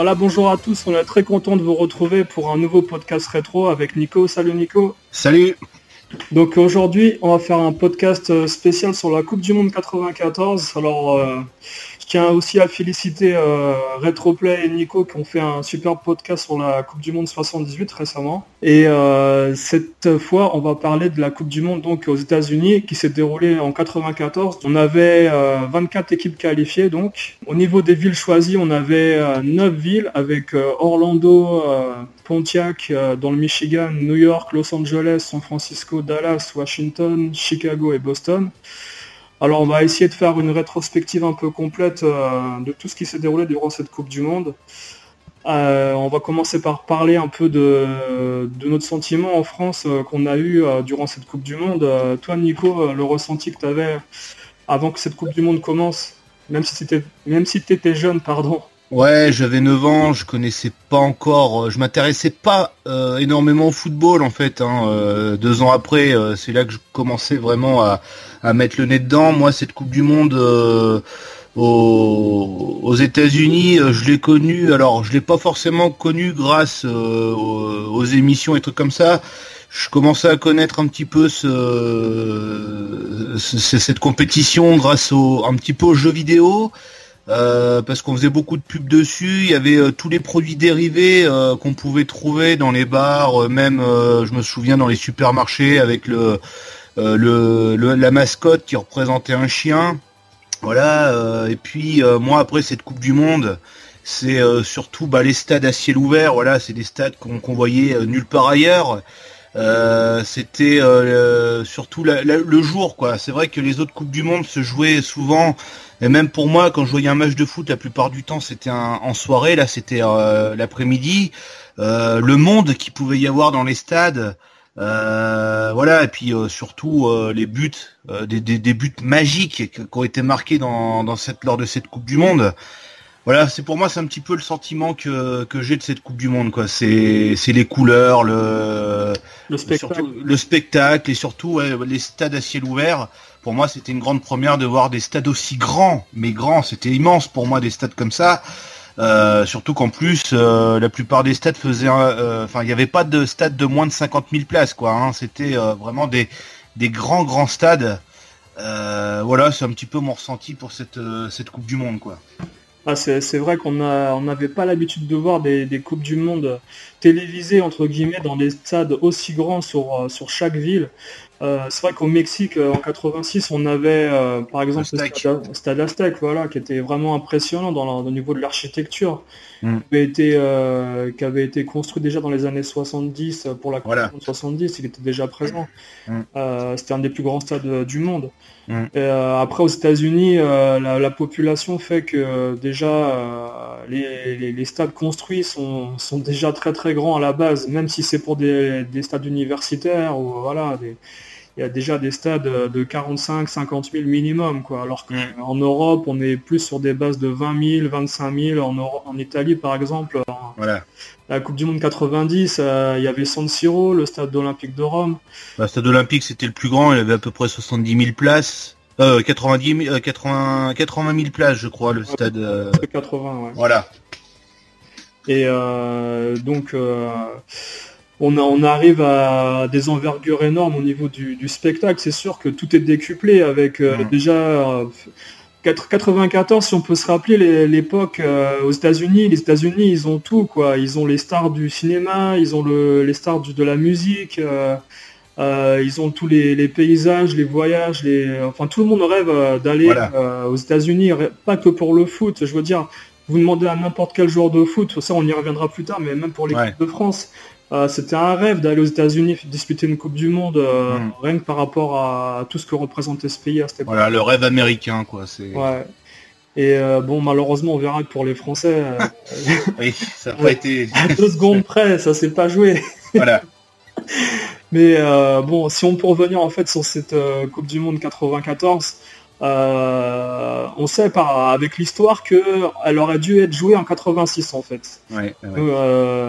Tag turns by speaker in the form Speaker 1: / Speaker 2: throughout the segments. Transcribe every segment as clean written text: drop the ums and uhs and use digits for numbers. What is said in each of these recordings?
Speaker 1: Voilà, bonjour à tous, on est très content de vous retrouver pour un nouveau podcast rétro avec Nico. Salut Nico.
Speaker 2: Salut.
Speaker 1: Donc aujourd'hui, on va faire un podcast spécial sur la Coupe du Monde 94. Alors, je tiens aussi à féliciter Retroplay et Nico qui ont fait un super podcast sur la Coupe du Monde 78 récemment. Et cette fois, on va parler de la Coupe du Monde donc aux États-Unis qui s'est déroulée en 94. On avait 24 équipes qualifiées donc. Au niveau des villes choisies, on avait 9 villes avec Orlando, Pontiac dans le Michigan, New York, Los Angeles, San Francisco, Dallas, Washington, Chicago et Boston. Alors on va essayer de faire une rétrospective un peu complète de tout ce qui s'est déroulé durant cette Coupe du Monde. On va commencer par parler un peu de notre sentiment en France qu'on a eu durant cette Coupe du Monde. Toi Nico, le ressenti que tu avais avant que cette Coupe du Monde commence, même si tu étais jeune, pardon.
Speaker 2: Ouais, j'avais 9 ans, je connaissais pas encore, je m'intéressais pas énormément au football en fait. 2 ans après, c'est là que je commençais vraiment à mettre le nez dedans. Moi, cette Coupe du Monde aux États-Unis, je l'ai connue. Alors, je l'ai pas forcément connue grâce aux émissions et trucs comme ça. Je commençais à connaître un petit peu cette compétition grâce un petit peu aux jeux vidéo. Parce qu'on faisait beaucoup de pubs dessus, il y avait tous les produits dérivés qu'on pouvait trouver dans les bars, même je me souviens dans les supermarchés avec la mascotte qui représentait un chien. Voilà, et puis moi après cette Coupe du Monde, c'est surtout les stades à ciel ouvert, voilà, c'est des stades qu'on voyait nulle part ailleurs. C'était surtout le jour quoi. C'est vrai que les autres Coupes du Monde se jouaient souvent, et même pour moi quand je voyais un match de foot la plupart du temps c'était en soirée, là c'était l'après-midi. Le monde qu'il pouvait y avoir dans les stades, voilà, et puis surtout les buts, des buts magiques qui ont été marqués lors de cette Coupe du Monde. Voilà, pour moi c'est un petit peu le sentiment que j'ai de cette Coupe du Monde quoi. C'est les couleurs, le spectacle et surtout les stades à ciel ouvert. Pour moi c'était une grande première de voir des stades aussi grands, mais grands, c'était immense pour moi des stades comme ça. Surtout qu'en plus la plupart des stades faisaient, il n'y avait pas de stade de moins de 50 000 places quoi. C'était vraiment des grands stades. Voilà, c'est un petit peu mon ressenti pour cette Coupe du Monde quoi.
Speaker 1: Ah, c'est vrai qu'on n'avait pas l'habitude de voir des Coupes du Monde télévisées, entre guillemets, dans des stades aussi grands sur chaque ville. C'est vrai qu'au Mexique, en 86, on avait, par exemple, le stade Aztec, voilà, qui était vraiment impressionnant au niveau de l'architecture, qui avait été construit déjà dans les années 70 pour la Coupe du Monde 70, il était déjà présent. C'était un des plus grands stades du monde. Après aux États-Unis, la population fait que déjà les stades construits sont déjà très très grands à la base, même si c'est pour des stades universitaires ou voilà, il y a déjà des stades de 45-50 000 minimum quoi. Alors qu'en Europe on est plus sur des bases de 20 000, 25 000. En Italie par exemple, la Coupe du Monde 90, il y avait San Siro, le stade olympique de Rome.
Speaker 2: Le stade olympique c'était le plus grand, il avait à peu près 70 000 places. 80 000 places je crois le stade.
Speaker 1: 80 ouais.
Speaker 2: Voilà.
Speaker 1: Et donc on arrive à des envergures énormes au niveau du spectacle. C'est sûr que tout est décuplé avec déjà 94, si on peut se rappeler l'époque aux États-Unis. Les États-Unis, ils ont tout quoi. Ils ont les stars du cinéma, ils ont les stars de la musique. Ils ont tous les paysages, les voyages, enfin tout le monde rêve d'aller aux États-Unis, pas que pour le foot. Je veux dire, vous demandez à n'importe quel joueur de foot, ça on y reviendra plus tard, mais même pour l'équipe de France, c'était un rêve d'aller aux États-Unis disputer une Coupe du Monde, rien que par rapport à tout ce que représentait ce pays à cette époque.
Speaker 2: Voilà, le rêve américain quoi.
Speaker 1: Ouais. Et malheureusement on verra que pour les Français,
Speaker 2: oui, ça n'a pas été
Speaker 1: à 2 secondes près, ça s'est pas joué. Voilà. Mais si on peut revenir en fait sur cette Coupe du Monde 94, on sait avec l'histoire qu'elle aurait dû être jouée en 86 en fait.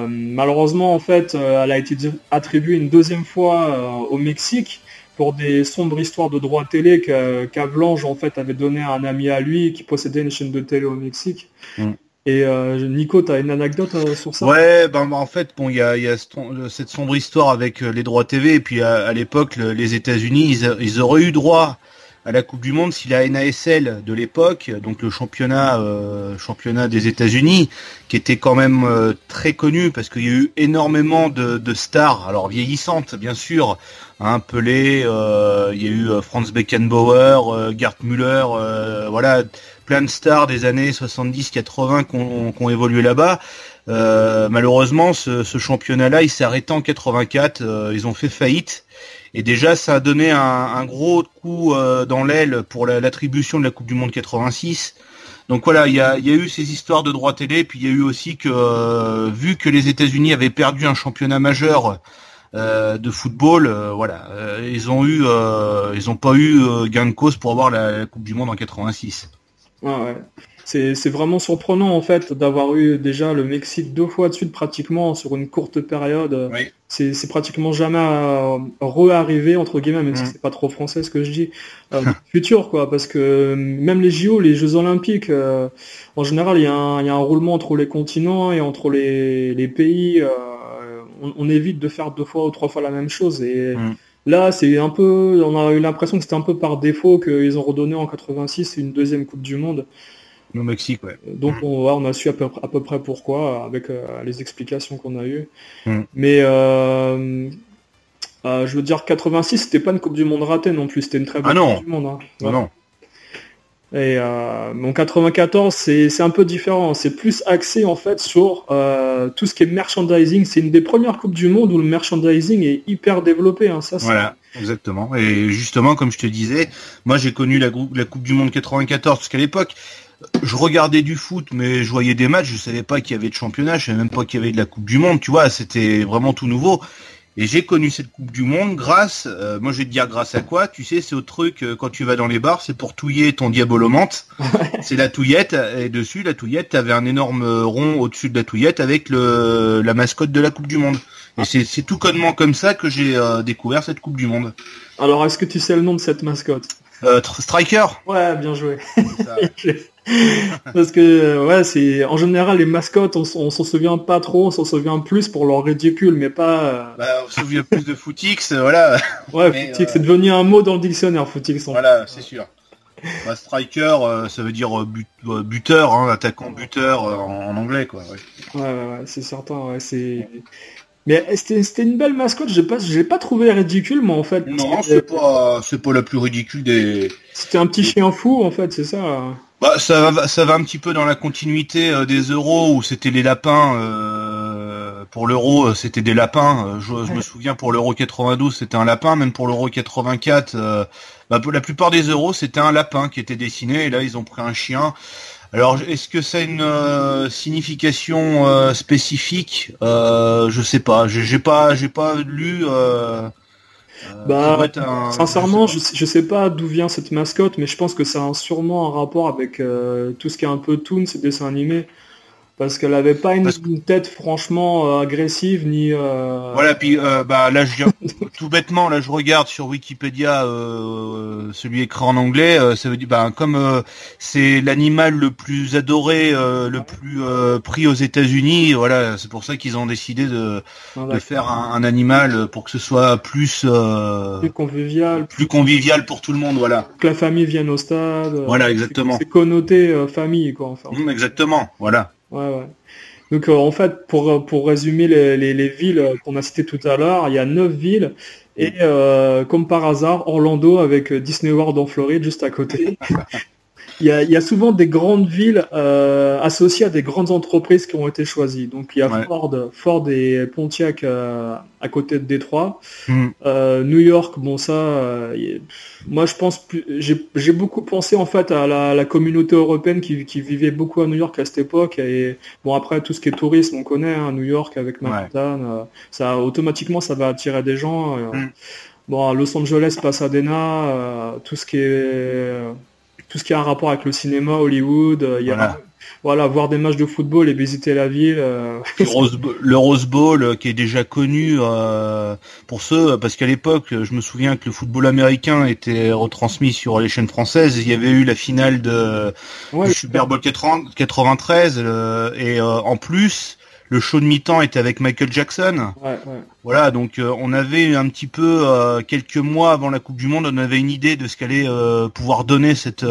Speaker 1: Malheureusement en fait, elle a été attribuée une deuxième fois au Mexique pour des sombres histoires de droits télé qu'Avalanche en fait avait donné à un ami à lui qui possédait une chaîne de télé au Mexique. Et Nico, t'as une anecdote sur ça?
Speaker 2: Ouais, en fait, bon, il y a cette sombre histoire avec les droits TV, et puis à l'époque, les États-Unis, ils auraient eu droit à la Coupe du Monde si la NASL de l'époque, donc le championnat des États-Unis, qui était quand même très connu parce qu'il y a eu énormément de stars, alors vieillissantes bien sûr, hein, Pelé, il y a eu Franz Beckenbauer, Gerd Müller, voilà, plein de stars des années 70-80 qui ont évolué là-bas. Malheureusement, ce championnat-là, il s'est arrêté en 84. Ils ont fait faillite. Et déjà, ça a donné un gros coup dans l'aile pour l'attribution de la Coupe du Monde 86. Donc voilà, il y a eu ces histoires de droits télé, puis il y a eu aussi que, vu que les États-Unis avaient perdu un championnat majeur de football, voilà, ils ont pas eu gain de cause pour avoir la Coupe du Monde en 86.
Speaker 1: Ah ouais. C'est vraiment surprenant en fait d'avoir eu déjà le Mexique 2 fois de suite pratiquement sur une courte période.
Speaker 2: Oui.
Speaker 1: C'est pratiquement jamais re-arrivé entre guillemets, même si c'est pas trop français ce que je dis. Futur quoi, parce que même les JO, les Jeux Olympiques, en général il y a un roulement entre les continents et entre les pays. On évite de faire 2 fois ou 3 fois la même chose et là, c'est un peu, on a eu l'impression que c'était un peu par défaut qu'ils ont redonné en 86 une deuxième Coupe du Monde.
Speaker 2: Au Mexique, ouais.
Speaker 1: Donc on a su à peu près pourquoi avec les explications qu'on a eues.
Speaker 2: Mm.
Speaker 1: Mais je veux dire 86, c'était pas une Coupe du Monde ratée non plus, c'était une très bonne Coupe du Monde. Hein.
Speaker 2: Ah non.
Speaker 1: Et en 94, c'est un peu différent. C'est plus axé en fait sur tout ce qui est merchandising. C'est une des premières coupes du monde où le merchandising est hyper développé. Hein. Ça,
Speaker 2: voilà, exactement. Et justement, comme je te disais, moi j'ai connu la Coupe du Monde 94 parce qu'à l'époque, je regardais du foot, mais je voyais des matchs. Je savais pas qu'il y avait de championnat. Je savais même pas qu'il y avait de la Coupe du Monde. Tu vois, c'était vraiment tout nouveau. Et j'ai connu cette Coupe du Monde grâce, moi je vais te dire grâce à quoi, tu sais, c'est au truc, quand tu vas dans les bars, c'est pour touiller ton diabolomante, c'est la touillette, et dessus, la touillette, t'avais un énorme rond au-dessus de la touillette avec la mascotte de la Coupe du Monde. Et c'est tout connement comme ça que j'ai découvert cette Coupe du Monde.
Speaker 1: Alors, est-ce que tu sais le nom de cette mascotte?
Speaker 2: Striker.
Speaker 1: Ouais, bien joué. Parce que ouais, c'est en général les mascottes, on s'en souvient pas trop, on s'en souvient plus pour leur ridicule, mais pas.
Speaker 2: On se souvient plus de Footix, voilà.
Speaker 1: Ouais, Footix, c'est devenu un mot dans le dictionnaire, Footix.
Speaker 2: Voilà, c'est sûr. Striker, ça veut dire buteur, hein, attaquant buteur en anglais, quoi. Ouais,
Speaker 1: ouais, c'est certain. Ouais, c'est. Mais c'était une belle mascotte, j'ai pas trouvé ridicule, mais en fait.
Speaker 2: Non, c'est pas la plus ridicule des.
Speaker 1: C'était un petit chien fou, en fait, c'est ça.
Speaker 2: Ça va un petit peu dans la continuité des euros où c'était les lapins. Pour l'euro, c'était des lapins. Je me souviens pour l'euro 92, c'était un lapin. Même pour l'euro 84, pour la plupart des euros, c'était un lapin qui était dessiné. Et là, ils ont pris un chien. Alors, est-ce que ça a une signification spécifique? Je sais pas. J'ai pas lu.
Speaker 1: Sincèrement, je sais pas d'où vient cette mascotte, mais je pense que ça a sûrement un rapport avec tout ce qui est un peu toon, ces dessins animés. Parce qu'elle avait pas une tête franchement agressive ni.
Speaker 2: Voilà, puis là je viens tout bêtement, là je regarde sur Wikipédia celui écrit en anglais, ça veut dire comme c'est l'animal le plus adoré, le plus pris aux États-Unis, voilà, c'est pour ça qu'ils ont décidé de faire un animal pour que ce soit plus convivial pour tout le monde, voilà.
Speaker 1: Que la famille vienne au stade.
Speaker 2: Voilà, exactement.
Speaker 1: C'est connoté famille quoi. Enfin.
Speaker 2: Exactement, voilà.
Speaker 1: Ouais. Donc en fait, pour résumer les villes qu'on a citées tout à l'heure, il y a 9 villes et comme par hasard, Orlando avec Disney World en Floride juste à côté. Il y a souvent des grandes villes associées à des grandes entreprises qui ont été choisies. Donc il y a Ford et Pontiac à côté de Détroit. New York, bon ça, moi je pense, j'ai beaucoup pensé en fait à la communauté européenne qui vivait beaucoup à New York à cette époque. Et bon après tout ce qui est tourisme, on connaît New York avec Manhattan, ça automatiquement ça va attirer des gens. Bon à Los Angeles, Pasadena, tout ce tout ce qui a un rapport avec le cinéma, Hollywood.
Speaker 2: Voilà,
Speaker 1: voir des matchs de football et visiter la ville.
Speaker 2: Le Rose Bowl qui est déjà connu pour ceux, parce qu'à l'époque, je me souviens que le football américain était retransmis sur les chaînes françaises. Il y avait eu la finale du Super Bowl 93 et en plus, le show de mi-temps était avec Michael Jackson.
Speaker 1: Ouais.
Speaker 2: Voilà, donc on avait un petit peu quelques mois avant la Coupe du Monde, on avait une idée de ce qu'allait pouvoir donner cette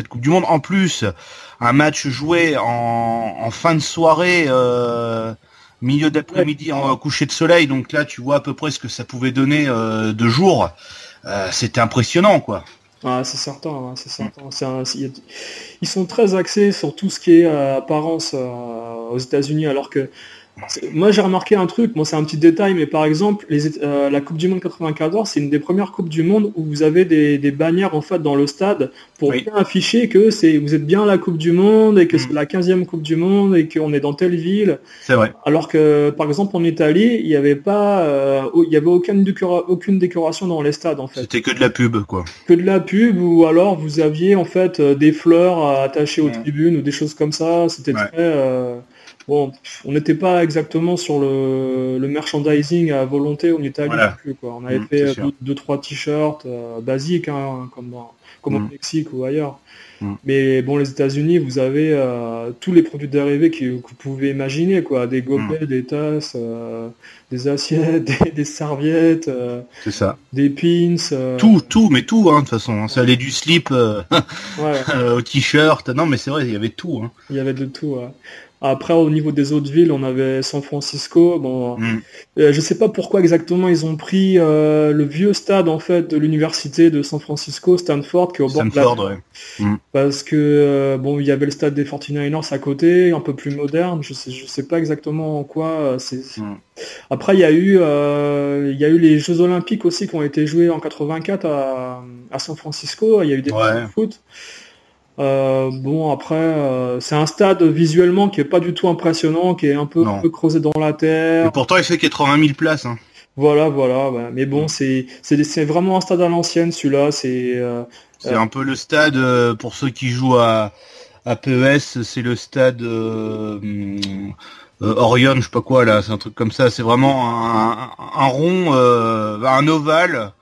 Speaker 2: Coupe du Monde. En plus, un match joué en fin de soirée, milieu d'après-midi, en coucher de soleil. Donc là, tu vois à peu près ce que ça pouvait donner de jour. C'était impressionnant, quoi.
Speaker 1: Ah, c'est certain, c'est certain. Ils sont très axés sur tout ce qui est apparence aux États-Unis, alors que moi j'ai remarqué un truc, c'est un petit détail, mais par exemple la Coupe du Monde 94, c'est une des premières Coupes du Monde où vous avez des bannières en fait dans le stade pour bien afficher que vous êtes bien à la Coupe du Monde et que c'est la 15e Coupe du Monde et qu'on est dans telle ville.
Speaker 2: C'est vrai.
Speaker 1: Alors que par exemple en Italie, il y avait aucune décoration dans les stades en fait.
Speaker 2: C'était que de la pub, quoi.
Speaker 1: Que de la pub, ou alors vous aviez en fait des fleurs attachées aux tribunes ou des choses comme ça. C'était très on n'était pas exactement sur le merchandising à volonté en Italie non plus, quoi. On avait fait 2-3 t-shirts basiques, comme au Mexique ou ailleurs. Mais bon, les États-Unis, vous avez tous les produits dérivés que vous pouvez imaginer, quoi. Des gobelets, des tasses, des assiettes, des serviettes,
Speaker 2: c'est ça.
Speaker 1: des pins.
Speaker 2: Tout, de toute façon. Ça allait du slip au t-shirt. Non, mais c'est vrai, il y avait tout.
Speaker 1: Il y avait de tout, ouais. Après, au niveau des autres villes, on avait San Francisco. Je sais pas pourquoi exactement ils ont pris le vieux stade en fait de l'université de San Francisco, Stanford, qui est au bord de la mer. Parce que il y avait le stade des 49ers à côté, un peu plus moderne. Je sais pas exactement en quoi. Après, il y a eu les Jeux Olympiques aussi qui ont été joués en 84 à San Francisco. Il y a eu des matchs de foot. Après, c'est un stade visuellement qui est pas du tout impressionnant, qui est un peu creusé dans la terre.
Speaker 2: Et pourtant, il fait 80 000 places.
Speaker 1: Voilà. Mais bon, c'est vraiment un stade à l'ancienne, celui-là. C'est
Speaker 2: un peu le stade pour ceux qui jouent à PES, c'est le stade Orion, je sais pas quoi là. C'est un truc comme ça. C'est vraiment un rond, un ovale.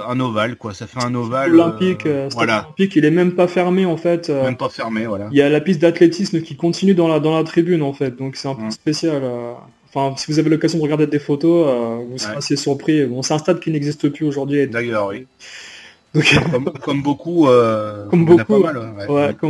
Speaker 2: Un ovale, quoi. Ça fait un ovale.
Speaker 1: Olympique, olympique, il est même pas fermé en fait.
Speaker 2: Même pas fermé, voilà.
Speaker 1: Il y a la piste d'athlétisme qui continue dans la tribune en fait, donc c'est un peu spécial. Enfin, si vous avez l'occasion de regarder des photos, vous serez assez surpris. Bon, c'est un stade qui n'existe plus aujourd'hui.
Speaker 2: D'ailleurs, oui. Donc, comme beaucoup,
Speaker 1: comme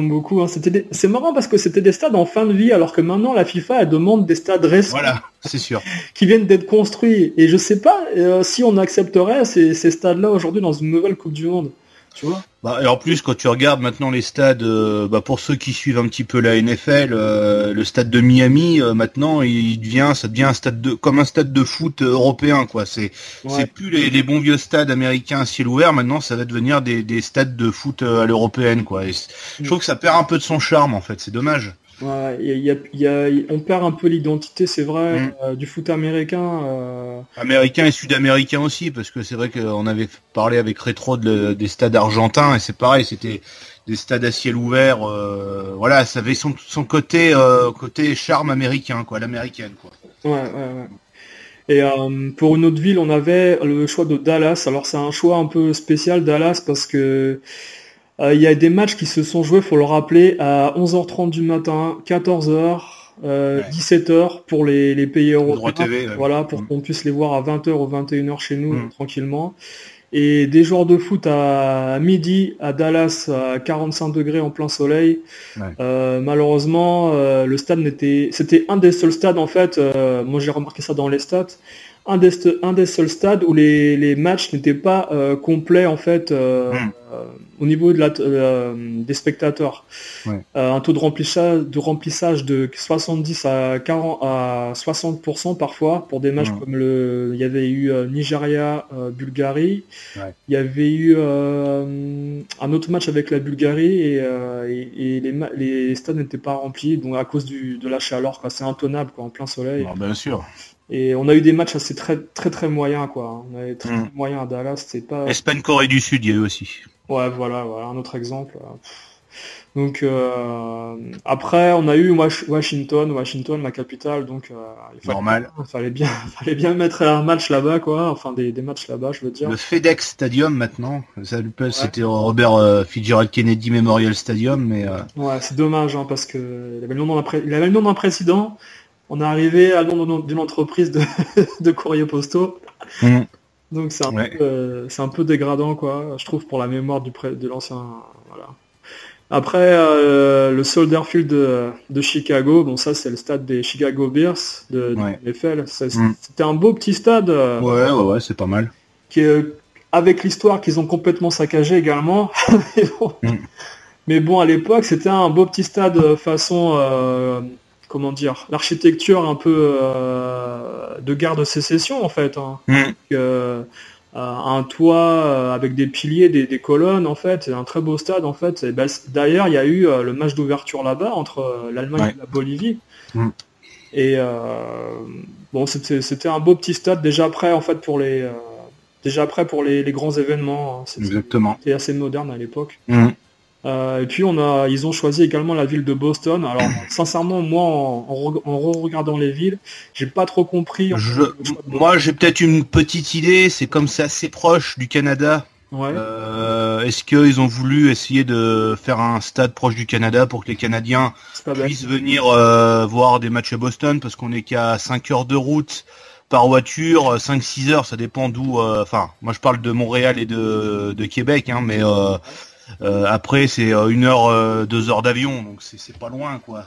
Speaker 1: beaucoup. C'est marrant parce que c'était des stades en fin de vie, alors que maintenant la FIFA elle demande des stades récents.
Speaker 2: Voilà, c'est sûr.
Speaker 1: Qui viennent d'être construits. Et je sais pas si on accepterait ces stades-là aujourd'hui dans une nouvelle Coupe du Monde. Tu vois.
Speaker 2: Et en plus, quand tu regardes maintenant les stades, pour ceux qui suivent un petit peu la NFL, le stade de Miami, maintenant, ça devient comme un stade de foot européen, quoi. C'est plus les bons vieux stades américains à ciel ouvert. Maintenant, ça va devenir des stades de foot à l'européenne, quoi. Et je trouve que ça perd un peu de son charme, en fait. C'est dommage.
Speaker 1: On perd un peu l'identité, c'est vrai, du foot américain.
Speaker 2: Américain et sud-américain aussi, parce que c'est vrai qu'on avait parlé avec Rétro des stades argentins, et c'est pareil, c'était des stades à ciel ouvert. Ça avait son côté charme américain, quoi, l'américaine, quoi.
Speaker 1: Ouais. Et pour une autre ville, on avait le choix de Dallas. Alors c'est un choix un peu spécial, Dallas, parce que il y a des matchs qui se sont joués, faut le rappeler, à 11h30 du matin, 14h, 17h pour les pays européens.
Speaker 2: TV,
Speaker 1: voilà, pour qu'on puisse les voir à 20h ou 21h chez nous, tranquillement. Et des joueurs de foot à midi à Dallas à 45 degrés en plein soleil. Malheureusement, le stade c'était un des seuls stades en fait. Moi j'ai remarqué ça dans les stats. Un des seuls stades où les matchs n'étaient pas complets en fait au niveau des spectateurs. Un taux de remplissage de 70 à 60% parfois pour des matchs comme il y avait eu Nigeria Bulgarie. Il y avait eu un autre match avec la Bulgarie et les stades n'étaient pas remplis, donc à cause de la chaleur, quoi. C'est intenable, quoi, en plein soleil.
Speaker 2: Bien sûr.
Speaker 1: Et on a eu des matchs assez très très très moyens, quoi. On avait très moyens à Dallas, c'est pas.
Speaker 2: Espagne-Corée du Sud, il y a eu aussi.
Speaker 1: Ouais, voilà, un autre exemple. Donc après, on a eu Washington, la capitale, donc
Speaker 2: Normal.
Speaker 1: fallait bien, fallait bien mettre un match là-bas, quoi. Enfin, des matchs là-bas, je veux dire.
Speaker 2: Le FedEx Stadium maintenant,
Speaker 1: Ouais,
Speaker 2: c'était Robert Fitzgerald Kennedy Memorial Stadium, mais
Speaker 1: ouais, c'est dommage, hein, parce que il avait le nom d'un président. On est arrivé à le nom d'une entreprise de, de courrier postaux.
Speaker 2: mm,
Speaker 1: Donc
Speaker 2: ouais,
Speaker 1: c'est un peu dégradant, quoi, je trouve, pour la mémoire de l'ancien. Voilà. Après, le Soldier Field de Chicago, bon, ça c'est le stade des Chicago Bears de
Speaker 2: ouais,
Speaker 1: NFL.
Speaker 2: mm,
Speaker 1: C'était un beau petit stade
Speaker 2: ouais, c'est pas mal.
Speaker 1: qui est, avec l'histoire qu'ils ont complètement saccagé également. Mais bon,
Speaker 2: Mm,
Speaker 1: mais bon, à l'époque, c'était un beau petit stade façon, comment dire, l'architecture un peu de guerre de sécession en fait, hein.
Speaker 2: mm,
Speaker 1: Un toit avec des piliers, des colonnes en fait, c'est un très beau stade en fait. Et ben, d'ailleurs, il y a eu le match d'ouverture là-bas entre l'Allemagne
Speaker 2: ouais,
Speaker 1: et la Bolivie.
Speaker 2: mm,
Speaker 1: Et bon, c'était un beau petit stade déjà prêt en fait pour les grands événements, hein.
Speaker 2: exactement.
Speaker 1: C'était assez moderne à l'époque.
Speaker 2: Mm.
Speaker 1: Et puis ils ont choisi également la ville de Boston. Alors sincèrement, moi, en regardant les villes, j'ai pas trop compris en fait,
Speaker 2: Je,
Speaker 1: le choix de
Speaker 2: moi,
Speaker 1: Boston.
Speaker 2: j'ai peut-être une petite idée. C'est comme c'est assez proche du Canada.
Speaker 1: Ouais,
Speaker 2: Est-ce qu'ils ont voulu essayer de faire un stade proche du Canada pour que les Canadiens
Speaker 1: c'est pas bête.
Speaker 2: puissent venir voir des matchs à Boston parce qu'on est qu'à 5 heures de route par voiture, 5-6 heures, ça dépend d'où. Enfin, moi je parle de Montréal et de Québec, hein, mais après c'est 1 heure, 2 heures d'avion, donc c'est pas loin, quoi.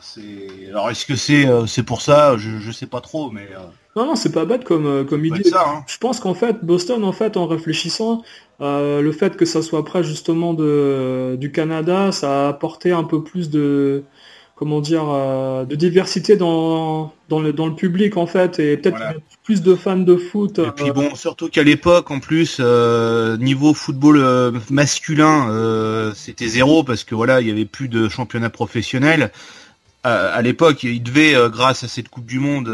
Speaker 2: Alors est-ce que c'est pour ça? Je sais pas trop, mais
Speaker 1: Non, non, c'est pas bête comme
Speaker 2: ça doit
Speaker 1: idée.
Speaker 2: être ça, hein.
Speaker 1: Je pense qu'en fait, Boston, en fait, en réfléchissant, le fait que ça soit près justement du Canada, ça a apporté un peu plus de, comment dire, de diversité dans le public, en fait, et peut-être
Speaker 2: Voilà.
Speaker 1: plus de fans de foot.
Speaker 2: Et puis bon, surtout qu'à l'époque, en plus, niveau football masculin, c'était zéro parce que voilà, il y avait plus de championnat professionnel. À l'époque, il devait, grâce à cette Coupe du Monde,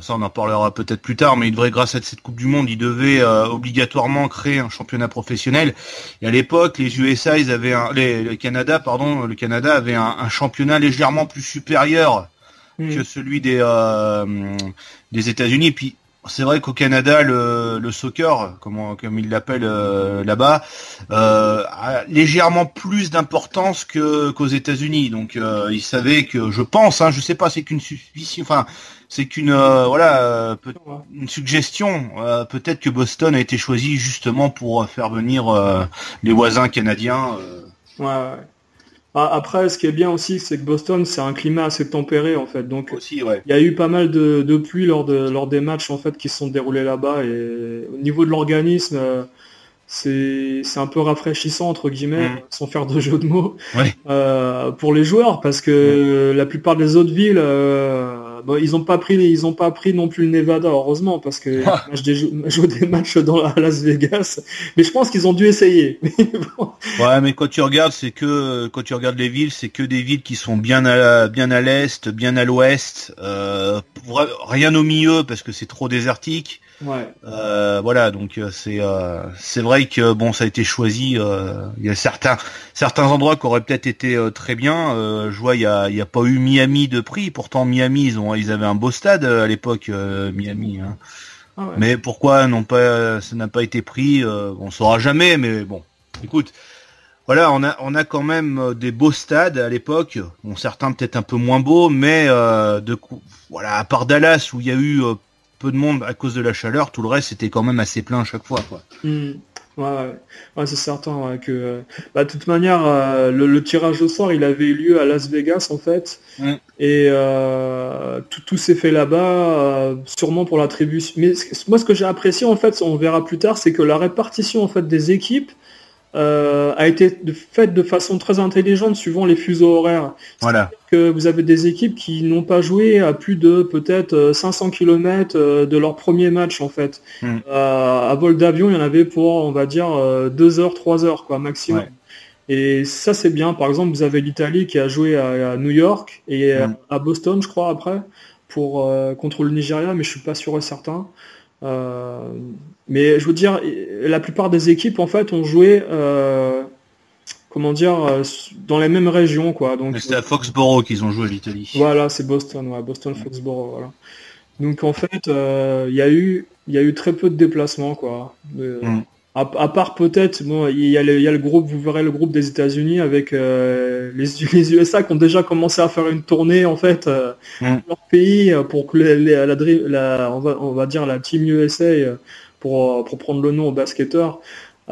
Speaker 2: ça on en parlera peut-être plus tard, mais il devrait, grâce à cette Coupe du Monde, il devait obligatoirement créer un championnat professionnel. Et à l'époque, les USA, ils avaient le Canada, pardon, le Canada avait un championnat légèrement plus supérieur
Speaker 1: Hmm.
Speaker 2: que celui des États-Unis. Puis c'est vrai qu'au Canada, le soccer, comme ils l'appellent là-bas, a légèrement plus d'importance qu'aux États-Unis. Donc ils savaient que, je pense, hein, je sais pas, c'est qu'une suspicion, enfin c'est qu'une voilà, une suggestion. Peut-être que Boston a été choisi justement pour faire venir les voisins canadiens.
Speaker 1: Ouais, ouais. Après, ce qui est bien aussi, c'est que Boston, c'est un climat assez tempéré, en fait. Donc,
Speaker 2: Aussi, ouais.
Speaker 1: il y a eu pas mal de pluie lors des matchs, en fait, qui se sont déroulés là-bas. Et au niveau de l'organisme, c'est un peu rafraîchissant, entre guillemets,
Speaker 2: Mm.
Speaker 1: sans faire de jeu de mots,
Speaker 2: Ouais.
Speaker 1: pour les joueurs, parce que la plupart des autres villes, bon, ils ont pas pris non plus le Nevada, heureusement, parce que moi, joué des matchs à Las Vegas, mais je pense qu'ils ont dû essayer. Mais bon.
Speaker 2: Ouais, mais quand tu regardes, quand tu regardes les villes, c'est que des villes qui sont bien à l'est, bien à l'ouest, rien au milieu parce que c'est trop désertique.
Speaker 1: Ouais.
Speaker 2: Voilà, donc c'est vrai que bon, ça a été choisi. Il y a certains endroits qui auraient peut-être été très bien. Je vois, il y a pas eu Miami de prix. Pourtant Miami, ils avaient un beau stade à l'époque, Miami, hein.
Speaker 1: Ah ouais.
Speaker 2: Mais pourquoi ça n'a pas été pris, on saura jamais. Mais bon, écoute. Voilà, on a quand même des beaux stades à l'époque. Bon, certains peut-être un peu moins beaux, mais voilà, à part Dallas où il y a eu peu de monde à cause de la chaleur, tout le reste c'était quand même assez plein à chaque fois, quoi.
Speaker 1: Hmm. Ouais, ouais. Ouais, c'est certain, ouais, que bah, de toute manière le tirage au sort il avait eu lieu à Las Vegas en fait
Speaker 2: Mm.
Speaker 1: et tout s'est fait là-bas sûrement pour l'attribution. Mais moi ce que j'ai apprécié en fait, on verra plus tard, c'est que la répartition en fait des équipes a été faite de façon très intelligente suivant les fuseaux horaires.
Speaker 2: Voilà.
Speaker 1: Que vous avez des équipes qui n'ont pas joué à plus de peut-être 500 km de leur premier match en fait.
Speaker 2: Mm.
Speaker 1: À vol d'avion, il y en avait pour, on va dire, 2 heures, 3 heures quoi, maximum.
Speaker 2: Ouais.
Speaker 1: Et ça c'est bien. Par exemple, vous avez l'Italie qui a joué à New York et
Speaker 2: Mm.
Speaker 1: à Boston, je crois, après, pour contre le Nigeria, mais je suis pas sûr et certain. Euh, mais je veux dire, la plupart des équipes en fait ont joué comment dire, dans les mêmes régions, quoi. Donc
Speaker 2: c'était à Foxborough qu'ils ont joué l'Italie.
Speaker 1: Voilà, c'est Boston, ouais, Boston Foxborough, voilà. Donc en fait, il y a eu très peu de déplacements, quoi. À part peut-être, bon, il y a le groupe, vous verrez le groupe des États-Unis avec les USA qui ont déjà commencé à faire une tournée en fait dans leur pays pour que on va dire la Team USA pour prendre le nom aux basketteurs.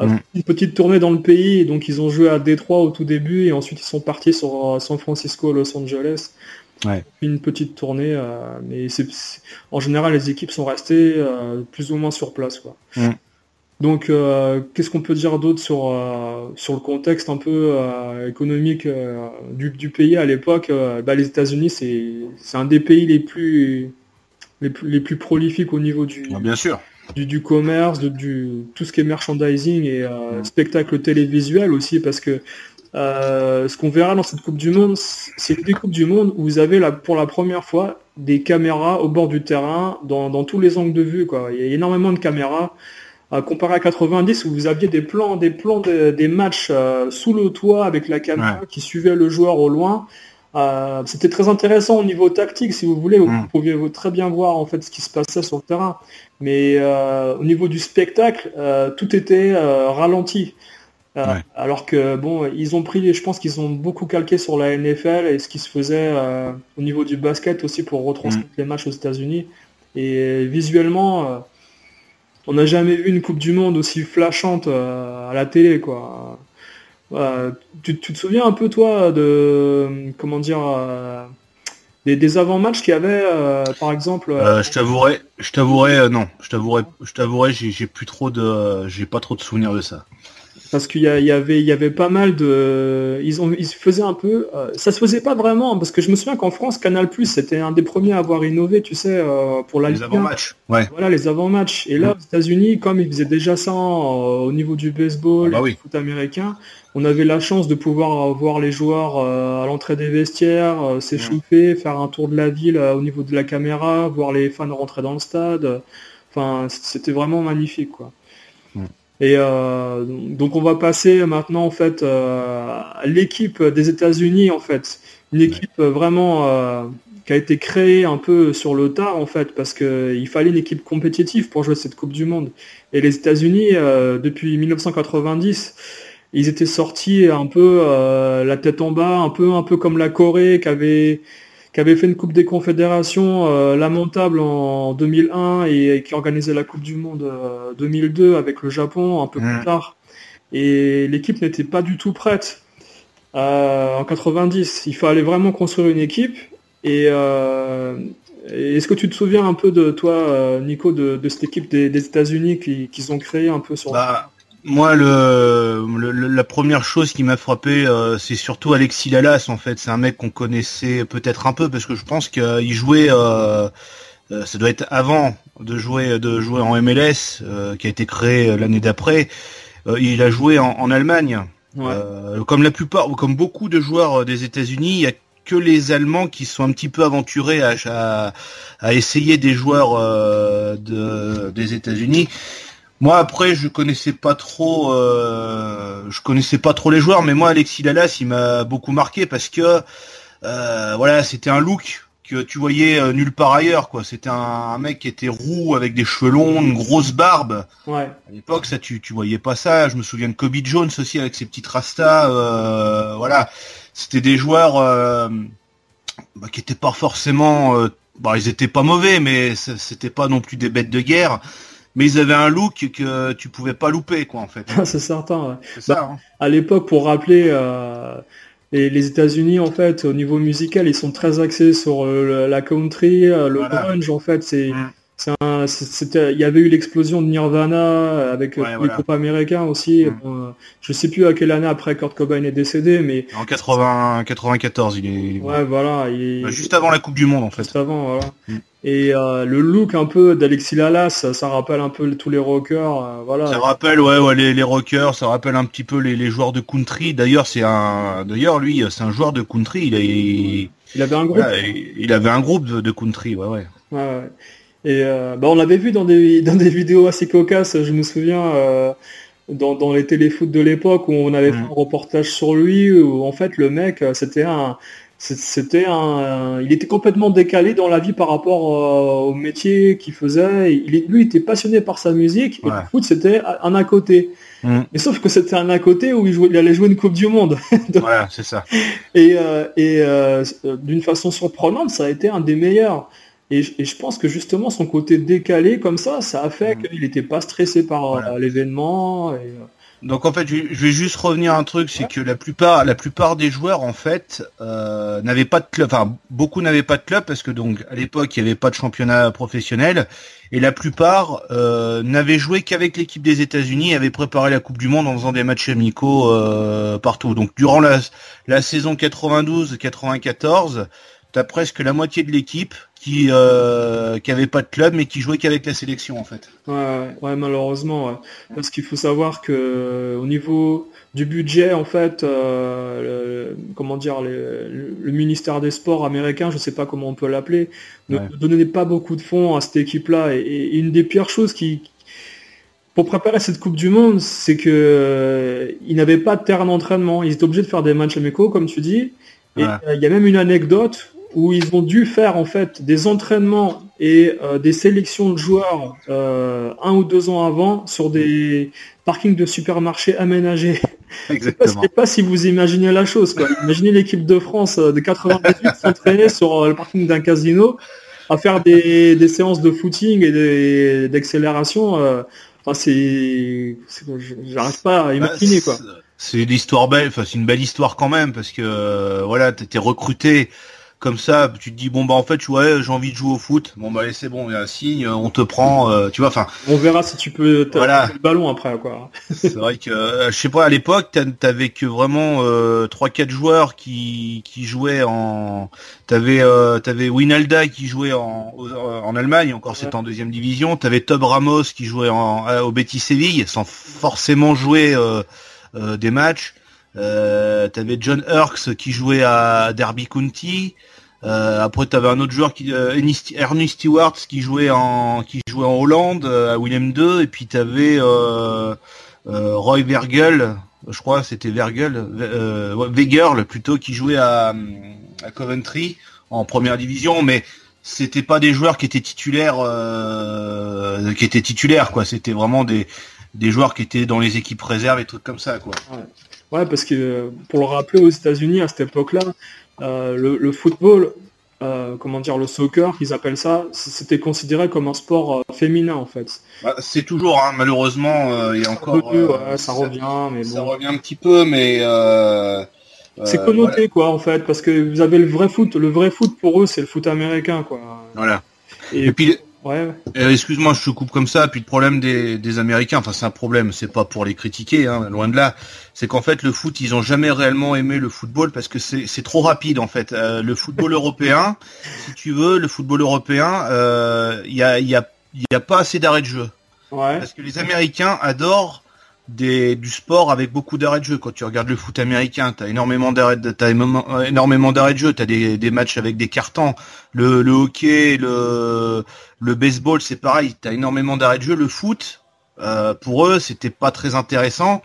Speaker 1: Une petite tournée dans le pays, donc ils ont joué à Détroit au tout début et ensuite ils sont partis sur San Francisco, Los Angeles.
Speaker 2: Ouais.
Speaker 1: Une petite tournée, mais en général les équipes sont restées plus ou moins sur place, quoi. Donc qu'est-ce qu'on peut dire d'autre sur le contexte un peu économique du pays à l'époque. Les États-Unis c'est un des pays les plus prolifiques au niveau
Speaker 2: bien sûr.
Speaker 1: du commerce, tout ce qui est merchandising et spectacle télévisuel aussi, parce que ce qu'on verra dans cette Coupe du Monde, c'est une des Coupes du Monde où vous avez pour la première fois des caméras au bord du terrain, dans tous les angles de vue, quoi. Il y a énormément de caméras, comparé à 90 où vous aviez des plans des matchs sous le toit avec la caméra qui suivait le joueur au loin. C'était très intéressant au niveau tactique, si vous voulez. Vous pouviez très bien voir en fait ce qui se passait sur le terrain. Mais au niveau du spectacle, tout était ralenti. Alors que bon, je pense qu'ils ont beaucoup calqué sur la NFL et ce qui se faisait au niveau du basket aussi pour retransmettre les matchs aux États-Unis. Et visuellement, on n'a jamais vu une Coupe du Monde aussi flashante à la télé, quoi. Tu te souviens un peu toi de comment dire des avant-matchs qu'il y avait par exemple
Speaker 2: je t'avouerai non, je t'avouerai j'ai pas trop de souvenirs de ça.
Speaker 1: Parce qu'il y avait pas mal de ils faisaient un peu ça se faisait pas vraiment, parce que je me souviens qu'en France Canal+ c'était un des premiers à avoir innové, tu sais, pour la
Speaker 2: les avant-matchs. Ouais.
Speaker 1: Voilà, les avant-matchs. Et là aux États-Unis, comme ils faisaient déjà ça au niveau du baseball, du foot américain, on avait la chance de pouvoir voir les joueurs à l'entrée des vestiaires, s'échauffer, faire un tour de la ville au niveau de la caméra, voir les fans rentrer dans le stade. Enfin, c'était vraiment magnifique, quoi. Et donc on va passer maintenant en fait à l'équipe des États-Unis, en fait, une équipe vraiment qui a été créée un peu sur le tard, en fait, parce que il fallait une équipe compétitive pour jouer cette Coupe du Monde. Et les États-Unis depuis 1990, ils étaient sortis un peu la tête en bas, un peu comme la Corée qui avait fait une Coupe des Confédérations lamentable en 2001 et qui organisait la Coupe du Monde 2002 avec le Japon un peu plus tard. Et l'équipe n'était pas du tout prête en 90. Il fallait vraiment construire une équipe. Et est-ce que tu te souviens un peu de toi, Nico, de cette équipe des États-Unis qu'ils ont créée un peu sur...
Speaker 2: Moi, la première chose qui m'a frappé, c'est surtout Alexis Lalas, en fait. C'est un mec qu'on connaissait peut-être un peu, parce que je pense qu'il jouait, ça doit être avant de jouer en MLS, qui a été créé l'année d'après. Il a joué en Allemagne. Comme beaucoup de joueurs des États-Unis, il y a que les Allemands qui sont un petit peu aventurés à essayer des joueurs des États-Unis. Moi après je connaissais pas trop les joueurs, mais moi Alexis Lalas il m'a beaucoup marqué parce que c'était un look que tu voyais nulle part ailleurs, quoi. C'était un mec qui était roux avec des cheveux longs, une grosse barbe. À l'époque ça tu voyais pas ça. Je me souviens de Kobe Jones aussi avec ses petites rastas. C'était des joueurs qui étaient pas forcément ils étaient pas mauvais, mais c'était pas non plus des bêtes de guerre. Mais ils avaient un look que tu pouvais pas louper, quoi, en fait.
Speaker 1: C'est certain. Ouais.
Speaker 2: C'est ça.
Speaker 1: À l'époque, pour rappeler, les États-Unis, en fait, au niveau musical, ils sont très axés sur la country, le grunge, en fait. Il y avait eu l'explosion de Nirvana avec les groupes américains aussi. Je sais plus à quelle année après Kurt Cobain est décédé, mais
Speaker 2: en 94, il est.
Speaker 1: Ouais, voilà.
Speaker 2: Juste avant la Coupe du Monde, en fait.
Speaker 1: Juste avant, voilà. Et le look un peu d'Alexis Lalas, ça rappelle un peu tous les rockers, voilà.
Speaker 2: Ça rappelle, les rockers, ça rappelle un petit peu les joueurs de country. D'ailleurs, lui, c'est un joueur de country.
Speaker 1: Il avait un groupe.
Speaker 2: Il avait un groupe de country, ouais.
Speaker 1: Et on l'avait vu dans des vidéos assez cocasses, je me souviens. dans les téléfoot de l'époque où on avait fait un reportage sur lui, où en fait le mec, il était complètement décalé dans la vie par rapport au métier qu'il faisait. Lui, il était passionné par sa musique et le foot, c'était un à côté. Mais sauf que c'était un à côté où il allait jouer une Coupe du Monde.
Speaker 2: Voilà, c'est ça.
Speaker 1: Et d'une façon surprenante, ça a été un des meilleurs. Et je pense que justement son côté décalé comme ça a fait qu'il n'était pas stressé par l'événement.
Speaker 2: Donc en fait, je vais juste revenir à un truc, c'est que la plupart des joueurs en fait n'avaient pas de club, enfin beaucoup n'avaient pas de club parce que donc à l'époque il n'y avait pas de championnat professionnel et la plupart n'avaient joué qu'avec l'équipe des États-Unis, avaient préparé la Coupe du Monde en faisant des matchs amicaux partout. Donc durant la saison 92-94, t'as presque la moitié de l'équipe qui avait pas de club mais qui jouait qu'avec la sélection en fait.
Speaker 1: Ouais, malheureusement, ouais. Parce qu'il faut savoir que au niveau du budget, en fait, le ministère des Sports américain, je sais pas comment on peut l'appeler, ne donnait pas beaucoup de fonds à cette équipe-là. Et une des pires choses pour préparer cette Coupe du Monde, c'est que ils n'avaient pas de terrain d'entraînement. Ils étaient obligés de faire des matchs amicaux, comme tu dis. Et il y a même une anecdote où ils ont dû faire en fait des entraînements et des sélections de joueurs 1 ou 2 ans avant sur des parkings de supermarchés aménagés.
Speaker 2: Exactement.
Speaker 1: Je sais pas si vous imaginez la chose, quoi. Imaginez l'équipe de France de 98 s'entraîner sur le parking d'un casino à faire des séances de footing et d'accélération. Enfin, j'arrive pas à imaginer, quoi.
Speaker 2: C'est l'histoire belle, enfin c'est une belle histoire quand même parce que voilà, t'étais recruté comme ça, tu te dis bon bah en fait ouais j'ai envie de jouer au foot, bon bah allez c'est bon, il y a un signe, on te prend, tu vois, enfin.
Speaker 1: On verra si tu peux voilà. Le ballon après quoi.
Speaker 2: C'est vrai que je sais pas, à l'époque t'avais que vraiment 3-4 joueurs qui jouaient en, t'avais Winalda qui jouait en Allemagne, encore c'était en deuxième division, t'avais Tob Ramos qui jouait au Betis Séville sans forcément jouer des matchs. T'avais John Hurks qui jouait à Derby County. Après t'avais un autre joueur Ernie Stewart qui jouait en Hollande à Willem II. Et puis t'avais Roy Vergel, je crois c'était Wegerle plutôt, qui jouait à Coventry en première division. Mais c'était pas des joueurs qui étaient titulaires quoi. C'était vraiment des joueurs qui étaient dans les équipes réserves et trucs comme ça quoi.
Speaker 1: Ouais, parce que pour le rappeler, aux États-Unis à cette époque-là, le football, le soccer, qu'ils appellent ça, c'était considéré comme un sport féminin en fait.
Speaker 2: Bah, c'est toujours, hein, malheureusement, il y a encore.
Speaker 1: Ça revient, mais bon.
Speaker 2: Ça revient un petit peu, mais.
Speaker 1: C'est connoté quoi en fait, parce que vous avez le vrai foot. Le vrai foot pour eux, c'est le foot américain quoi.
Speaker 2: Voilà. Et puis.
Speaker 1: Ouais.
Speaker 2: Excuse-moi, je te coupe comme ça. Puis le problème des Américains, enfin c'est un problème, c'est pas pour les critiquer, hein, loin de là. C'est qu'en fait le foot, ils ont jamais réellement aimé le football parce que c'est trop rapide en fait. Le football européen, si tu veux, le football européen, il y a pas assez d'arrêts de jeu.
Speaker 1: Ouais.
Speaker 2: Parce que les Américains adorent du sport avec beaucoup d'arrêts de jeu. Quand tu regardes le foot américain, t'as énormément d'arrêts de jeu, t'as des matchs avec des cartons. Le hockey, le baseball, c'est pareil, t'as énormément d'arrêts de jeu. Le foot, pour eux, c'était pas très intéressant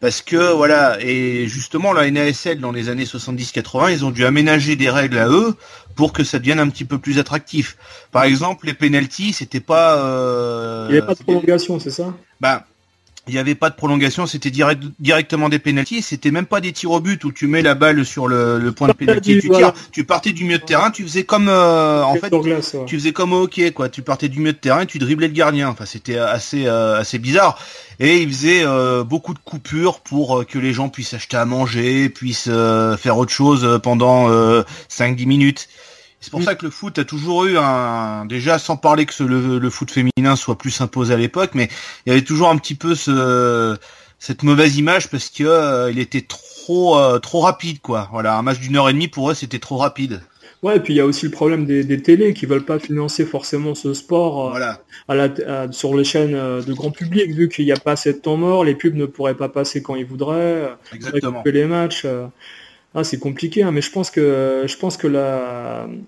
Speaker 2: parce que voilà, et justement la NASL dans les années 70-80, ils ont dû aménager des règles à eux pour que ça devienne un petit peu plus attractif. Par exemple, les penalties, c'était pas
Speaker 1: il n'y avait pas de prolongation, c'est ça?
Speaker 2: Bah, il n'y avait pas de prolongation, c'était directement des pénaltys, c'était même pas des tirs au but où tu mets la balle sur le point de pénalty et tu tires. Tu partais du milieu de terrain, tu faisais comme tu faisais comme au hockey quoi, tu partais du milieu de terrain et tu driblais le gardien. Enfin, c'était assez bizarre et ils faisaient beaucoup de coupures pour que les gens puissent acheter à manger, puissent faire autre chose pendant 5-10 minutes. C'est pour ça que le foot a toujours eu déjà sans parler que le foot féminin soit plus imposé à l'époque, mais il y avait toujours un petit peu cette mauvaise image parce que il était trop rapide quoi. Voilà, un match d'1h30 pour eux c'était trop rapide.
Speaker 1: Ouais, et puis il y a aussi le problème des télés qui veulent pas financer forcément ce sport
Speaker 2: voilà.
Speaker 1: Sur les chaînes de grand public, vu qu'il n'y a pas assez de temps mort, les pubs ne pourraient pas passer quand ils voudraient.
Speaker 2: Exactement.
Speaker 1: Couper les matchs. C'est compliqué, hein, mais je pense que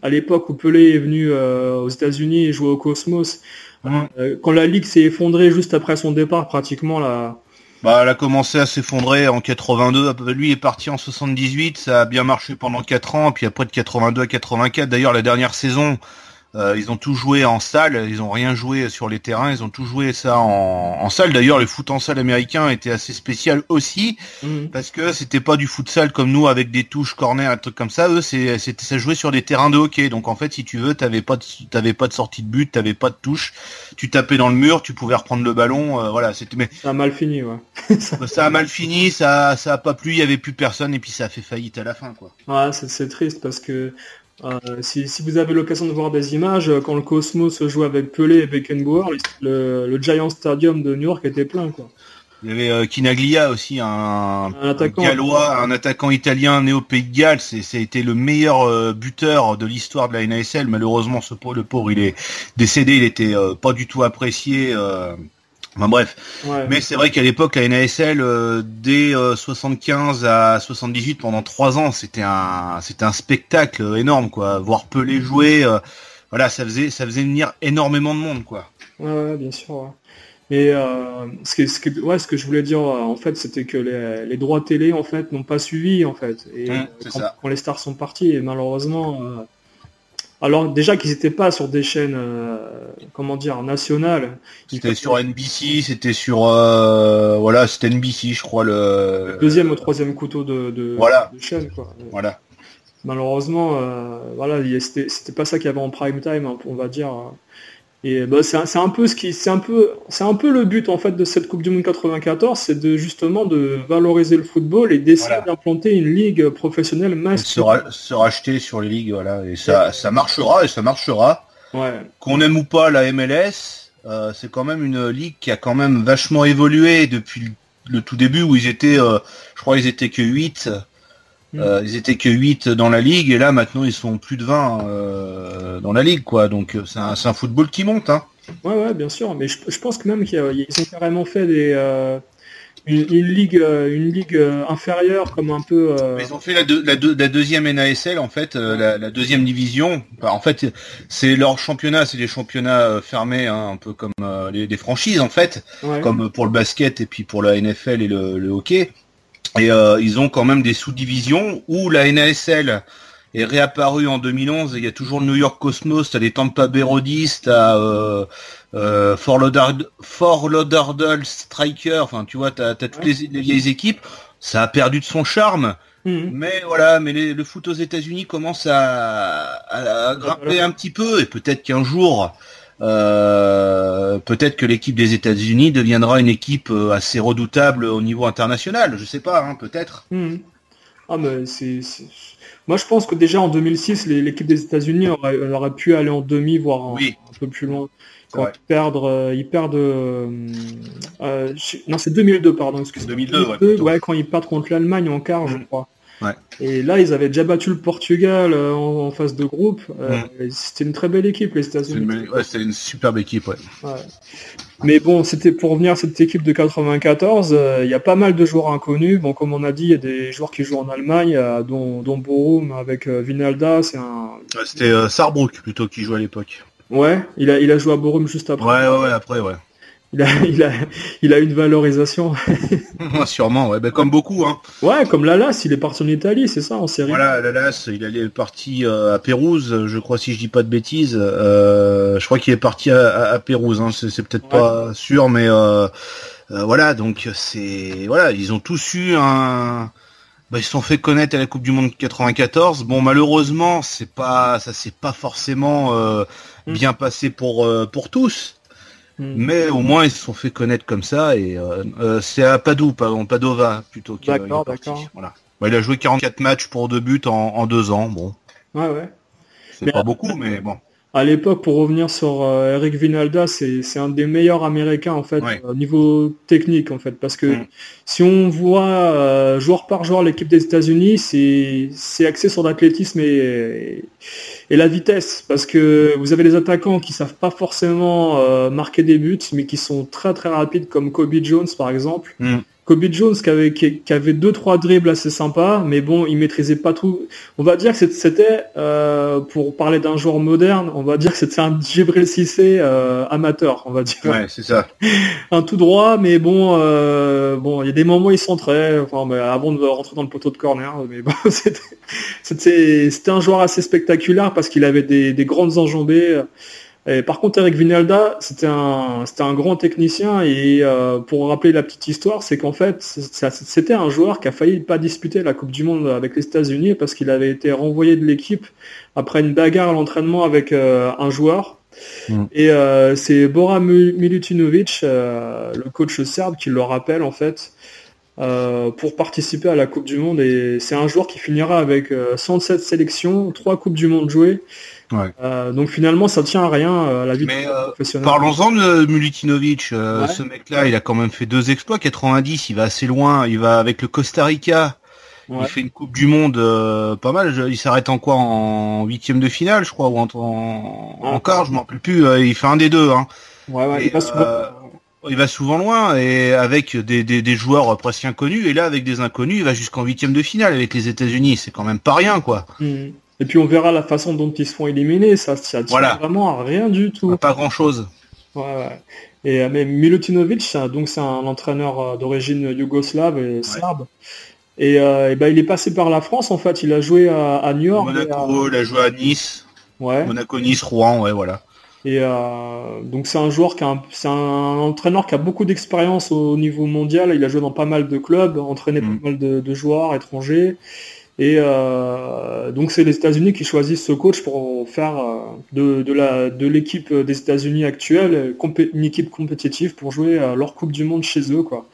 Speaker 1: à l'époque où Pelé est venu aux États-Unis et jouer au Cosmos, quand la ligue s'est effondrée juste après son départ, pratiquement
Speaker 2: Bah, elle a commencé à s'effondrer en 82. Lui est parti en 78. Ça a bien marché pendant 4 ans. Puis après de 82 à 84. D'ailleurs, la dernière saison, ils ont tout joué en salle. Ils ont rien joué sur les terrains. Ils ont tout joué ça en salle. D'ailleurs, le foot en salle américain était assez spécial aussi. Parce que c'était pas du futsal comme nous avec des touches, corner, et trucs comme ça. Eux, ça jouait sur des terrains de hockey. Donc en fait, si tu veux, t'avais pas de sortie de but, t'avais pas de touche. Tu tapais dans le mur, tu pouvais reprendre le ballon. Voilà, c'était. Mais
Speaker 1: ça a mal fini, ouais.
Speaker 2: ça a mal fini, ça a pas plu, il y avait plus personne et puis ça a fait faillite à la fin, quoi.
Speaker 1: Ouais, c'est triste parce que si vous avez l'occasion de voir des images, quand le Cosmos jouait avec Pelé et Beckenbauer, le Giant Stadium de New York était plein, quoi.
Speaker 2: Il y avait Kinaglia aussi, un
Speaker 1: attaquant
Speaker 2: Gallois, un attaquant italien né au Pays de Galles. Ça a été le meilleur buteur de l'histoire de la NASL. Malheureusement, le pauvre, il est décédé. Il était pas du tout apprécié. Enfin bref.
Speaker 1: Ouais.
Speaker 2: Mais c'est vrai qu'à l'époque, la NASL, dès 75 à 78, pendant 3 ans, c'était un spectacle énorme, quoi. Voir Pelé jouer, voilà, ça faisait venir énormément de monde, quoi.
Speaker 1: Ouais, bien sûr. Ouais. Et ce que je voulais dire en fait, c'était que les droits télé en fait n'ont pas suivi en fait. Et quand les stars sont partis, et malheureusement, alors déjà qu'ils n'étaient pas sur des chaînes, nationales.
Speaker 2: C'était sur NBC, c'était sur c'était NBC, je crois le
Speaker 1: deuxième ou troisième couteau de chaîne, quoi.
Speaker 2: Voilà.
Speaker 1: Malheureusement, c'était pas ça qu'il y avait en prime time, hein, on va dire. Et c'est un peu le but en fait de cette Coupe du Monde 94, c'est justement de valoriser le football et d'essayer d'implanter une ligue professionnelle masculine.
Speaker 2: Se racheter sur les ligues, voilà, et ça marchera et ça marchera.
Speaker 1: Ouais.
Speaker 2: Qu'on aime ou pas la MLS, c'est quand même une ligue qui a quand même vachement évolué depuis le tout début où ils étaient que 8. Ils étaient que 8 dans la ligue et là maintenant ils sont plus de 20 dans la ligue, quoi. Donc c'est un football qui monte, hein.
Speaker 1: Ouais, bien sûr, mais je pense que même qu'ils ont carrément fait une ligue inférieure comme un peu.
Speaker 2: Ils ont fait la deuxième NASL en fait, la deuxième division. En fait, c'est leur championnat, c'est des championnats fermés, hein, un peu comme des franchises en fait, comme pour le basket et puis pour la NFL et le hockey. Et ils ont quand même des sous-divisions où la NASL est réapparue en 2011. Il y a toujours le New York Cosmos, t'as les Tampa Bay Roadies, t'as Fort Lauderdale Strikers. Enfin, tu vois, t'as toutes les vieilles équipes. Ça a perdu de son charme. Mais voilà, le foot aux États-Unis commence à grimper un petit peu et peut-être qu'un jour. Peut-être que l'équipe des États-Unis deviendra une équipe assez redoutable au niveau international. Je sais pas, hein, peut-être.
Speaker 1: Ah mais moi je pense que déjà en 2006 l'équipe des États-Unis aurait pu aller en demi, voire un peu plus loin. Quand ils perdent. Non, c'est 2002, pardon. Excusez-moi.
Speaker 2: 2002,
Speaker 1: quand ils perdent contre l'Allemagne en quart, je crois.
Speaker 2: Ouais.
Speaker 1: Et là, ils avaient déjà battu le Portugal en phase de groupe. C'était une très belle équipe, les États-Unis.
Speaker 2: C'était une superbe équipe, ouais.
Speaker 1: Mais bon, c'était pour revenir à cette équipe de 94. Il y a pas mal de joueurs inconnus. Bon, comme on a dit, il y a des joueurs qui jouent en Allemagne, dont Borum avec Vinalda.
Speaker 2: C'était Saarbrück plutôt qui jouait à l'époque.
Speaker 1: Ouais, il a joué à Borum juste après.
Speaker 2: Ouais, après.
Speaker 1: Il a une valorisation.
Speaker 2: Sûrement, ouais, comme beaucoup, hein.
Speaker 1: Ouais, comme Lalas, il est parti en Italie, c'est ça, en série.
Speaker 2: Voilà, Lalas, il est parti à Pérouse, je crois, si je dis pas de bêtises. Je crois qu'il est parti à Pérouse, hein. C'est peut-être pas sûr, mais voilà, donc ils ont tous eu ils se sont fait connaître à la Coupe du Monde 94. Bon, malheureusement, ça s'est pas forcément bien passé pour tous. Mais au moins ils se sont fait connaître comme ça et c'est à Padova plutôt qu'il est parti. Voilà. Il a joué 44 matchs pour 2 buts en 2 ans. Bon.
Speaker 1: Ouais.
Speaker 2: C'est pas beaucoup, mais bon.
Speaker 1: À l'époque, pour revenir sur Eric Vinalda, c'est un des meilleurs Américains en fait au niveau technique en fait, parce que si on voit joueur par joueur l'équipe des États-Unis, c'est axé sur l'athlétisme et la vitesse, parce que vous avez des attaquants qui savent pas forcément marquer des buts, mais qui sont très très rapides comme Kobe Jones par exemple. Kobe Jones qui avait 2-3 dribbles assez sympas, mais bon, il maîtrisait pas tout. On va dire que c'était, pour parler d'un joueur moderne, on va dire que c'était un Djibril Cissé amateur, on va dire.
Speaker 2: Ouais, c'est ça.
Speaker 1: Un tout droit, mais bon, il y a des moments où il centrait, mais avant de rentrer dans le poteau de corner. Mais bon, c'était un joueur assez spectaculaire parce qu'il avait des grandes enjambées. Et par contre, Eric Vinalda, c'était un grand technicien et pour rappeler la petite histoire, c'est qu'en fait, c'était un joueur qui a failli pas disputer la Coupe du Monde avec les États-Unis parce qu'il avait été renvoyé de l'équipe après une bagarre à l'entraînement avec un joueur. Et c'est Bora Milutinovic, le coach serbe, qui le rappelle en fait pour participer à la Coupe du Monde. Et c'est un joueur qui finira avec 107 sélections, 3 Coupes du Monde jouées.
Speaker 2: Ouais.
Speaker 1: Donc finalement ça tient à rien à la vie professionnelle.
Speaker 2: Parlons-en de Milutinovic, ce mec-là il a quand même fait 2 exploits, 90, il va assez loin, il va avec le Costa Rica, il fait une Coupe du Monde pas mal, il s'arrête en quoi, en 8e de finale je crois, ou en quart, je m'en rappelle plus, il fait un des deux. Hein.
Speaker 1: Ouais,
Speaker 2: il va souvent loin, et avec des joueurs presque inconnus, et là avec des inconnus, il va jusqu'en 8e de finale avec les États-Unis, c'est quand même pas rien quoi.
Speaker 1: Et puis on verra la façon dont ils se font éliminer, ça tient vraiment à rien du tout.
Speaker 2: Pas grand-chose.
Speaker 1: Ouais. Et mais Milutinovic, c'est un entraîneur d'origine yougoslave et serbe. Et il est passé par la France en fait. Il a joué à New York.
Speaker 2: Monaco, il a joué à Nice.
Speaker 1: Ouais.
Speaker 2: Monaco, Nice, Rouen, ouais, voilà.
Speaker 1: Et donc c'est un joueur c'est un entraîneur qui a beaucoup d'expérience au niveau mondial. Il a joué dans pas mal de clubs, entraîné pas mal de joueurs étrangers. Et donc c'est les États-Unis qui choisissent ce coach pour faire de l'équipe des États-Unis actuelle une équipe compétitive pour jouer leur Coupe du Monde chez eux, quoi.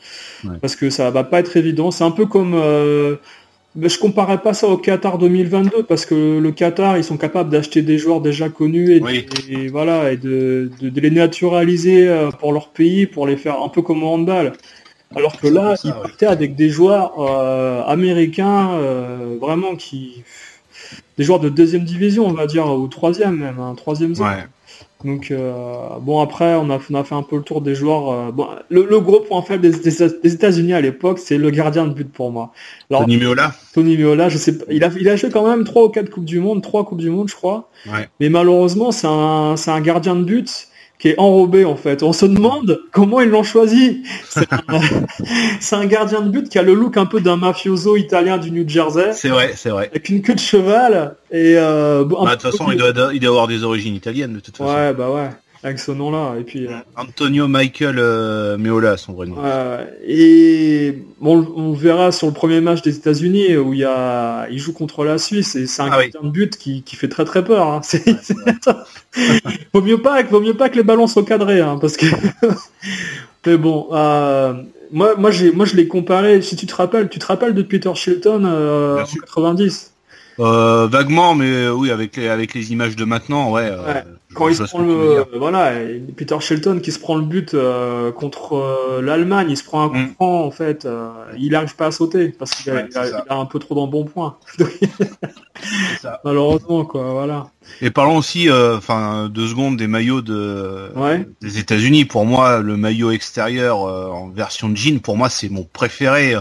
Speaker 1: Ouais. Parce que ça va pas être évident. C'est un peu comme je comparais pas ça au Qatar 2022 parce que le Qatar ils sont capables d'acheter des joueurs déjà connus et voilà et de les naturaliser pour leur pays, pour les faire un peu comme au handball. Alors que là, ils partaient avec des joueurs américains, vraiment des joueurs de 2e division, on va dire, ou 3e même, 3e zone. Ouais. Donc après, on a fait un peu le tour des joueurs. Le gros point faible des États-Unis à l'époque, c'est le gardien de but pour moi. Alors, Tony Meola, je sais pas, il a joué quand même 3 ou 4 Coupes du Monde, 3 Coupes du Monde, je crois. Ouais. Mais malheureusement, c'est un gardien de but qui est enrobé en fait. On se demande comment ils l'ont choisi. C'est un gardien de but qui a le look un peu d'un mafioso italien du New Jersey.
Speaker 2: C'est vrai.
Speaker 1: Avec une queue de cheval et
Speaker 2: de toute façon, il doit avoir des origines italiennes de toute façon.
Speaker 1: Ouais. Avec ce nom-là. Et puis
Speaker 2: Antonio Michael Meola, son vrai nom.
Speaker 1: Et bon, on verra sur le premier match des États-Unis où il joue contre la Suisse et c'est un gardien de but qui fait très très peur. Hein. Vaut mieux pas que les ballons soient cadrés, hein, parce que. Mais bon, moi je l'ai comparé. Si tu te rappelles de Peter Shilton en 90.
Speaker 2: Vaguement, mais oui, avec les images de maintenant, ouais.
Speaker 1: Quand il se prend Peter Shilton qui se prend le but contre l'Allemagne, il se prend un coup franc en fait, il n'arrive pas à sauter parce qu'il a un peu trop d'embonpoint. Malheureusement quoi, voilà.
Speaker 2: Et parlons aussi, 2 secondes des maillots des États-Unis. Pour moi, le maillot extérieur en version jean, pour moi, c'est mon préféré.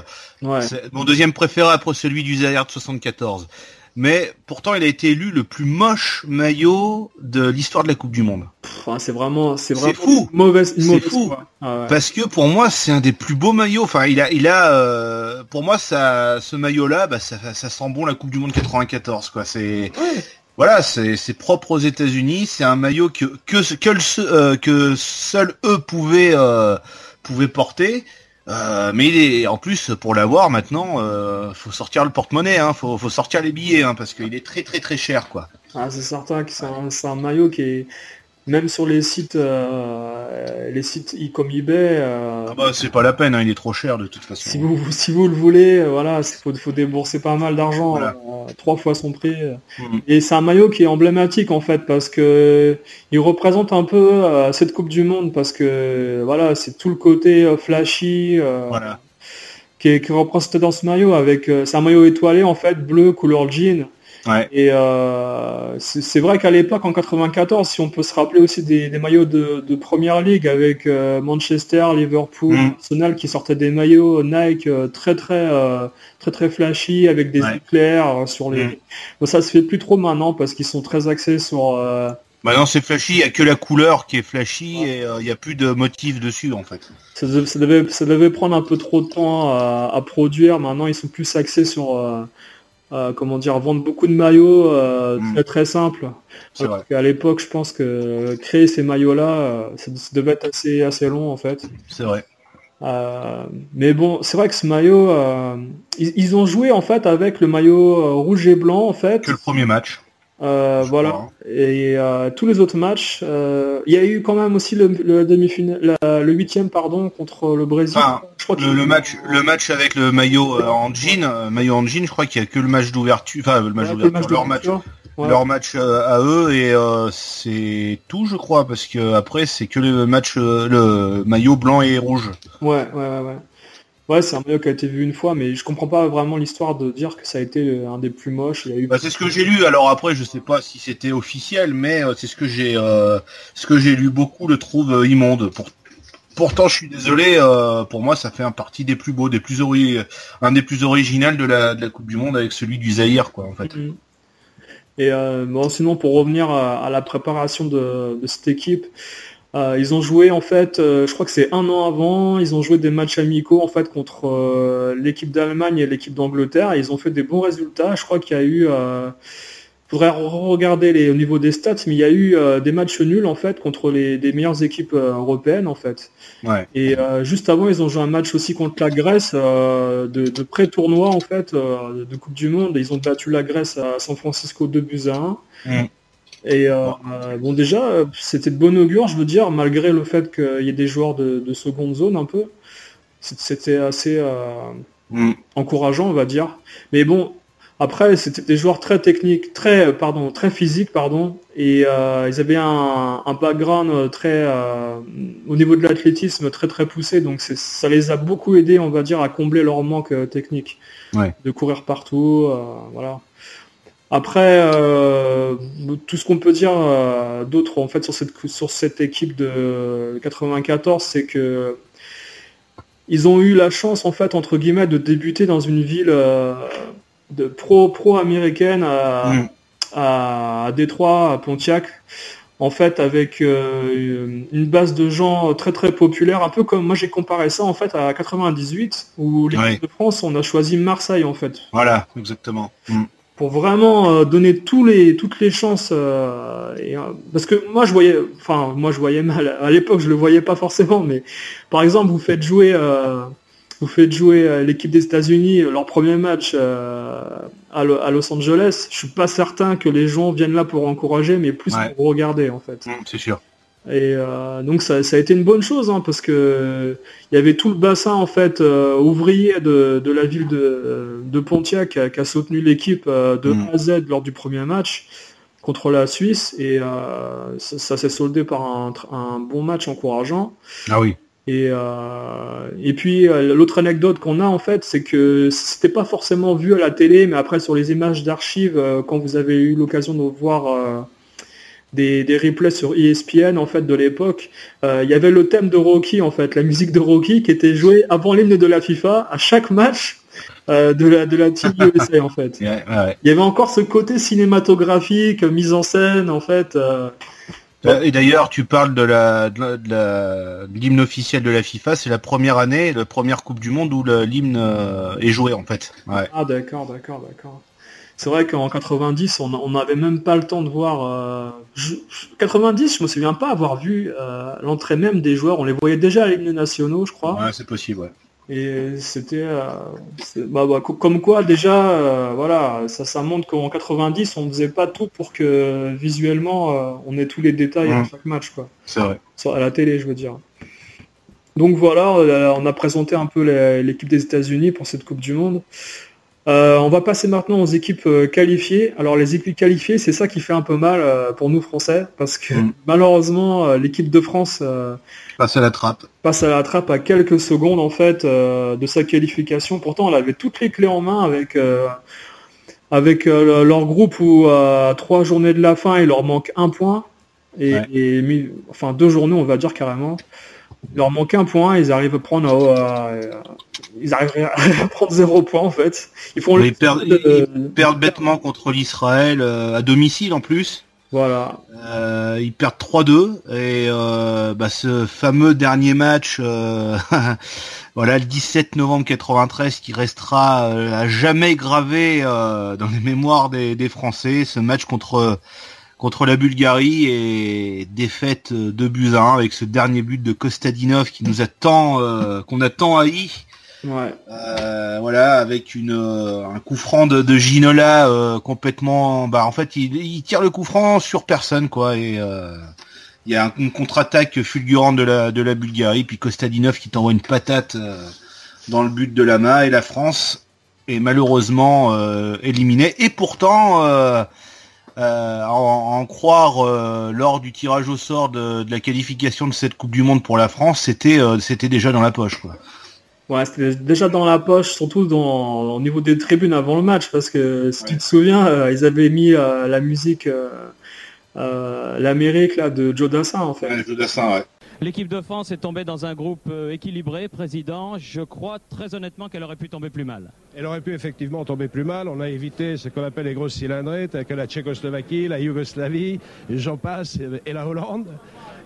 Speaker 2: C'est mon deuxième préféré après celui du Zaire de 74. Mais pourtant, il a été élu le plus moche maillot de l'histoire de la Coupe du Monde.
Speaker 1: C'est vraiment
Speaker 2: fou. C'est fou. Parce que pour moi, c'est un des plus beaux maillots. Enfin, il a pour moi, ce maillot-là, ça sent bon la Coupe du Monde 94, quoi. C'est voilà, c'est propre aux États-Unis. C'est un maillot que seuls eux pouvaient porter. Mais en plus, pour l'avoir maintenant, faut sortir le porte-monnaie, hein, faut sortir les billets, hein, parce qu'il est très très très cher, quoi.
Speaker 1: C'est certain que c'est un maillot qui est même sur les sites comme eBay.
Speaker 2: C'est pas la peine, hein, il est trop cher de toute façon.
Speaker 1: Si vous le voulez, faut débourser pas mal d'argent, 3 fois son prix. Et c'est un maillot qui est emblématique en fait parce que il représente un peu cette Coupe du Monde parce que c'est tout le côté flashy. Qui est représenté dans ce maillot avec c'est un maillot étoilé en fait bleu couleur jean.
Speaker 2: Ouais.
Speaker 1: Et c'est vrai qu'à l'époque, en 94, si on peut se rappeler aussi des maillots de Première Ligue avec Manchester, Liverpool, Arsenal qui sortaient des maillots Nike très flashy avec des éclairs sur les. Bon, ça se fait plus trop maintenant parce qu'ils sont très axés sur.
Speaker 2: Maintenant c'est flashy, il n'y a que la couleur qui est flashy et il n'y a plus de motifs dessus en fait.
Speaker 1: Ça devait prendre un peu trop de temps à produire. Maintenant, ils sont plus axés sur. Comment dire, vendre beaucoup de maillots très simple. Alors qu'à l'époque, je pense que créer ces maillots-là, ça devait être assez long en fait.
Speaker 2: C'est vrai.
Speaker 1: Mais bon, c'est vrai que ce maillot, ils ont joué en fait avec le maillot rouge et blanc en fait.
Speaker 2: Que le premier match.
Speaker 1: Voilà. Et tous les autres matchs, il y a eu quand même aussi le demi-finale, le 8e pardon contre le Brésil.
Speaker 2: Enfin, je crois le match avec le maillot en jean, je crois qu'il y a que le match d'ouverture, enfin le match d'ouverture, leur match à eux et c'est tout je crois parce que après c'est que le match le maillot blanc et rouge.
Speaker 1: Ouais, c'est un maillot qui a été vu une fois, mais je comprends pas vraiment l'histoire de dire que ça a été un des plus moches. Il y a eu...
Speaker 2: c'est ce que j'ai lu. Alors après, je sais pas si c'était officiel, mais c'est ce que j'ai lu. Beaucoup le trouvent immonde. Pourtant, je suis désolé. Pour moi, ça fait un partie des plus beaux, un des plus original de la Coupe du Monde avec celui du Zaïre, quoi, en fait.
Speaker 1: Et bon, sinon, pour revenir à la préparation de cette équipe. Ils ont joué en fait, je crois que c'est un an avant, ils ont joué des matchs amicaux en fait contre l'équipe d'Allemagne et l'équipe d'Angleterre. Ils ont fait des bons résultats. Je crois qu'il y a eu, faudrait regarder au niveau des stats, mais il y a eu des matchs nuls en fait contre des meilleures équipes européennes en fait.
Speaker 2: Ouais.
Speaker 1: Et juste avant, ils ont joué un match aussi contre la Grèce de pré-tournoi en fait de Coupe du Monde. Ils ont battu la Grèce à San Francisco 2-1. Et bon déjà c'était de bon augure, je veux dire, malgré le fait qu'il y ait des joueurs de seconde zone un peu, c'était assez encourageant on va dire. Mais bon après c'était des joueurs très techniques, très physiques et ils avaient un background très au niveau de l'athlétisme très poussé, donc ça les a beaucoup aidés on va dire à combler leur manque technique, de courir partout, voilà. Après, tout ce qu'on peut dire d'autre en fait sur cette équipe de 94, c'est que ils ont eu la chance en fait entre guillemets de débuter dans une ville de pro américaine à Détroit, à Pontiac, en fait avec une base de gens très populaire, un peu comme moi j'ai comparé ça en fait à 98 où l'équipe de France on a choisi Marseille en fait.
Speaker 2: Voilà, exactement.
Speaker 1: Pour vraiment donner toutes les chances parce que moi je voyais mal à l'époque, je le voyais pas forcément, mais par exemple vous faites jouer l'équipe des États-Unis leur premier match à Los Angeles, je suis pas certain que les gens viennent là pour encourager, mais plus pour regarder en fait.
Speaker 2: C'est sûr.
Speaker 1: Et donc ça a été une bonne chose parce que il y avait tout le bassin en fait ouvrier de la ville de Pontiac qui a soutenu l'équipe de A à Z lors du premier match contre la Suisse, et ça s'est soldé par un bon match encourageant.
Speaker 2: Ah oui.
Speaker 1: Et puis l'autre anecdote qu'on a en fait, c'est que c'était pas forcément vu à la télé, mais après sur les images d'archives, quand vous avez eu l'occasion de voir des replays sur ESPN en fait de l'époque, il y avait le thème de Rocky en fait, la musique de Rocky qui était jouée avant l'hymne de la FIFA à chaque match de la Team USA en fait.
Speaker 2: Ouais.
Speaker 1: Il y avait encore ce côté cinématographique, mise en scène en fait.
Speaker 2: Et d'ailleurs, tu parles de l'hymne officiel de la FIFA, c'est la première année, la première Coupe du Monde où l'hymne est joué en fait. Ouais.
Speaker 1: Ah d'accord. C'est vrai qu'en 90, on n'avait même pas le temps de voir. 90, je me souviens pas avoir vu l'entrée même des joueurs. On les voyait déjà à l'hymne nationaux, je crois.
Speaker 2: Ouais, c'est possible, ouais.
Speaker 1: Et c'était, comme quoi déjà, voilà, ça montre qu'en 90, on faisait pas tout pour que visuellement, on ait tous les détails à chaque match, quoi.
Speaker 2: C'est vrai.
Speaker 1: À la télé, je veux dire. Donc voilà, on a présenté un peu l'équipe des États-Unis pour cette Coupe du Monde. On va passer maintenant aux équipes qualifiées. Alors les équipes qualifiées, c'est ça qui fait un peu mal pour nous Français, parce que malheureusement l'équipe de France
Speaker 2: passe à la trappe
Speaker 1: à quelques secondes en fait de sa qualification. Pourtant elle avait toutes les clés en main avec avec leur groupe où à 3 journées de la fin, il leur manque un point. Enfin 2 journées, on va dire carrément. Il leur manque un point, ils arrivent à prendre à prendre 0 point en fait.
Speaker 2: Ils perdent bêtement contre l'Israël à domicile en plus.
Speaker 1: Voilà.
Speaker 2: Ils perdent 3-2 et ce fameux dernier match, voilà, le 17 novembre 93, qui restera à jamais gravé dans les mémoires des Français. Ce match contre la Bulgarie et défaite 2-1 avec ce dernier but de Kostadinov qui nous a qu'on a tant haï.
Speaker 1: Ouais.
Speaker 2: Voilà, avec un coup franc de Ginola complètement. En fait, il tire le coup franc sur personne, quoi. Et il y a une contre-attaque fulgurante de la Bulgarie, puis Kostadinov qui t'envoie une patate dans le but de Lama, et la France est malheureusement éliminée. Et pourtant, en croire lors du tirage au sort de la qualification de cette Coupe du Monde pour la France, c'était déjà dans la poche, quoi.
Speaker 1: Ouais, c'était déjà dans la poche, surtout au niveau des tribunes avant le match, parce que si tu te souviens, ils avaient mis la musique l'Amérique là de Joe Dassin en fait.
Speaker 2: Ouais, Joe Dassin, ouais.
Speaker 3: L'équipe de France est tombée dans un groupe équilibré, président. Je crois très honnêtement qu'elle aurait pu tomber plus mal.
Speaker 4: Elle aurait pu effectivement tomber plus mal. On a évité ce qu'on appelle les grosses cylindrées, telles que la Tchécoslovaquie, la Yougoslavie, j'en passe, et la Hollande.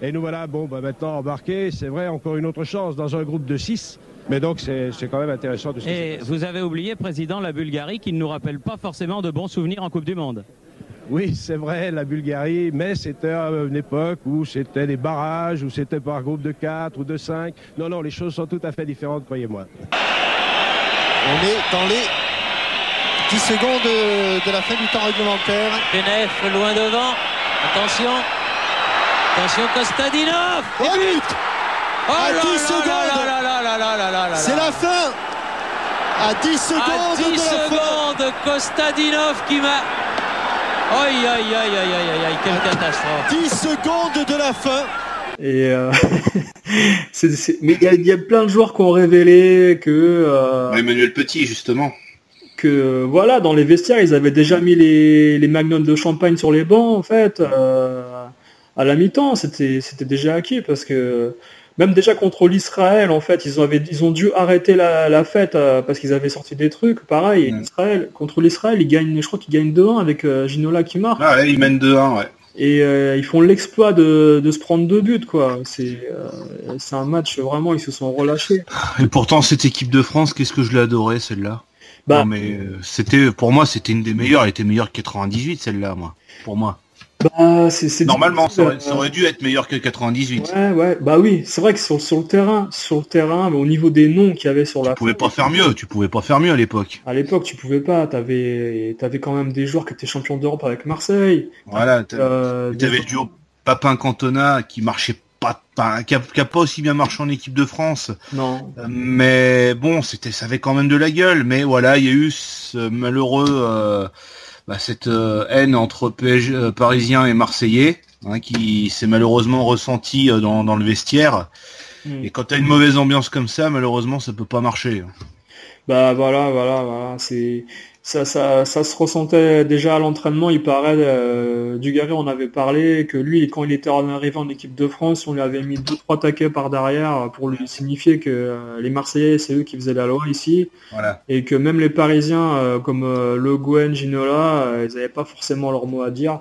Speaker 4: Et nous voilà, maintenant embarqués. C'est vrai, encore une autre chance dans un groupe de 6. Mais donc c'est quand même intéressant de se.
Speaker 3: Et vous avez oublié, président, la Bulgarie, qui ne nous rappelle pas forcément de bons souvenirs en Coupe du Monde.
Speaker 4: Oui, c'est vrai, la Bulgarie, mais c'était une époque où c'était des barrages, où c'était par groupe de 4 ou de 5. Non, les choses sont tout à fait différentes, croyez-moi.
Speaker 5: On est dans les 10 secondes de la fin du temps réglementaire.
Speaker 6: Benef loin devant. Attention, Kostadinov.
Speaker 5: Et but à 10 secondes. C'est la fin. À 10 secondes
Speaker 6: de la fin. Kostadinov qui m'a... Aïe, quelle catastrophe.
Speaker 5: 10 secondes de la fin.
Speaker 1: Et mais il y a plein de joueurs qui ont révélé que...
Speaker 2: Emmanuel Petit, justement.
Speaker 1: Que voilà, dans les vestiaires, ils avaient déjà mis les magnums de champagne sur les bancs, en fait. À la mi-temps, c'était déjà acquis, parce que... Même déjà contre l'Israël, en fait, ils ont dû arrêter la fête parce qu'ils avaient sorti des trucs. Pareil, contre l'Israël, je crois qu'ils gagnent 2-1 avec Ginola qui marque.
Speaker 2: Ah ouais, ils mènent 2-1, ouais.
Speaker 1: Et ils font l'exploit de se prendre 2 buts, quoi. C'est un match, vraiment, ils se sont relâchés.
Speaker 2: Et pourtant, cette équipe de France, qu'est-ce que je l'ai adorée, celle-là. Non, mais pour moi, c'était une des meilleures. Elle était meilleure que 98, celle-là, pour moi. Normalement, ça aurait dû être meilleur que 98.
Speaker 1: Ouais, oui, c'est vrai que sur le terrain, mais au niveau des noms qu'il y avait sur
Speaker 2: tu pouvais pas faire mieux à l'époque.
Speaker 1: À l'époque, tu pouvais pas, t'avais quand même des joueurs qui étaient champions d'Europe avec Marseille.
Speaker 2: Voilà, t'avais le duo Papin-Cantona qui marchait qui a pas aussi bien marché en équipe de France.
Speaker 1: Non.
Speaker 2: Mais bon, ça avait quand même de la gueule. Mais voilà, il y a eu ce malheureux... cette haine entre PSG, Parisiens et Marseillais, qui s'est malheureusement ressentie dans le vestiaire. Et quand t'as une mauvaise ambiance comme ça, malheureusement, ça peut pas marcher.
Speaker 1: Voilà, ça se ressentait déjà à l'entraînement. Il paraît, Dugarry en avait parlé, que lui, quand il était arrivé en équipe de France, on lui avait mis 2-3 taquets par derrière pour lui signifier que les Marseillais, c'est eux qui faisaient la loi ici.
Speaker 2: Voilà.
Speaker 1: Et que même les Parisiens, comme Le Gouen, Ginola, ils n'avaient pas forcément leur mot à dire.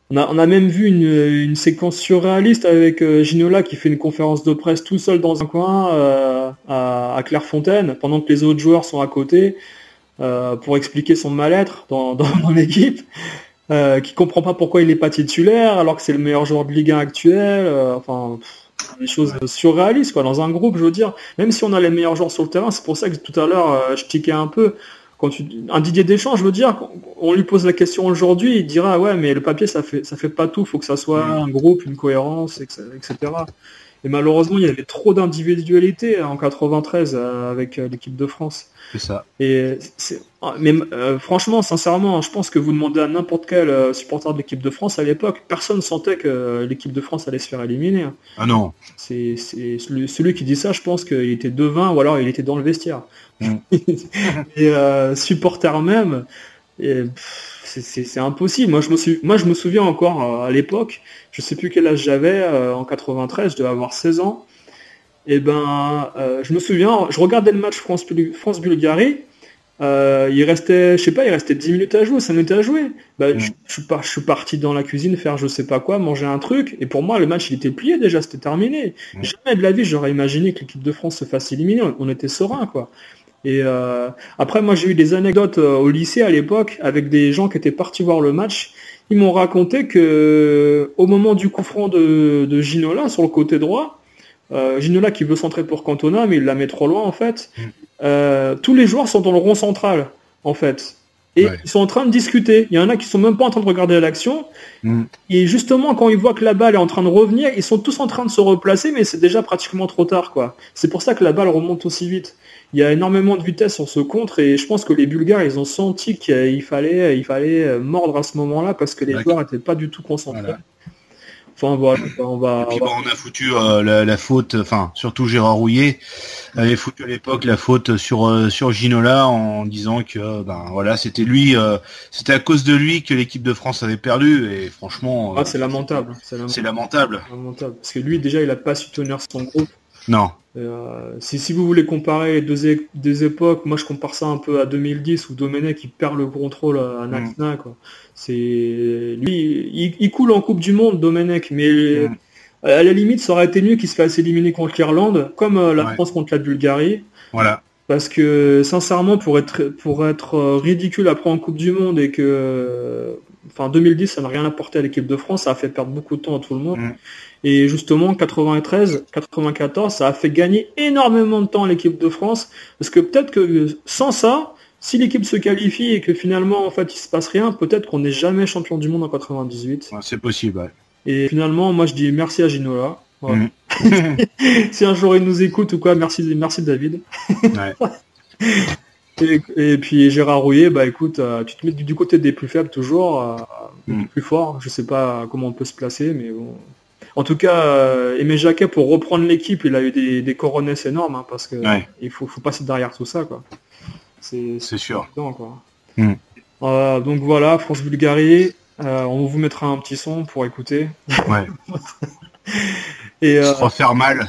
Speaker 1: On a même vu une séquence surréaliste avec Ginola qui fait une conférence de presse tout seul dans un coin à Clairefontaine, pendant que les autres joueurs sont à côté, pour expliquer son mal-être dans l'équipe, qui comprend pas pourquoi il est pas titulaire alors que c'est le meilleur joueur de Ligue 1 actuel. Des choses surréalistes, quoi, dans un groupe, je veux dire. Même si on a les meilleurs joueurs sur le terrain, c'est pour ça que tout à l'heure je tiquais un peu. Un Didier Deschamps, je veux dire, on lui pose la question aujourd'hui, il dira ouais, mais le papier ça fait pas tout, faut que ça soit un groupe, une cohérence, etc. Et malheureusement, il y avait trop d'individualité en 93 avec l'équipe de France.
Speaker 2: C'est ça.
Speaker 1: Mais franchement, sincèrement, je pense que vous demandez à n'importe quel supporter de l'équipe de France à l'époque, personne ne sentait que l'équipe de France allait se faire éliminer.
Speaker 2: Ah non.
Speaker 1: C'est celui qui dit ça, je pense qu'il était devin ou alors il était dans le vestiaire. Et supporter même, Et, c'est impossible. Moi, je me souviens encore à l'époque, je sais plus quel âge j'avais, en 93, je devais avoir 16 ans. Et je me souviens, je regardais le match France-Bulgarie. Il restait 10 minutes à jouer, 5 minutes à jouer. Je suis parti dans la cuisine faire je sais pas quoi, manger un truc, et pour moi le match il était plié déjà, c'était terminé. Jamais de la vie j'aurais imaginé que l'équipe de France se fasse éliminer, on était serein quoi. Et après moi j'ai eu des anecdotes au lycée à l'époque avec des gens qui étaient partis voir le match. Ils m'ont raconté que au moment du coup franc de Ginola sur le côté droit, Ginola qui veut centrer pour Cantona, mais il la met trop loin en fait. Tous les joueurs sont dans le rond central en fait. Et ils sont en train de discuter. Il y en a qui sont même pas en train de regarder l'action. Et justement, quand ils voient que la balle est en train de revenir, ils sont tous en train de se replacer, mais c'est déjà pratiquement trop tard, quoi. C'est pour ça que la balle remonte aussi vite. Il y a énormément de vitesse sur ce contre, et je pense que les Bulgares, ils ont senti qu'il fallait mordre à ce moment-là, parce que les joueurs n'étaient pas du tout concentrés. Voilà. Enfin, voilà, on
Speaker 2: a foutu la faute, enfin surtout Gérard Rouillet avait foutu à l'époque la faute sur Ginola en disant que c'était lui, c'était à cause de lui que l'équipe de France avait perdu, et franchement
Speaker 1: c'est lamentable.
Speaker 2: C'est lamentable.
Speaker 1: Parce que lui déjà il a pas su tenir son groupe.
Speaker 2: Non.
Speaker 1: Si vous voulez comparer les deux époques, moi je compare ça un peu à 2010 où Domenech il perd le contrôle à Naxna, quoi. C'est lui, il coule en Coupe du Monde, Domenech, mais à la limite ça aurait été mieux qu'il se fasse éliminer contre l'Irlande, comme la France contre la Bulgarie.
Speaker 2: Voilà.
Speaker 1: Parce que sincèrement pour être ridicule après en Coupe du Monde et que 2010 ça n'a rien apporté à l'équipe de France, ça a fait perdre beaucoup de temps à tout le monde. Et justement 93, 94, ça a fait gagner énormément de temps à l'équipe de France, parce que peut-être que sans ça, si l'équipe se qualifie et que finalement en fait il se passe rien, peut-être qu'on n'est jamais champion du monde en 98.
Speaker 2: C'est possible. Ouais.
Speaker 1: Et finalement moi je dis merci à Ginola. Voilà. Si un jour il nous écoute ou quoi, merci David. Et puis Gérard Rouillet, écoute, tu te mets du côté des plus faibles toujours, des plus forts. Je sais pas comment on peut se placer, mais bon. En tout cas, Aimé Jacquet, pour reprendre l'équipe, il a eu des coronesses énormes, hein, parce que il faut passer derrière tout ça, quoi. C'est
Speaker 2: sûr.
Speaker 1: Évident, quoi. Donc voilà, France-Bulgarie, on vous mettra un petit son pour écouter.
Speaker 2: Ouais. Et se refaire mal.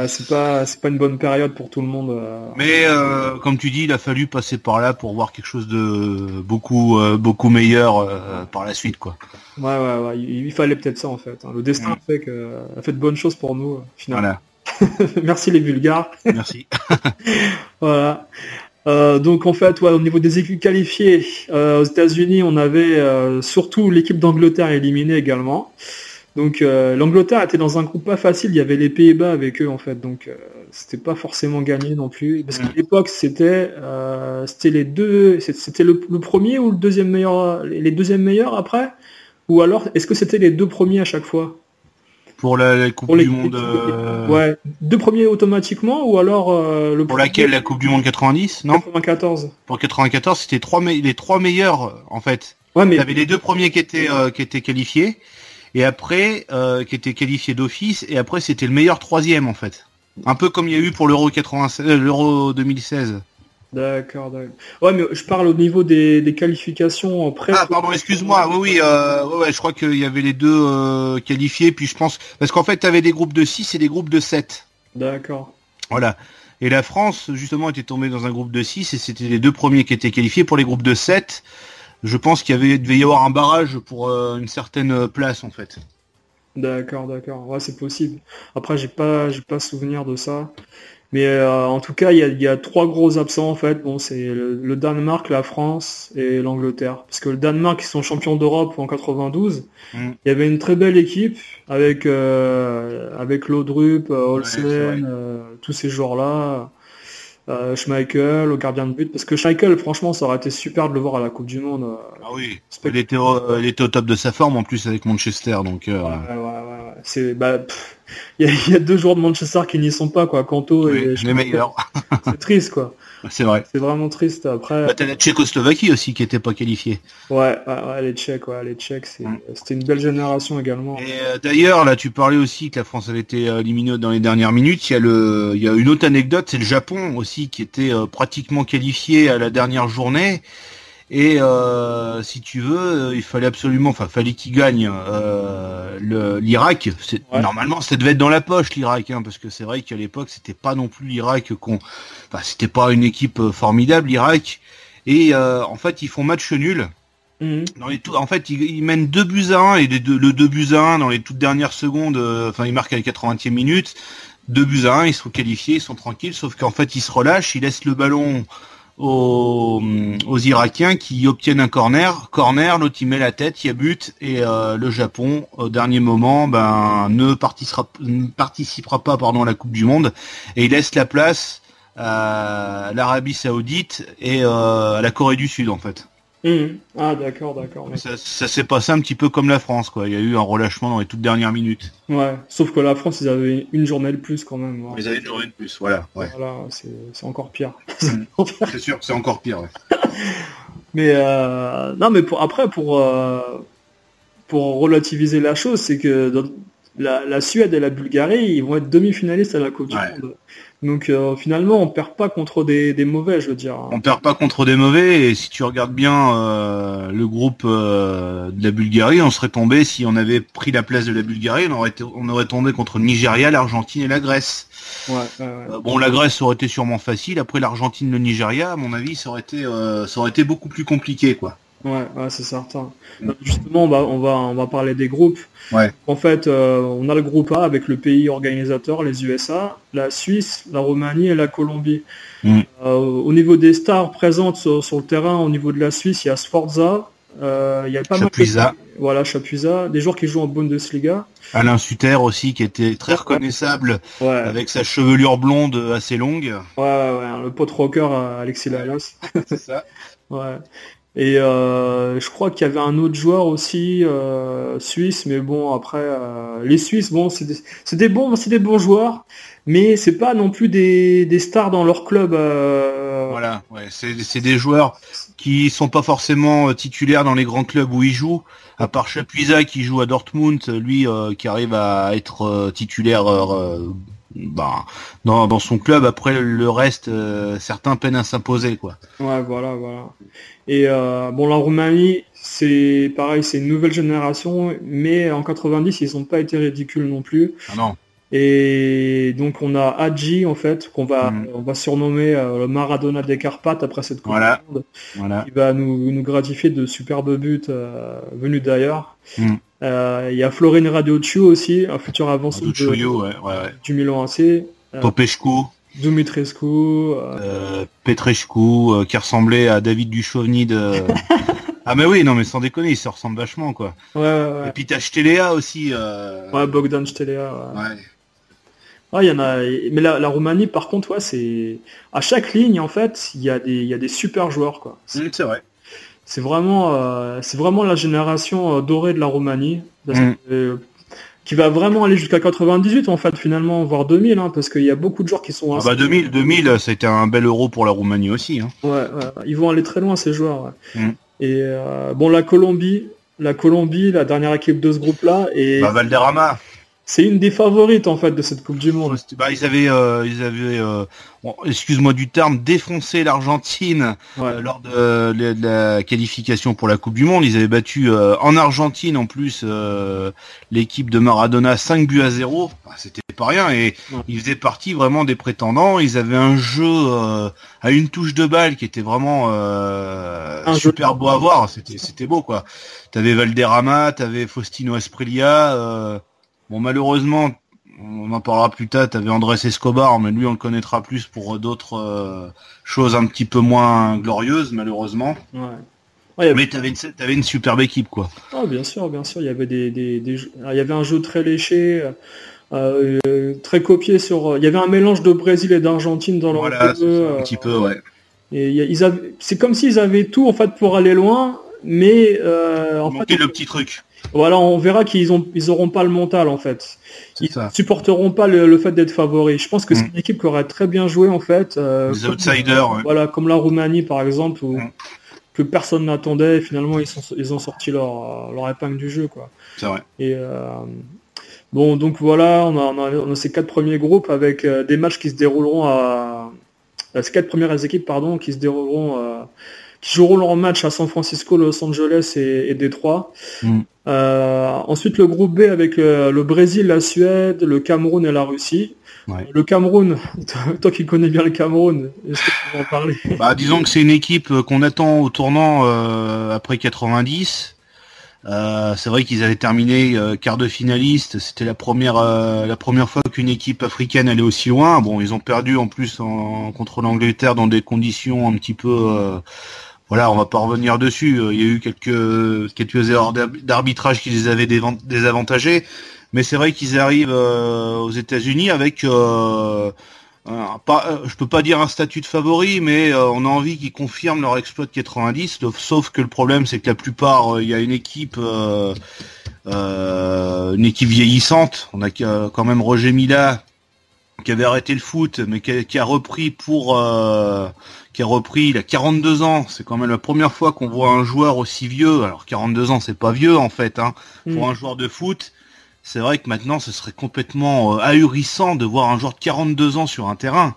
Speaker 1: C'est pas une bonne période pour tout le monde.
Speaker 2: Mais comme tu dis, il a fallu passer par là pour voir quelque chose de beaucoup meilleur par la suite, quoi.
Speaker 1: Ouais. Il fallait peut-être ça en fait. Le destin a fait de bonnes choses pour nous finalement. Voilà. Merci les Bulgares.
Speaker 2: Merci.
Speaker 1: Voilà. Donc en fait, au niveau des équipes qualifiées, aux États-Unis, on avait surtout l'équipe d'Angleterre éliminée également. Donc l'Angleterre était dans un groupe pas facile, il y avait les Pays-Bas avec eux en fait, donc c'était pas forcément gagné non plus. Parce qu'à l'époque c'était les deux, c'était le premier ou le deuxième meilleur, les deuxièmes meilleurs après, ou alors est-ce que c'était les deux premiers à chaque fois?
Speaker 2: Pour la Coupe du Monde.
Speaker 1: Ouais, deux premiers automatiquement, ou alors
Speaker 2: pour laquelle la Coupe du Monde 90, non?
Speaker 1: 94.
Speaker 2: Pour 94, c'était les trois meilleurs en fait.
Speaker 1: Ouais, mais
Speaker 2: t'avais les deux premiers qui étaient qualifiés. Et après, qui était qualifié d'office, et après c'était le meilleur troisième en fait. Un peu comme il y a eu pour l'Euro 2016.
Speaker 1: D'accord. Ouais, mais je parle au niveau des qualifications après.
Speaker 2: Ah pardon, excuse-moi. Oui, je crois qu'il y avait les deux qualifiés, puis je pense parce qu'en fait tu avais des groupes de 6 et des groupes de 7.
Speaker 1: D'accord.
Speaker 2: Voilà. Et la France justement était tombée dans un groupe de 6 et c'était les deux premiers qui étaient qualifiés. Pour les groupes de 7. Je pense devait y avoir un barrage pour une certaine place en fait.
Speaker 1: D'accord. Ouais, c'est possible. Après, j'ai pas souvenir de ça. Mais en tout cas, il y a trois gros absents en fait. Bon, c'est le Danemark, la France et l'Angleterre. Parce que le Danemark, ils sont champions d'Europe en 92. Il y avait une très belle équipe avec Laudrup, Olsen, tous ces joueurs-là. Schmeichel au gardien de but, parce que Schmeichel franchement ça aurait été super de le voir à la Coupe du Monde.
Speaker 2: Ah oui, il était au top de sa forme en plus avec Manchester, donc
Speaker 1: ouais. C'est il y a deux joueurs de Manchester qui n'y sont pas, quoi, Kanto et
Speaker 2: les meilleurs.
Speaker 1: C'est triste, quoi.
Speaker 2: C'est vrai.
Speaker 1: C'est vraiment triste. Après
Speaker 2: t'as la Tchécoslovaquie aussi qui était pas qualifiée.
Speaker 1: Ouais, les Tchèques, c'était une belle génération également.
Speaker 2: Et d'ailleurs là tu parlais aussi que la France avait été éliminée dans les dernières minutes. Il y a une autre anecdote, c'est le Japon aussi qui était pratiquement qualifié à la dernière journée Et si tu veux, il fallait absolument, fallait qu'il gagne l'Irak. Normalement, ça devait être dans la poche l'Irak, parce que c'est vrai qu'à l'époque, c'était pas non plus l'Irak c'était pas une équipe formidable l'Irak. Et en fait, ils font match nul. En fait, ils mènent 2-1 et le 2-1 dans les toutes dernières secondes. Ils marquent à la 80e minute. 2-1, ils sont qualifiés, ils sont tranquilles. Sauf qu'en fait, ils se relâchent, ils laissent le ballon aux Irakiens qui obtiennent un corner, l'autre il met la tête, il y a but, et le Japon au dernier moment ne participera pas à la Coupe du Monde, et il laisse la place à l'Arabie Saoudite et à la Corée du Sud en fait.
Speaker 1: Ah d'accord.
Speaker 2: Ça s'est passé un petit peu comme la France, quoi. Il y a eu un relâchement dans les toutes dernières minutes.
Speaker 1: Ouais, sauf que la France, ils avaient une journée de plus quand même.
Speaker 2: Ils avaient une journée de plus, voilà. Ouais.
Speaker 1: Voilà, c'est encore pire.
Speaker 2: C'est sûr, c'est encore pire. Ouais.
Speaker 1: Mais non, mais pour relativiser la chose, c'est que la Suède et la Bulgarie, ils vont être demi-finalistes à la Coupe du Monde. Donc finalement, on perd pas contre des mauvais, je veux dire.
Speaker 2: On perd pas contre des mauvais, et si tu regardes bien le groupe de la Bulgarie, on serait tombé, si on avait pris la place de la Bulgarie, on aurait tombé contre le Nigeria, l'Argentine et la Grèce. Bon, la Grèce aurait été sûrement facile. Après l'Argentine, le Nigeria, à mon avis, ça aurait été beaucoup plus compliqué, quoi.
Speaker 1: Ouais, c'est certain. Justement, on va parler des groupes.
Speaker 2: Ouais.
Speaker 1: En fait, on a le groupe A avec le pays organisateur, les USA, la Suisse, la Roumanie et la Colombie. Au niveau des stars présentes sur le terrain, au niveau de la Suisse, il y a Sforza, il y a pas
Speaker 2: Chapuisat.
Speaker 1: Voilà, Chapuisat, des joueurs qui jouent en Bundesliga.
Speaker 2: Alain Suter aussi, qui était très reconnaissable, avec sa chevelure blonde assez longue.
Speaker 1: Ouais, le pote rocker Alexis Lalas.
Speaker 2: C'est ça.
Speaker 1: Ouais. Et je crois qu'il y avait un autre joueur aussi suisse, mais bon après les Suisses, bon c'est des bons joueurs, mais c'est pas non plus des stars dans leur club.
Speaker 2: Voilà, c'est des joueurs qui sont pas forcément titulaires dans les grands clubs où ils jouent. À part Chapuisat qui joue à Dortmund, lui qui arrive à être titulaire dans son club. Après le reste, certains peinent à s'imposer, quoi.
Speaker 1: Ouais, voilà. Et la Roumanie, c'est pareil, c'est une nouvelle génération, mais en 90 ils n'ont pas été ridicules non plus.
Speaker 2: Ah non.
Speaker 1: Et donc on a Hadji en fait on va surnommer le Maradona des Carpates après cette Coupe du Monde, qui va nous gratifier de superbes buts venus d'ailleurs. Il y a Florin Radiociu aussi, un futur avancement du Milan AC.
Speaker 2: Popescu,
Speaker 1: Dumitrescu,
Speaker 2: Petrescu, qui ressemblait à David Duchovny de... Ah mais oui, non mais sans déconner, il se ressemble vachement, quoi.
Speaker 1: Ouais.
Speaker 2: Et puis t'as Stelea aussi.
Speaker 1: Ouais, Bogdan Stelea. Ouais. Il y en a, mais la Roumanie, par contre, c'est à chaque ligne en fait, il y a des super joueurs, quoi.
Speaker 2: C'est vrai.
Speaker 1: C'est vraiment la génération dorée de la Roumanie, qui va vraiment aller jusqu'à 98 en fait, finalement, voire 2000, parce qu'il y a beaucoup de joueurs qui sont.
Speaker 2: 2000, ça a été un bel euro pour la Roumanie aussi.
Speaker 1: Ouais, ils vont aller très loin ces joueurs. Ouais. Et la Colombie, la dernière équipe de ce groupe-là, et
Speaker 2: Valderrama.
Speaker 1: C'est une des favorites en fait de cette Coupe du Monde.
Speaker 2: Ils avaient excuse-moi du terme, défoncé l'Argentine lors de la qualification pour la Coupe du Monde. Ils avaient battu en Argentine en plus l'équipe de Maradona 5-0. C'était pas rien, et ils faisaient partie vraiment des prétendants. Ils avaient un jeu à une touche de balle qui était vraiment super beau à voir. C'était beau, quoi. T'avais Valderrama, t'avais Faustino Asprilla. Bon, malheureusement, on en parlera plus tard, t'avais Andrés Escobar, mais lui on le connaîtra plus pour d'autres choses un petit peu moins glorieuses, malheureusement. Mais t'avais une superbe équipe, quoi.
Speaker 1: Ah, bien sûr, il y avait il y avait un jeu très léché, très copié sur. Il y avait un mélange de Brésil et d'Argentine dans leur jeu.
Speaker 2: Un petit peu, ouais.
Speaker 1: Et c'est comme s'ils avaient tout en fait pour aller loin, mais en fait,
Speaker 2: le petit truc.
Speaker 1: Voilà, on verra qu'ils auront pas le mental en fait. Ils supporteront pas le fait d'être favoris. Je pense que c'est une équipe qui aurait très bien joué en fait.
Speaker 2: Les outsiders.
Speaker 1: Voilà, comme la Roumanie par exemple, que personne n'attendait. Et finalement, ils ont sorti leur épingle du jeu, quoi.
Speaker 2: C'est vrai.
Speaker 1: Et donc voilà, on a ces 4 premiers groupes avec des matchs qui se dérouleront ces 4 premières équipes, qui qui joueront leur match à San Francisco, Los Angeles et Détroit. Ensuite, le groupe B avec le Brésil, la Suède, le Cameroun et la Russie. Ouais. Le Cameroun, toi qui connais bien le Cameroun, est-ce que tu peux en parler?
Speaker 2: Disons que c'est une équipe qu'on attend au tournant après 90. C'est vrai qu'ils avaient terminé quart de finaliste. C'était la première fois qu'une équipe africaine allait aussi loin. Bon, ils ont perdu en plus contre l'Angleterre dans des conditions un petit peu... Voilà, on va pas revenir dessus. Il y a eu quelques erreurs d'arbitrage qui les avaient désavantagés. Mais c'est vrai qu'ils arrivent aux États-Unis avec... je peux pas dire un statut de favori, mais on a envie qu'ils confirment leur exploit de 90. Sauf que le problème, c'est que la plupart, il y a une équipe vieillissante. On a quand même Roger Mila qui avait arrêté le foot, mais qui a repris il a 42 ans. C'est quand même la première fois qu'on voit un joueur aussi vieux. Alors 42 ans, c'est pas vieux en fait, hein, pour un joueur de foot. C'est vrai que maintenant, ce serait complètement ahurissant de voir un joueur de 42 ans sur un terrain.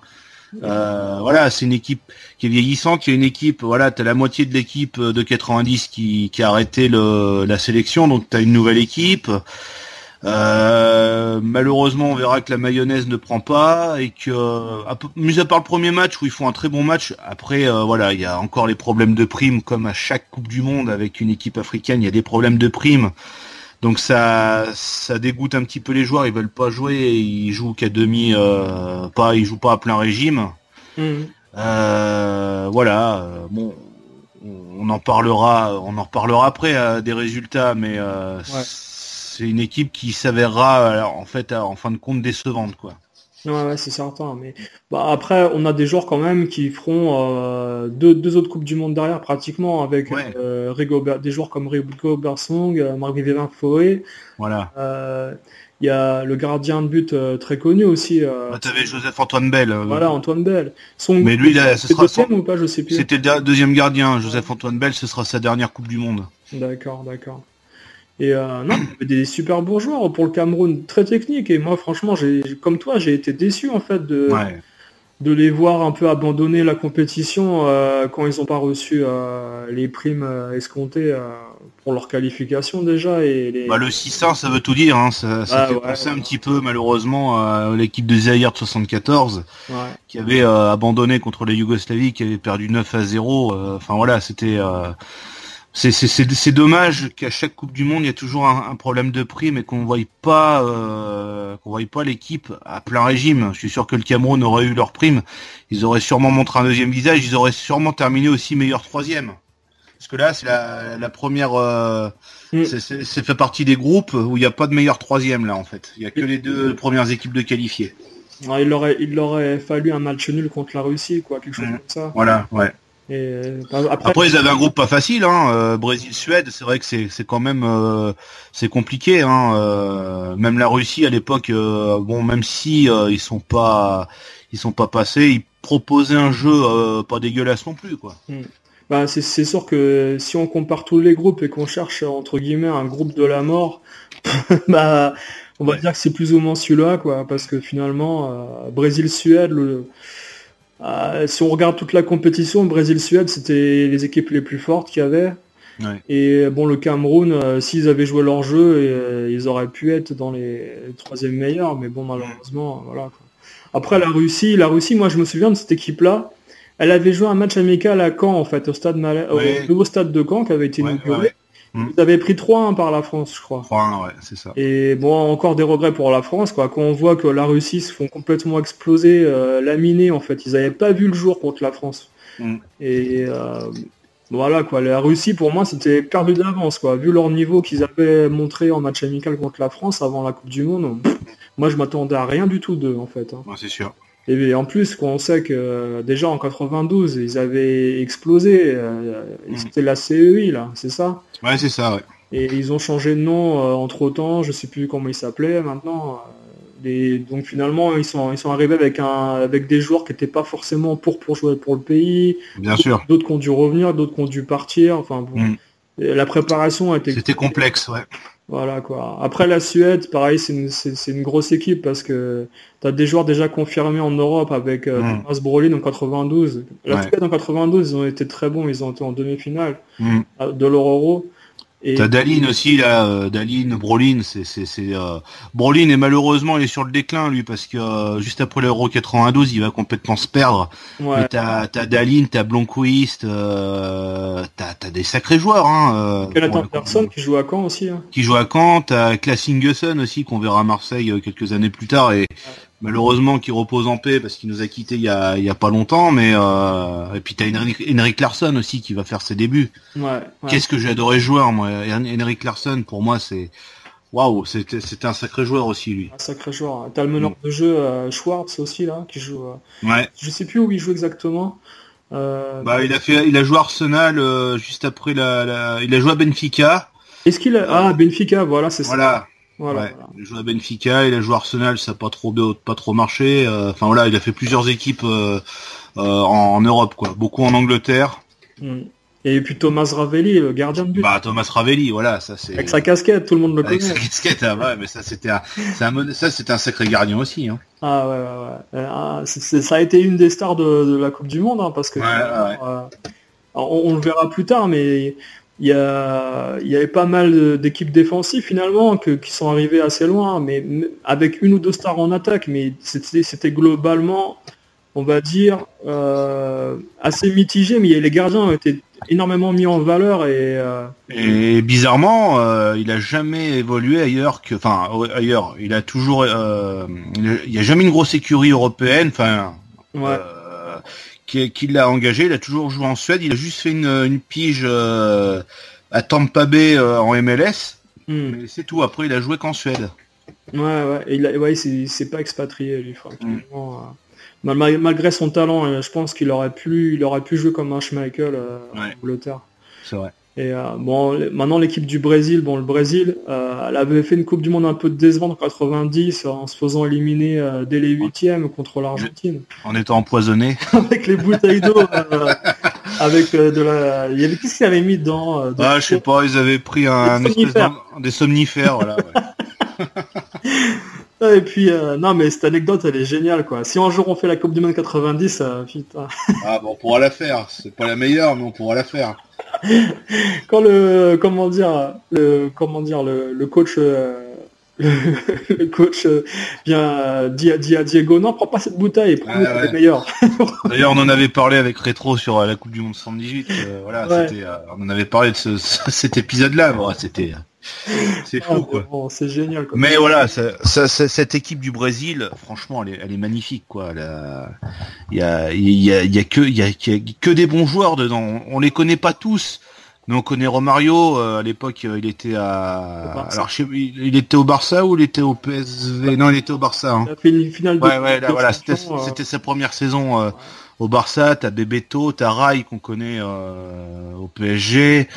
Speaker 2: Voilà, c'est une équipe qui est vieillissante. Il y a une équipe, voilà, t'as la moitié de l'équipe de 90 qui a arrêté la sélection, donc t'as une nouvelle équipe. Malheureusement, on verra que la mayonnaise ne prend pas et que, mis à part le premier match où ils font un très bon match, après, voilà, il y a encore les problèmes de primes, comme à chaque Coupe du Monde avec une équipe africaine, il y a des problèmes de primes. Donc ça dégoûte un petit peu les joueurs, ils veulent pas jouer, ils jouent qu'à demi, ils jouent pas à plein régime. Voilà, bon, on en reparlera après des résultats, mais c'est une équipe qui s'avérera en fin de compte décevante, quoi.
Speaker 1: Ouais, c'est certain. Mais après, on a des joueurs quand même qui feront deux autres Coupes du Monde derrière pratiquement, avec des joueurs comme Rigobert Song, Marc-Vivien Foé.
Speaker 2: Voilà.
Speaker 1: Il y a le gardien de but très connu aussi.
Speaker 2: T'avais Joseph-Antoine Bell.
Speaker 1: Voilà, Antoine Bell.
Speaker 2: Mais lui, ce sera
Speaker 1: ou pas, je sais plus.
Speaker 2: C'était le deuxième gardien. Joseph-Antoine Bell, ce sera sa dernière Coupe du Monde.
Speaker 1: D'accord. Et non, il y avait des super bons joueurs pour le Cameroun, très techniques. Et moi, franchement, comme toi, j'ai été déçu en fait de les voir un peu abandonner la compétition quand ils n'ont pas reçu les primes escomptées pour leur qualification déjà. Et
Speaker 2: le 600, ça veut tout dire. Hein. Ça fait penser un petit peu malheureusement à l'équipe de Zaïre de 74 qui avait abandonné contre la Yougoslavie, qui avait perdu 9-0. Enfin voilà, c'était... C'est dommage qu'à chaque Coupe du Monde il y a toujours un problème de prix, mais qu'on voie pas l'équipe à plein régime. Je suis sûr que le Cameroun aurait eu leur prime, ils auraient sûrement montré un deuxième visage, ils auraient sûrement terminé aussi meilleur troisième. Parce que là c'est la première, c'est fait partie des groupes où il n'y a pas de meilleur troisième là en fait. Il y a que les deux premières équipes de qualifiés.
Speaker 1: Ouais, il aurait fallu un match nul contre la Russie, quoi, quelque chose comme ça.
Speaker 2: Voilà, ouais.
Speaker 1: Et,
Speaker 2: après ils avaient un groupe pas facile, hein. Brésil-Suède, c'est vrai que c'est quand même c'est compliqué, hein. Même la Russie à l'époque, même si ils sont pas passés, ils proposaient un jeu pas dégueulasse non plus, quoi.
Speaker 1: C'est sûr que si on compare tous les groupes et qu'on cherche entre guillemets un groupe de la mort, on va dire que c'est plus ou moins celui-là, quoi, parce que finalement Brésil-Suède, si on regarde toute la compétition, Brésil-Suède, c'était les équipes les plus fortes qu'il y avait. Ouais. Et bon, le Cameroun, s'ils avaient joué leur jeu, ils auraient pu être dans les troisième meilleurs, mais bon, malheureusement, voilà, quoi. Après, la Russie, moi, je me souviens de cette équipe-là. Elle avait joué un match amical à Caen, en fait, au nouveau stade de Caen, qui avait été inauguré. Ils avaient pris 3-1 par la France, je crois.
Speaker 2: 3-1, ouais, c'est ça.
Speaker 1: Et bon, encore des regrets pour la France, quoi. Quand on voit que la Russie se font complètement exploser, laminer, en fait. Ils n'avaient pas vu le jour contre la France. Et voilà, quoi. La Russie, pour moi, c'était perdu d'avance, quoi. Vu leur niveau qu'ils avaient montré en match amical contre la France avant la Coupe du Monde, moi, je m'attendais à rien du tout d'eux, en fait. Hein.
Speaker 2: Ouais, c'est sûr.
Speaker 1: Et en plus, quand on sait que déjà en 92, ils avaient explosé, c'était la CEI, là, c'est ça?
Speaker 2: Ouais, c'est ça, ouais.
Speaker 1: Et ils ont changé de nom entre-temps, je sais plus comment ils s'appelaient maintenant. Donc finalement, ils sont arrivés avec des joueurs qui n'étaient pas forcément pour jouer pour le pays.
Speaker 2: Bien sûr.
Speaker 1: D'autres qui ont dû revenir, d'autres qui ont dû partir. Enfin, bon, la préparation a été...
Speaker 2: C'était complexe, ouais.
Speaker 1: Voilà quoi. Après la Suède, pareil, c'est une grosse équipe parce que t'as des joueurs déjà confirmés en Europe avec Thomas Brolin en 92. La Suède en 92, ils ont été très bons, ils ont été en demi-finale de l'Euro. Et
Speaker 2: t'as Dahlin aussi là, Dahlin, Brolin, Brolin est malheureusement il est sur le déclin lui parce que juste après l'Euro 92 il va complètement se perdre.
Speaker 1: Ouais.
Speaker 2: Mais t'as Dahlin, t'as Blomqvist, t'as des sacrés joueurs
Speaker 1: Jonathan Persson qui joue à Caen aussi. Hein.
Speaker 2: Qui joue à Caen, t'as Klaas Ingeson aussi qu'on verra à Marseille quelques années plus tard et malheureusement qui repose en paix parce qu'il nous a quittés il y a pas longtemps, mais et puis t'as Henrik Larsson aussi qui va faire ses débuts.
Speaker 1: Ouais.
Speaker 2: Qu'est-ce que j'ai adoré ce joueur moi, Henrik Larsson pour moi c'est waouh, c'était un sacré joueur aussi lui.
Speaker 1: Un sacré joueur. T'as le meneur de jeu Schwartz aussi là qui joue.
Speaker 2: Ouais.
Speaker 1: Je sais plus où il joue exactement.
Speaker 2: Il a joué à Arsenal juste après il a joué à Benfica.
Speaker 1: Est-ce qu'il a Benfica, voilà, c'est ça. Voilà.
Speaker 2: Il a joué à Benfica, il a joué à Arsenal, ça n'a pas trop marché. Enfin voilà, il a fait plusieurs équipes en Europe, quoi. Beaucoup en Angleterre.
Speaker 1: Et puis Thomas Ravelli, le gardien de but.
Speaker 2: Thomas Ravelli, voilà, ça c'est.
Speaker 1: Avec sa casquette, tout le monde le connaît.
Speaker 2: Avec sa casquette, mais ça c'était un sacré gardien aussi. Hein.
Speaker 1: Ah ouais. Ça a été une des stars de la Coupe du Monde, parce que on le verra plus tard, mais il y avait pas mal d'équipes défensives finalement qui sont arrivées assez loin, mais avec une ou deux stars en attaque, mais c'était globalement, on va dire, assez mitigé, mais les gardiens ont été énormément mis en valeur
Speaker 2: et bizarrement il a jamais évolué ailleurs il a toujours il y a jamais une grosse écurie européenne qui l'a engagé, il a toujours joué en Suède, il a juste fait une pige à Tampa Bay en MLS, mais c'est tout, après il a joué qu'en Suède.
Speaker 1: Et il s'est pas expatrié lui, franchement. Malgré son talent, je pense qu'il aurait pu jouer comme un Schmeichel en Angleterre.
Speaker 2: C'est vrai.
Speaker 1: Et maintenant l'équipe du Brésil, le Brésil, elle avait fait une Coupe du Monde un peu décevante en 90 en se faisant éliminer dès les 8e contre l'Argentine.
Speaker 2: En étant empoisonné.
Speaker 1: Avec les bouteilles d'eau, avec de la. Il y avait qu'est-ce qu'ils avaient mis dedans
Speaker 2: je sais pas, ils avaient pris des somnifères, voilà.
Speaker 1: Et puis non mais cette anecdote elle est géniale quoi. Si un jour on fait la Coupe du Monde 90, putain.
Speaker 2: On pourra la faire. C'est pas la meilleure, mais on pourra la faire.
Speaker 1: Quand le coach le coach dit à Diego non, prends pas cette bouteille, prends le meilleur.
Speaker 2: D'ailleurs on en avait parlé avec Rétro sur la Coupe du Monde 78, c'était on en avait parlé de cet épisode là, c'est fou quoi.
Speaker 1: C'est génial quoi.
Speaker 2: Mais voilà, cette équipe du Brésil, franchement, elle est magnifique quoi. Il y a que des bons joueurs dedans. On les connaît pas tous, mais on connaît Romario. À l'époque, il était il était au Barça ou il était au PSV? Non, il était au Barça. Hein.
Speaker 1: Il a fait une finale de
Speaker 2: c'était sa première saison au Barça. T'as Bebeto, t'as Rai qu'on connaît au PSG.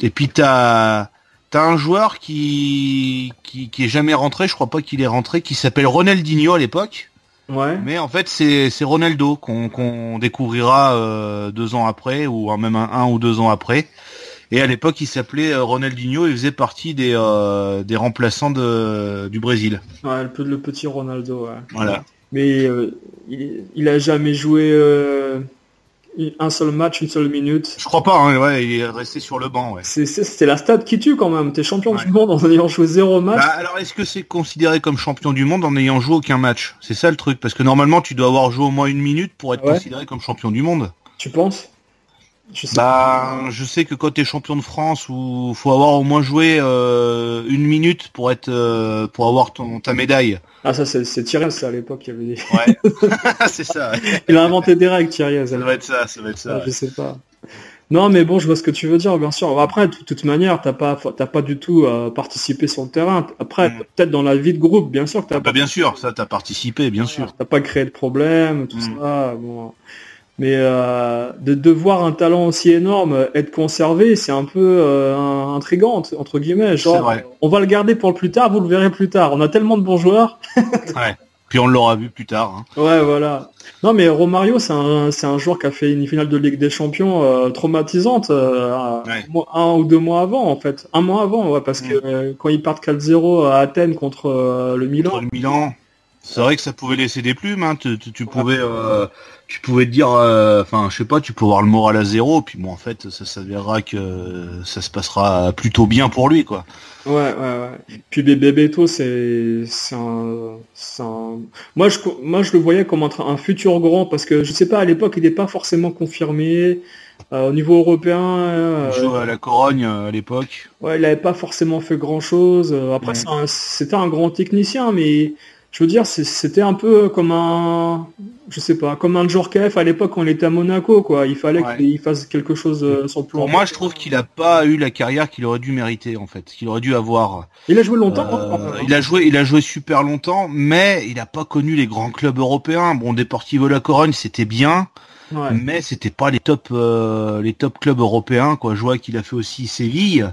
Speaker 2: Et puis t'as un joueur qui est jamais rentré, je crois pas qu'il est rentré, qui s'appelle Ronaldinho à l'époque.
Speaker 1: Ouais.
Speaker 2: Mais en fait c'est Ronaldo qu'on découvrira 2 ans après, ou même un ou 2 ans après. Et à l'époque il s'appelait Ronaldinho, il faisait partie des remplaçants du Brésil.
Speaker 1: Ouais, le petit Ronaldo. Ouais.
Speaker 2: Voilà.
Speaker 1: Mais il a jamais joué. Un seul match, une seule minute.
Speaker 2: Je crois pas, il est resté sur le banc. Ouais.
Speaker 1: C'est la stat qui tue quand même. T'es champion du monde en ayant joué 0 match.
Speaker 2: Alors est-ce que c'est considéré comme champion du monde en ayant joué aucun match? C'est ça le truc, parce que normalement tu dois avoir joué au moins 1 minute pour être considéré comme champion du monde.
Speaker 1: Tu penses?
Speaker 2: Je sais que quand t'es champion de France, faut avoir au moins joué 1 minute pour avoir ta médaille.
Speaker 1: Ah ça c'est Thierry, ça à l'époque il y avait des.
Speaker 2: Ouais. C'est ça. Ouais.
Speaker 1: Il a inventé des règles Thierry.
Speaker 2: Ça doit être ça.
Speaker 1: Ah, je sais pas. Non mais bon, je vois ce que tu veux dire, bien sûr. Après, de toute manière, t'as pas du tout participé sur le terrain. Après, peut-être dans la vie de groupe, bien sûr que t'as.
Speaker 2: Bien sûr, ça t'as participé, bien sûr.
Speaker 1: T'as pas créé de problème, tout ça. Bon. Mais de voir un talent aussi énorme être conservé, c'est un peu intriguant entre guillemets. Genre, on va le garder pour le plus tard, vous le verrez plus tard. On a tellement de bons joueurs.
Speaker 2: Ouais. Puis on l'aura vu plus tard. Hein.
Speaker 1: Ouais, voilà. Non, mais Romario, c'est un joueur qui a fait une finale de Ligue des Champions traumatisante un ou 2 mois avant, en fait. Un mois avant, ouais, parce que quand ils partent 4-0 à Athènes contre le Milan.
Speaker 2: Contre le Milan. C'est vrai que ça pouvait laisser des plumes, hein. Tu pouvais te dire, je sais pas, tu peux avoir le moral à 0, puis bon, en fait, ça s'avérera que ça se passera plutôt bien pour lui, quoi.
Speaker 1: Ouais. Puis Bebeto, c'est un... Moi, je le voyais comme un futur grand, parce que, je sais pas, à l'époque, il n'est pas forcément confirmé. Au niveau européen...
Speaker 2: Il jouait à la Corogne à l'époque.
Speaker 1: Ouais, il n'avait pas forcément fait grand-chose. Après, c'était un grand technicien, mais... Je veux dire, c'était un peu comme comme un Djorkaeff à l'époque quand on était à Monaco, quoi. Il fallait qu'il fasse quelque chose sur le plan.
Speaker 2: Pour moi, je trouve qu'il a pas eu la carrière qu'il aurait dû mériter, en fait, qu'il aurait dû avoir.
Speaker 1: Il a joué longtemps.
Speaker 2: Il a joué super longtemps, mais il a pas connu les grands clubs européens. Bon, Deportivo La Corogne, c'était bien. Ouais. Mais c'était pas les top clubs européens, quoi. Je vois qu'il a fait aussi Séville.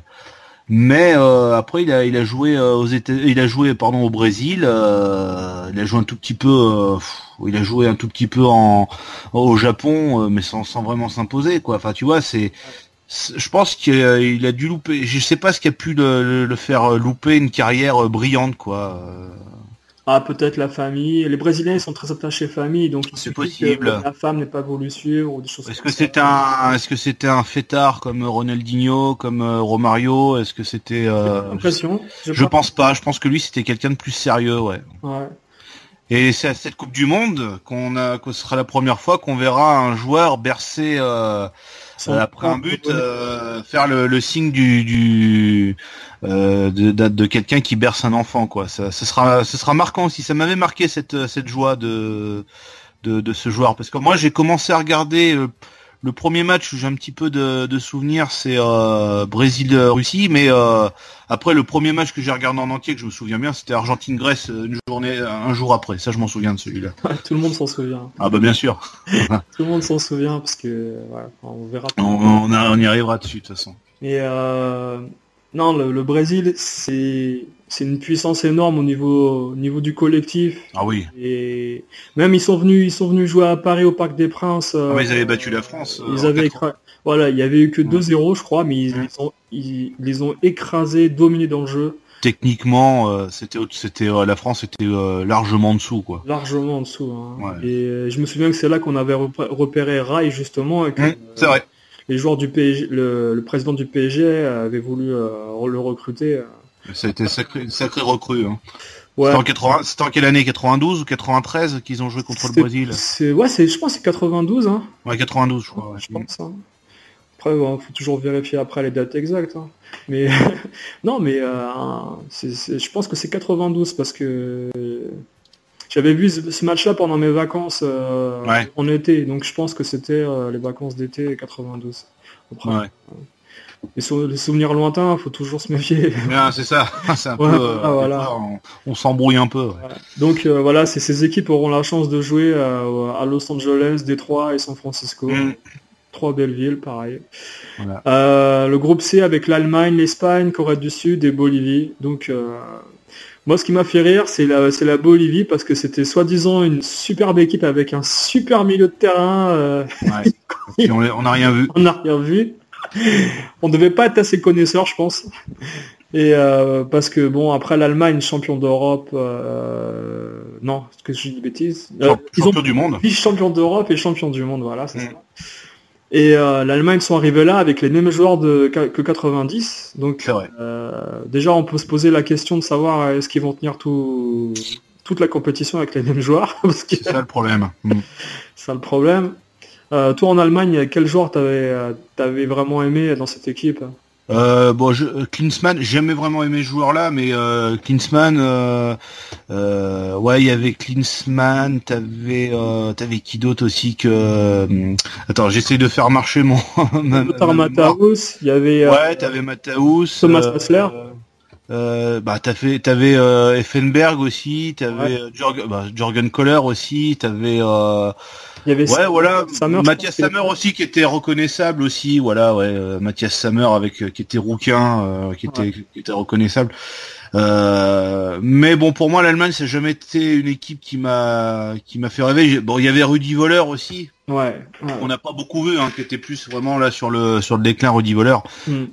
Speaker 2: Mais après il a joué au Brésil, il a joué un tout petit peu au Japon, mais sans vraiment s'imposer, quoi. Enfin, tu vois, je pense qu'il a dû louper, je sais pas ce qui a pu le faire louper une carrière brillante, quoi.
Speaker 1: Ah, peut-être la famille. Les Brésiliens, ils sont très attachés famille, donc
Speaker 2: c'est possible.
Speaker 1: La femme n'est pas voulu suivre ou des choses.
Speaker 2: Est-ce que c'était un fêtard comme Ronaldinho, comme Romario? Est-ce que c'était
Speaker 1: l'impression.
Speaker 2: Je pense pas. Je pense que lui, c'était quelqu'un de plus sérieux, ouais. Et c'est à cette Coupe du Monde que ce sera la première fois qu'on verra un joueur bercer après un but faire le signe de quelqu'un qui berce un enfant, quoi. Ce sera marquant aussi. Ça m'avait marqué cette joie de ce joueur, parce que moi j'ai commencé à regarder le premier match où j'ai un petit peu de souvenirs, c'est Brésil-Russie, mais après le premier match que j'ai regardé en entier, que je me souviens bien, c'était Argentine-Grèce un jour après. Ça, je m'en souviens de celui-là.
Speaker 1: Tout le monde s'en souvient.
Speaker 2: Ah bah bien sûr.
Speaker 1: Tout le monde s'en souvient parce que on verra.
Speaker 2: On y arrivera dessus de toute façon.
Speaker 1: Et non, le Brésil, c'est une puissance énorme au niveau du collectif.
Speaker 2: Ah oui.
Speaker 1: Et même ils sont venus jouer à Paris au Parc des Princes.
Speaker 2: Ils avaient battu la France.
Speaker 1: Ils avaient voilà, il y avait eu que 2-0, je crois, mais ils les ont écrasés, dominés dans le jeu.
Speaker 2: Techniquement, la France était largement en dessous, quoi.
Speaker 1: Largement en dessous. Hein. Ouais. Et je me souviens que c'est là qu'on avait repéré Rai, justement.
Speaker 2: C'est vrai.
Speaker 1: Les joueurs du PSG, le président du PSG avait voulu le recruter.
Speaker 2: Ça a été sacré recrue. Hein.
Speaker 1: Ouais.
Speaker 2: C'était en quelle année, 92 ou 93 qu'ils ont joué contre le Brésil?
Speaker 1: Je pense que c'est 92. Hein.
Speaker 2: Ouais, 92, je crois. Ouais.
Speaker 1: Je pense. Hein. Après, faut toujours vérifier après les dates exactes. Hein. Mais non, mais je pense que c'est 92 parce que j'avais vu ce match-là pendant mes vacances en été, donc je pense que c'était les vacances d'été 92. Après, les souvenirs lointains, faut toujours se méfier.
Speaker 2: Bien, c'est ça. C'est un peu. Voilà. On s'embrouille un peu. Ouais.
Speaker 1: Donc voilà, ces équipes auront la chance de jouer à Los Angeles, Détroit et San Francisco. 3 belles villes, pareil. Voilà. Le groupe C avec l'Allemagne, l'Espagne, Corée du Sud et Bolivie. Donc moi, ce qui m'a fait rire, c'est la Bolivie, parce que c'était soi-disant une superbe équipe avec un super milieu de terrain.
Speaker 2: Et on n'a rien vu.
Speaker 1: On n'a rien vu. On devait pas être assez connaisseurs, je pense. Et parce que bon, après l'Allemagne, champion d'Europe, non, est-ce que je dis des bêtises?
Speaker 2: Champion du monde.
Speaker 1: Vice-champion d'Europe et champion du monde, voilà, c'est ça. Et l'Allemagne sont arrivés là avec les mêmes joueurs que 90. Donc déjà on peut se poser la question de savoir est-ce qu'ils vont tenir toute la compétition avec les mêmes joueurs.
Speaker 2: C'est ça le problème.
Speaker 1: C'est ça le problème. Toi en Allemagne, quel joueur t'avais vraiment aimé dans cette équipe?
Speaker 2: Klinsmann, j'ai jamais vraiment aimé ce joueur-là, mais Klinsmann, il y avait Klinsmann, t'avais qui d'autre aussi que... attends, j'essaie de faire marcher mon...
Speaker 1: Matthäus, il y avait...
Speaker 2: t'avais Matthäus.
Speaker 1: Thomas Hassler.
Speaker 2: T'avais Effenberg aussi, t'avais Jürgen Kohler aussi, t'avais...
Speaker 1: Il y avait
Speaker 2: Mathias Sammer aussi qui était reconnaissable aussi, Mathias Sammer qui était rouquin, qui était reconnaissable. Mais bon, pour moi, l'Allemagne, ça n'a jamais été une équipe qui m'a fait rêver. Bon, il y avait Rudi Völler aussi.
Speaker 1: Ouais.
Speaker 2: On n'a pas beaucoup vu, qui était plus vraiment là sur le déclin, Rudi Völler.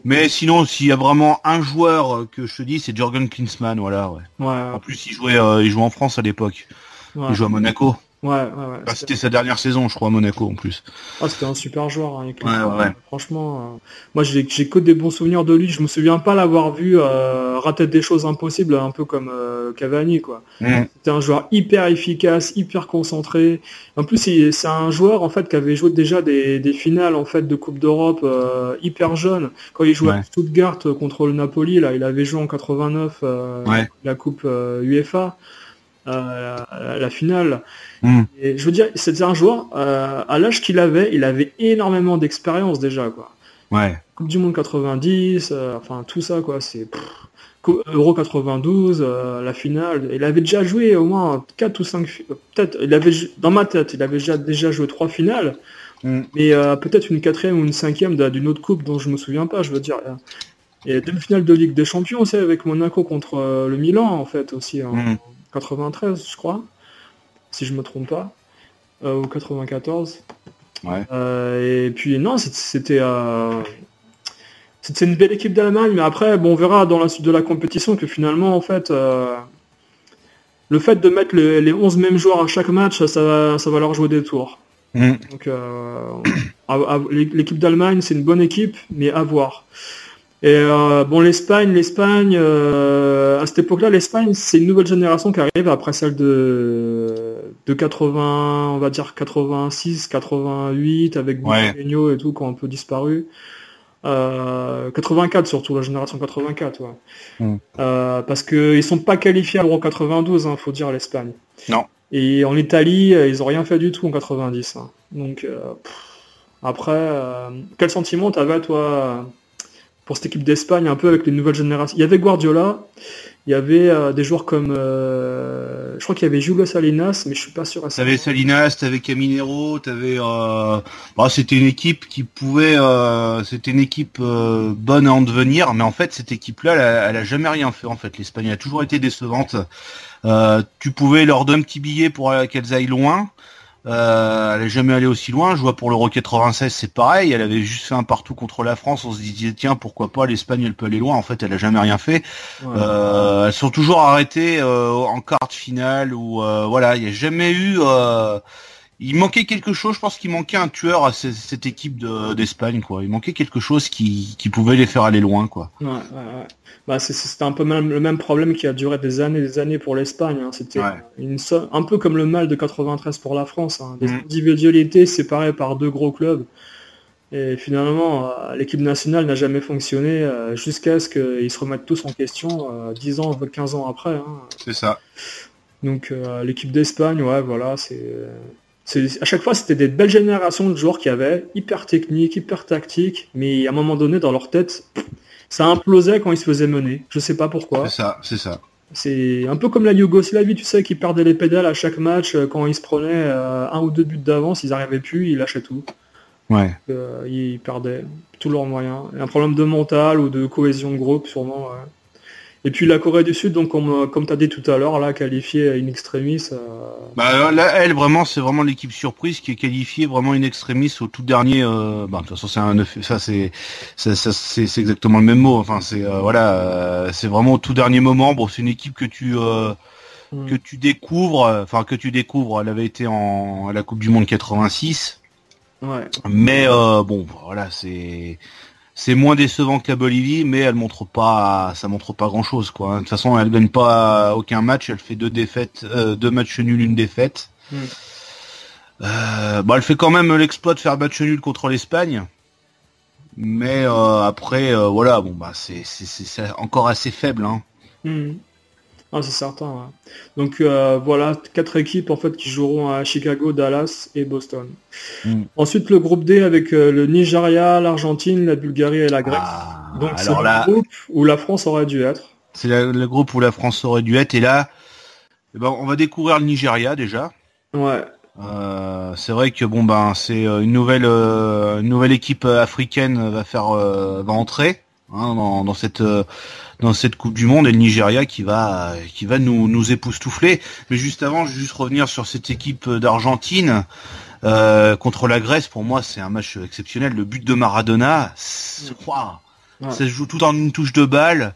Speaker 2: Mais sinon, s'il y a vraiment un joueur que je te dis, c'est Jürgen Klinsmann, voilà. Ouais. En plus, il jouait en France à l'époque. Ouais. Il jouait à Monaco.
Speaker 1: Ouais.
Speaker 2: C'était sa dernière saison, je crois, à Monaco en plus.
Speaker 1: C'était un super joueur.
Speaker 2: Ouais.
Speaker 1: Franchement, moi j'ai que des bons souvenirs de lui. Je me souviens pas l'avoir vu rater des choses impossibles, un peu comme Cavani, quoi. C'était un joueur hyper efficace, hyper concentré. En plus, c'est un joueur en fait qui avait joué déjà des finales en fait de Coupe d'Europe hyper jeune. Quand il jouait à Stuttgart contre le Napoli, là, il avait joué en 89 la Coupe UEFA. La finale. Et je veux dire, c'était un joueur à l'âge qu'il avait, il avait énormément d'expérience déjà, quoi. Coupe du Monde 90, enfin tout ça, quoi. C'est Euro 92, la finale. Il avait déjà joué au moins 4 ou 5 peut-être. Dans ma tête, il avait déjà joué 3 finales, mais peut-être une 4e ou une 5e d'une autre coupe dont je me souviens pas. Je veux dire. Et demi-finale de Ligue des Champions aussi avec Monaco contre le Milan en fait aussi. 93, je crois, si je me trompe pas, ou 94. Et puis non, c'était une belle équipe d'Allemagne, mais après, bon, on verra dans la suite de la compétition que finalement, en fait, le fait de mettre les 11 mêmes joueurs à chaque match, ça va leur jouer des tours. Donc, l'équipe d'Allemagne, c'est une bonne équipe, mais à voir. Et bon, l'Espagne, à cette époque-là, l'Espagne, c'est une nouvelle génération qui arrive après celle de 80, on va dire 86, 88, avec Mourinho et tout, qui ont un peu disparu. 84 surtout, la génération 84, parce que ils sont pas qualifiés à l'Euro 92, faut dire, l'Espagne.
Speaker 2: Non.
Speaker 1: Et en Italie, ils ont rien fait du tout en 90. Donc après, quel sentiment t'avais toi pour cette équipe d'Espagne, un peu avec les nouvelles générations? Il y avait Guardiola, il y avait des joueurs comme je crois qu'il y avait Julio Salinas, mais je suis pas sûr à ça.
Speaker 2: T'avais Salinas, t'avais Caminero, t'avais c'était une équipe qui pouvait c'était une équipe bonne à en devenir, mais en fait cette équipe là elle a jamais rien fait en fait. L'Espagne a toujours été décevante. Tu pouvais leur donner un petit billet pour qu'elles aillent loin. Elle est jamais allée aussi loin. Je vois pour l'Euro 96, c'est pareil. Elle avait juste fait un partout contre la France. On se disait tiens, pourquoi pas, l'Espagne elle peut aller loin. En fait, elle a jamais rien fait. Elles sont toujours arrêtées en quart de finale ou voilà. Il y a jamais eu. Il manquait quelque chose. Je pense qu'il manquait un tueur à cette équipe d'Espagne, quoi. Il manquait quelque chose qui pouvait les faire aller loin, quoi.
Speaker 1: Bah, c'était un peu le même problème qui a duré des années pour l'Espagne. C'était un peu comme le mal de 93 pour la France. Des individualités séparées par 2 gros clubs. Et finalement, l'équipe nationale n'a jamais fonctionné jusqu'à ce qu'ils se remettent tous en question 10 ans, 15 ans après.
Speaker 2: C'est ça.
Speaker 1: Donc l'équipe d'Espagne, voilà, à chaque fois, c'était des belles générations de joueurs qui avaient hyper techniques, hyper tactiques, mais à un moment donné, dans leur tête, ça implosait quand ils se faisaient mener. Je sais pas pourquoi.
Speaker 2: C'est ça.
Speaker 1: C'est un peu comme la Yougoslavie, tu sais, qui perdait les pédales à chaque match. Quand ils se prenaient 1 ou 2 buts d'avance, ils n'arrivaient plus, ils lâchaient tout. Ils perdaient tous leurs moyens. Un problème de mental ou de cohésion de groupe, sûrement. Et puis la Corée du Sud, donc comme tu as dit tout à l'heure, là, qualifiée in extremis.
Speaker 2: Là, elle, vraiment, c'est vraiment l'équipe surprise qui est qualifiée vraiment in extremis au tout dernier. De toute façon, c'est exactement le même mot. Enfin, c'est c'est vraiment au tout dernier moment. Bon, c'est une équipe que tu découvres. Elle avait été à la Coupe du Monde 86. Mais bon, voilà, c'est moins décevant que la Bolivie, mais ça montre pas grand chose, quoi. De toute façon, elle gagne pas aucun match, elle fait 2 défaites, 2 matchs nuls, 1 défaite. Elle fait quand même l'exploit de faire match nul contre l'Espagne. Mais après, c'est encore assez faible,
Speaker 1: c'est certain. Donc voilà, 4 équipes en fait qui joueront à Chicago, Dallas et Boston. Ensuite le groupe D avec le Nigeria, l'Argentine, la Bulgarie et la Grèce. Donc c'est le groupe où la France aurait dû être.
Speaker 2: C'est le groupe où la France aurait dû être, et là on va découvrir le Nigeria déjà. C'est vrai que c'est une nouvelle équipe africaine va entrer. hein, dans cette Coupe du Monde, et le Nigeria qui va nous époustoufler. Mais juste avant, je vais juste revenir sur cette équipe d'Argentine contre la Grèce. Pour moi, c'est un match exceptionnel. Le but de Maradona, ça se joue tout en une touche de balle.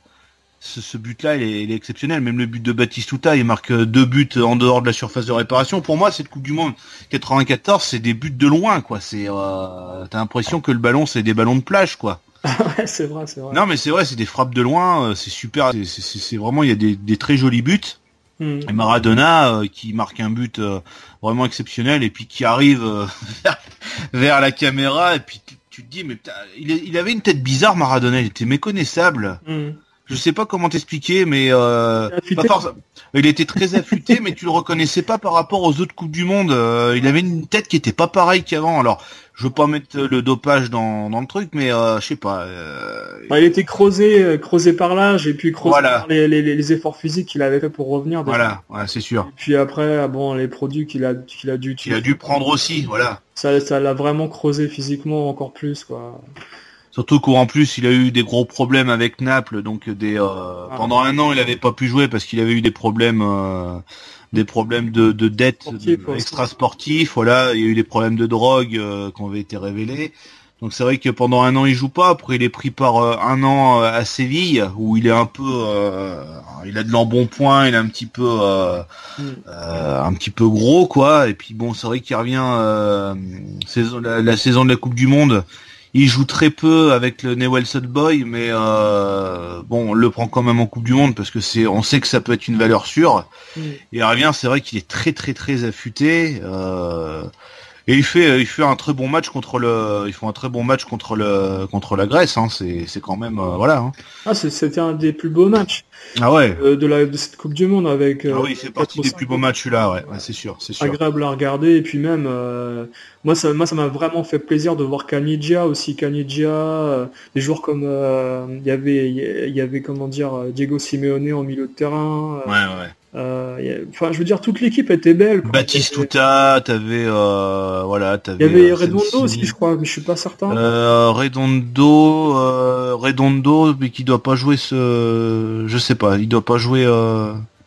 Speaker 2: Ce but-là, il est exceptionnel. Même le but de Batistuta, il marque 2 buts en dehors de la surface de réparation. Pour moi, cette Coupe du Monde 94, c'est des buts de loin, quoi. T'as l'impression que le ballon, c'est des ballons de plage, quoi.
Speaker 1: Ouais, c'est vrai.
Speaker 2: Non, mais c'est vrai, c'est des frappes de loin. C'est super. C'est vraiment, il y a des très jolis buts. Et Maradona qui marque un but vraiment exceptionnel et puis qui arrive vers la caméra et puis tu te dis mais putain, il avait une tête bizarre, Maradona. Il était méconnaissable. Je sais pas comment t'expliquer, mais il était très affûté, mais tu le reconnaissais pas par rapport aux autres Coupes du Monde. Il avait une tête qui était pas pareille qu'avant. Alors, je veux pas mettre le dopage dans le truc, mais je sais pas.
Speaker 1: Il était creusé par l'âge et puis creusé par les efforts physiques qu'il avait fait pour revenir.
Speaker 2: Voilà, c'est sûr.
Speaker 1: Et puis après, les produits qu'il a dû
Speaker 2: utiliser. Il a dû prendre aussi, voilà.
Speaker 1: Ça l'a vraiment creusé physiquement encore plus, quoi.
Speaker 2: Surtout qu'en plus, il a eu des gros problèmes avec Naples, donc pendant un an, il avait pas pu jouer parce qu'il avait eu des problèmes de dettes extra-sportifs. Voilà, il y a eu des problèmes de drogue qui avaient été révélés. Donc c'est vrai que pendant un an, il joue pas. Après, il est pris par un an à Séville, où il est un peu, il a de l'embonpoint, il est un petit peu gros, quoi. Et puis bon, c'est vrai qu'il revient la saison de la Coupe du Monde. Il joue très peu avec le Newell's Old Boys, mais on le prend quand même en Coupe du Monde parce que on sait que ça peut être une valeur sûre. Et il revient, c'est vrai qu'il est très très très affûté. Et il fait un très bon match contre la Grèce, hein. C'est quand même voilà. Hein.
Speaker 1: C'était un des plus beaux matchs.
Speaker 2: Ah ouais.
Speaker 1: De cette Coupe du Monde avec.
Speaker 2: Oui, il fait partie des plus beaux matchs là, ouais, c'est sûr.
Speaker 1: Agréable à regarder et puis même moi ça m'a vraiment fait plaisir de voir Caniggia, des joueurs comme il y avait comment dire Diego Simeone en milieu de terrain.
Speaker 2: Ouais.
Speaker 1: Enfin, je veux dire, toute l'équipe était belle.
Speaker 2: Batistuta, t'avais.
Speaker 1: Il y avait Redondo aussi, je crois, mais je suis pas certain.
Speaker 2: Redondo, mais qui doit pas jouer je sais pas, il doit pas jouer.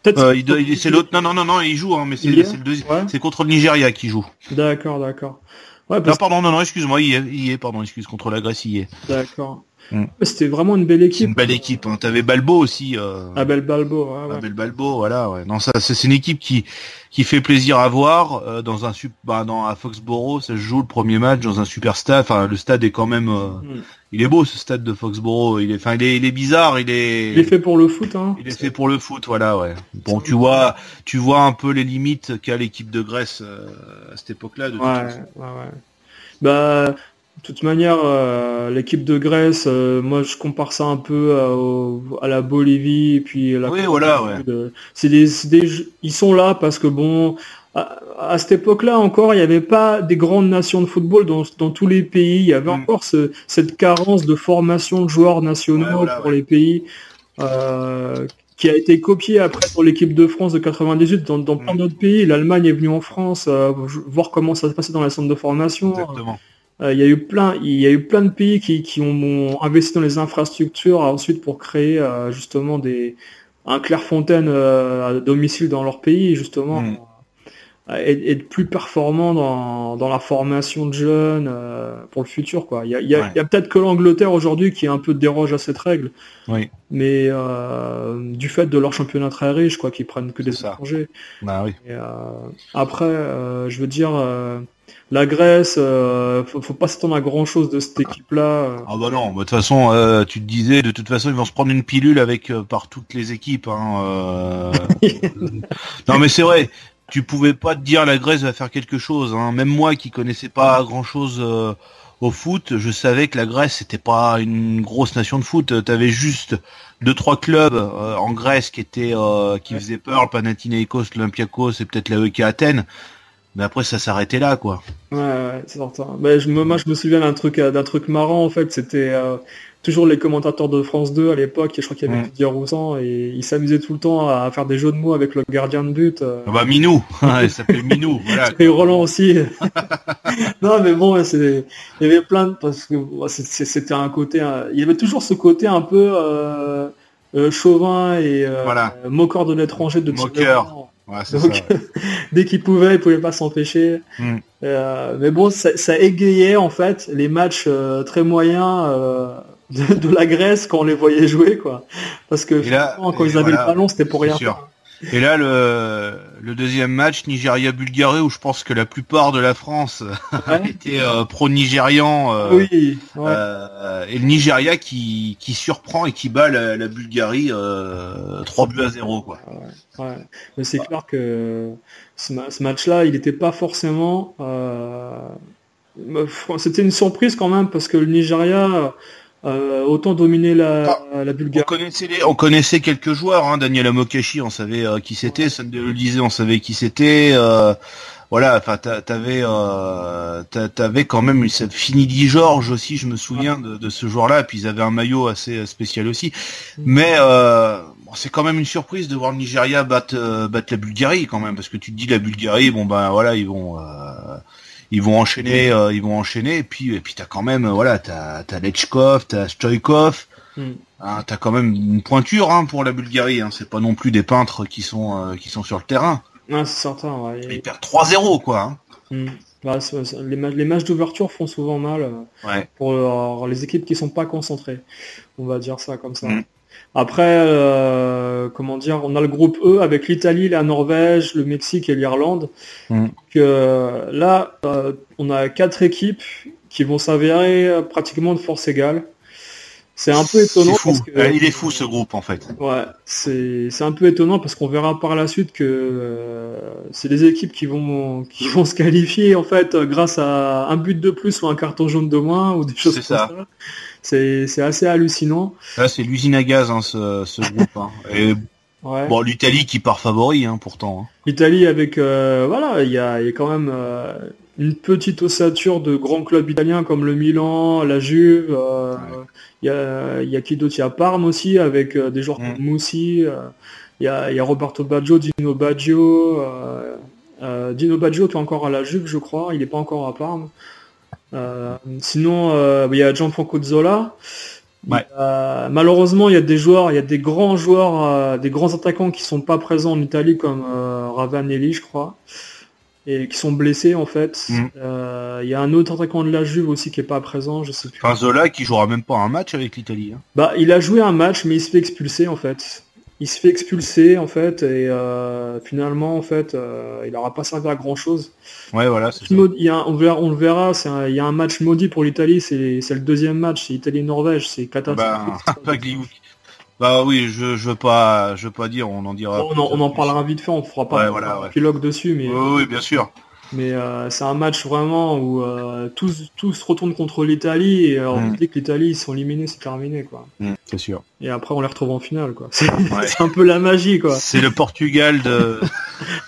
Speaker 2: C'est l'autre. Non, il joue, hein, mais c'est le deuxième. Ouais. C'est contre le Nigeria qui joue.
Speaker 1: D'accord. Ouais,
Speaker 2: excuse-moi, il est, contre la Grèce, il est.
Speaker 1: D'accord. C'était vraiment une belle équipe.
Speaker 2: C'est une belle équipe, hein. T'avais Balbo aussi.
Speaker 1: Abel Balbo, ouais.
Speaker 2: Abel Balbo, voilà, ouais. Non, ça, c'est une équipe qui fait plaisir à voir. À Foxborough, ça se joue le premier match dans un super stade. Enfin, le stade est quand même. Il est beau, ce stade de Foxborough. Il est bizarre. Il est
Speaker 1: fait pour le foot, hein.
Speaker 2: Il est fait pour le foot, voilà, ouais. Bon, tu vois un peu les limites qu'a l'équipe de Grèce à cette époque-là.
Speaker 1: Ouais. De toute manière, l'équipe de Grèce, moi je compare ça un peu à la Bolivie et puis
Speaker 2: oui, voilà, ouais.
Speaker 1: Ils sont là parce que bon, à cette époque-là encore, il n'y avait pas des grandes nations de football dans tous les pays. Il y avait encore cette carence de formation de joueurs nationaux les pays. Qui a été copié après pour l'équipe de France de 98 dans plein d'autres pays. L'Allemagne est venue en France voir comment ça se passait dans les centres de formation.
Speaker 2: Exactement.
Speaker 1: Il y a eu plein de pays qui ont investi dans les infrastructures ensuite pour créer justement un Clairefontaine à domicile dans leur pays justement être plus performant dans la formation de jeunes pour le futur, quoi. Il y a peut-être que l'Angleterre aujourd'hui qui est un peu déroge à cette règle, mais du fait de leur championnat très riche, quoi, qui prennent que des étrangers.
Speaker 2: Bah oui.
Speaker 1: Et, après, je veux dire. La Grèce, faut pas s'attendre à grand chose de cette équipe-là.
Speaker 2: Ah bah non, de toute façon, tu te disais, de toute façon, ils vont se prendre une pilule par toutes les équipes. Hein, Non mais c'est vrai, tu pouvais pas te dire la Grèce va faire quelque chose. Hein. Même moi qui connaissais pas grand-chose au foot, je savais que la Grèce c'était pas une grosse nation de foot. T'avais juste 2-3 clubs en Grèce qui faisaient peur, le Panathinaikos, l'Olympiakos et peut-être l'AEK Athènes. Mais après, ça s'arrêtait là, quoi.
Speaker 1: Ouais, c'est certain. Mais moi, je me souviens d'un truc marrant, en fait, c'était toujours les commentateurs de France 2 à l'époque, et je crois qu'il y avait Didier Roussan, et ils s'amusaient tout le temps à faire des jeux de mots avec le gardien de but.
Speaker 2: Minou, il s'appelle Minou, voilà.
Speaker 1: Et Roland aussi. Non, mais bon, il y avait parce que c'était un côté, il y avait toujours ce côté un peu chauvin et moqueur de l'étranger de
Speaker 2: moqueur. Ouais, c'est
Speaker 1: donc,
Speaker 2: ça.
Speaker 1: dès qu'il pouvait pas s'empêcher. Mais bon, ça égayait en fait les matchs très moyens de la Grèce quand on les voyait jouer, quoi. Parce que quand ils avaient le ballon, c'était pour rien faire.
Speaker 2: Et là, le deuxième match, Nigeria-Bulgarie, où je pense que la plupart de la France était pro-nigérian.
Speaker 1: Oui. Ouais.
Speaker 2: Et le Nigeria qui surprend et qui bat la Bulgarie 3-0, quoi.
Speaker 1: Ouais. Mais c'est clair que ce match-là, il n'était pas forcément... C'était une surprise quand même, parce que le Nigeria... autant dominer la Bulgarie.
Speaker 2: On connaissait quelques joueurs, hein. Daniel Amokachi, on savait qui c'était. Sunday Olise, on savait qui c'était. Voilà, enfin, t'avais quand même Finidi Georges aussi, je me souviens de ce joueur-là. Et puis ils avaient un maillot assez spécial aussi. Mais c'est quand même une surprise de voir le Nigeria battre la Bulgarie quand même, parce que tu te dis la Bulgarie, voilà, ils vont enchaîner, et puis t'as quand même, t'as Lechkov, t'as Stoïkov, hein, t'as quand même une pointure, hein, pour la Bulgarie, hein, c'est pas non plus des peintres qui sont sur le terrain.
Speaker 1: Ah, c'est certain, ouais.
Speaker 2: Ils perdent 3-0, quoi. Hein.
Speaker 1: Les matchs d'ouverture font souvent mal pour les équipes qui sont pas concentrées, on va dire ça comme ça. Après, on a le groupe E avec l'Italie, la Norvège, le Mexique et l'Irlande. Là, on a 4 équipes qui vont s'avérer pratiquement de force égale. C'est un peu étonnant.
Speaker 2: C'est fou.
Speaker 1: Parce que,
Speaker 2: il est fou, ce groupe, en fait.
Speaker 1: Ouais, c'est un peu étonnant parce qu'on verra par la suite que c'est des équipes qui vont se qualifier, en fait, grâce à un but de plus ou un carton jaune de moins ou des choses comme ça. C'est assez hallucinant.
Speaker 2: Là, c'est l'usine à gaz, hein, ce groupe. Hein. Et bon, l'Italie qui part favori, hein, pourtant. Hein.
Speaker 1: L'Italie avec il y a quand même une petite ossature de grands clubs italiens comme le Milan, la Juve. Il y a qui d'autre? Il y a Parme aussi avec des joueurs comme Moussi. Il y a Roberto Baggio, Dino Baggio. Dino Baggio qui est encore à la Juve, je crois. Il n'est pas encore à Parme. Sinon, il y a Gianfranco Zola. Malheureusement, il y a des grands joueurs, des grands attaquants qui sont pas présents en Italie comme Ravanelli, je crois, et qui sont blessés en fait. Il y a un autre attaquant de la Juve aussi qui est pas présent, je sais plus.
Speaker 2: Zola qui jouera même pas un match avec l'Italie. Hein.
Speaker 1: Il a joué un match, mais il se fait expulser en fait. Et finalement en fait, il n'aura pas servi à grand chose.
Speaker 2: Ouais, voilà. C'est ça.
Speaker 1: On le verra. Il y a un match maudit pour l'Italie. C'est le deuxième match. C'est Italie-Norvège. C'est catastrophique.
Speaker 2: Oui, je veux pas dire. On en dira.
Speaker 1: On en parlera vite fait. On fera pas un épilogue dessus, mais.
Speaker 2: Oui, bien sûr.
Speaker 1: Mais c'est un match vraiment où tous se retournent contre l'Italie et on dit que l'Italie ils sont éliminés, c'est terminé quoi.
Speaker 2: C'est sûr.
Speaker 1: Et après on les retrouve en finale quoi. C'est un peu la magie quoi.
Speaker 2: C'est le Portugal de.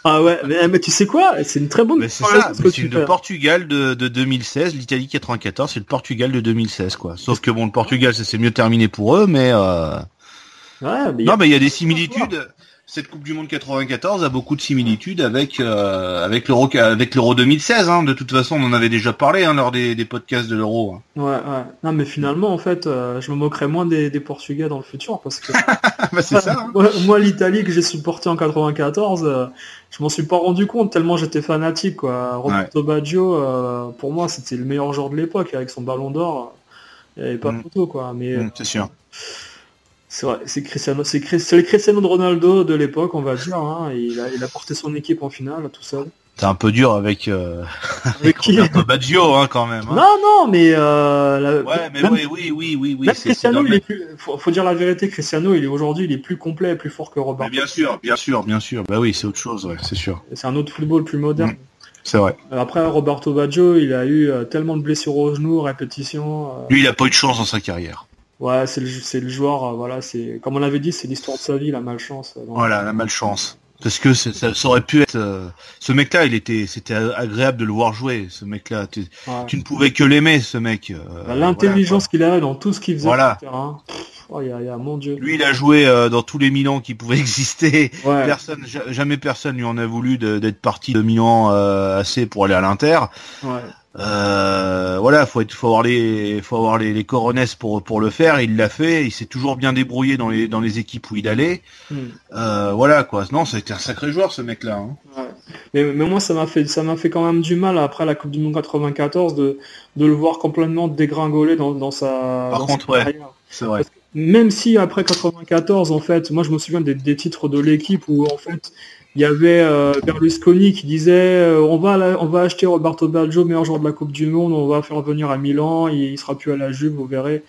Speaker 1: Ah ouais, mais tu sais quoi? C'est une très bonne.
Speaker 2: C'est ça. C'est le Portugal de 2016, l'Italie 94, c'est le Portugal de 2016 quoi. Sauf que bon, le Portugal ça s'est mieux terminé pour eux, mais. Il y a des similitudes. Cette Coupe du Monde 94 a beaucoup de similitudes avec l'Euro 2016. Hein. De toute façon, on en avait déjà parlé lors des podcasts de l'Euro. Hein.
Speaker 1: Ouais. Non, mais finalement, en fait, je me moquerai moins des Portugais dans le futur parce que
Speaker 2: c'est ça. Hein.
Speaker 1: Moi, l'Italie que j'ai supporté en 94, je m'en suis pas rendu compte tellement j'étais fanatique. Quoi. Roberto Baggio, pour moi, c'était le meilleur joueur de l'époque avec son Ballon d'Or. Il n'y avait pas de photo, quoi. Mais
Speaker 2: c'est sûr.
Speaker 1: C'est vrai, c'est le Cristiano de Ronaldo de l'époque, on va dire. Hein. Il a porté son équipe en finale tout seul.
Speaker 2: C'est un peu dur avec Roberto Baggio, hein, quand même. Hein.
Speaker 1: Non, mais
Speaker 2: oui.
Speaker 1: Même Cristiano, il est plus. Faut dire la vérité, Cristiano, aujourd'hui, il est plus complet, plus fort que Roberto.
Speaker 2: Mais bien sûr. Bah oui, c'est autre chose, ouais, c'est sûr.
Speaker 1: C'est un autre football plus moderne.
Speaker 2: C'est vrai.
Speaker 1: Après, Roberto Baggio, il a eu tellement de blessures au genou, répétition.
Speaker 2: Lui, il a pas eu de chance dans sa carrière.
Speaker 1: Ouais, c'est le joueur, c'est comme on l'avait dit, c'est l'histoire de sa vie, la malchance.
Speaker 2: Voilà, la malchance. Parce que ça aurait pu être... ce mec-là, c'était agréable de le voir jouer, ce mec-là. Tu ne pouvais que l'aimer, ce mec.
Speaker 1: L'intelligence qu'il avait dans tout ce qu'il faisait sur le terrain. Mon Dieu.
Speaker 2: Lui, il a joué dans tous les Milan qui pouvaient exister. Ouais. Jamais personne lui en a voulu d'être parti de Milan AC pour aller à l'Inter. Ouais. Faut avoir les coronets pour le faire. Il l'a fait. Il s'est toujours bien débrouillé dans les équipes où il allait. Non, ça a été un sacré joueur, ce mec-là. Hein.
Speaker 1: Ouais. Mais moi, ça m'a fait quand même du mal après la Coupe du Monde 94 de le voir complètement dégringoler dans sa.
Speaker 2: Par contre, carrière. C'est vrai.
Speaker 1: Même si après 94, en fait, moi je me souviens des titres de l'équipe où en fait il y avait Berlusconi qui disait on va acheter Roberto Baggio, meilleur joueur de la Coupe du Monde, on va faire venir à Milan, il sera plus à la Juve, vous verrez.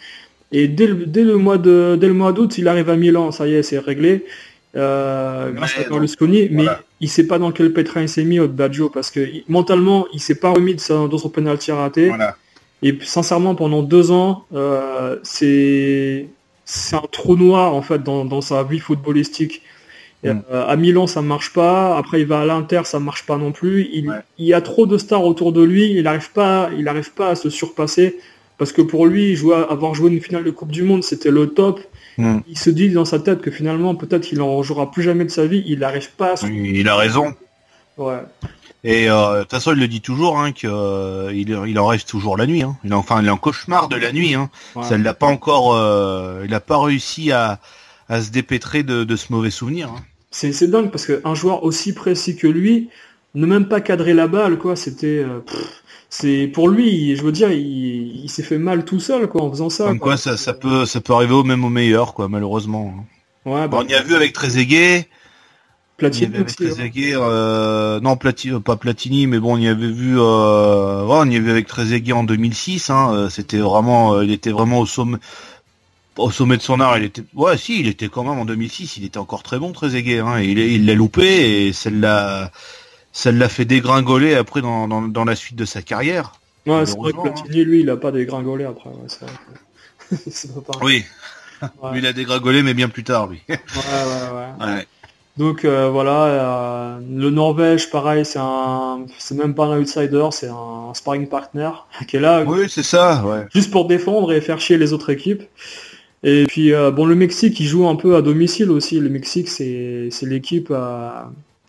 Speaker 1: Et dès le mois d'août, il arrive à Milan, ça y est, c'est réglé. Grâce à Berlusconi, mais il sait pas dans quel pétrin il s'est mis Baggio parce que mentalement il s'est pas remis de son penalty raté. Voilà. Et sincèrement, pendant 2 ans, c'est un trou noir en fait dans sa vie footballistique. À Milan, ça marche pas. Après, il va à l'Inter, ça marche pas non plus. Il y a trop de stars autour de lui. Il arrive pas à se surpasser parce que pour lui, avoir joué une finale de Coupe du Monde, c'était le top. Il se dit dans sa tête que finalement, peut-être qu'il en jouera plus jamais de sa vie. Il n'arrive pas à
Speaker 2: Il a raison.
Speaker 1: Ouais.
Speaker 2: Et de toute façon, il le dit toujours, hein, qu'il en rêve toujours la nuit. Hein. Il est en cauchemar de la nuit. Hein. Ouais. Ça l'a pas encore. Il n'a pas réussi à se dépêtrer de ce mauvais souvenir. Hein.
Speaker 1: C'est dingue parce qu'un joueur aussi précis que lui ne même pas cadrer la balle, quoi. C'était. C'est pour lui, je veux dire, il s'est fait mal tout seul, quoi, en faisant ça.
Speaker 2: Comme quoi, ça peut arriver même au meilleur, quoi, malheureusement.
Speaker 1: Ouais.
Speaker 2: On y a vu avec Trezeguet.
Speaker 1: Platini
Speaker 2: Trezeguet, non pas Platini, mais bon, on y avait vu, on y avait vu avec Trezeguet en 2006. Hein, c'était vraiment, il était vraiment au sommet de son art. Il était quand même en 2006. Il était encore très bon, Trezeguet. Hein, et il l'a loupé et ça l'a fait dégringoler après dans la suite de sa carrière.
Speaker 1: Ouais, c'est vrai que Platini, lui, il a pas dégringolé après. Ouais, c'est vrai que... c'est pas pareil.
Speaker 2: Oui, lui, il a dégringolé, mais bien plus tard, lui.
Speaker 1: Ouais. Donc le Norvège, pareil, c'est même pas un outsider, c'est un sparring partner qui est là.
Speaker 2: Oui, c'est ça. Ouais.
Speaker 1: Juste pour défendre et faire chier les autres équipes. Et puis le Mexique, il joue un peu à domicile aussi. Le Mexique, c'est l'équipe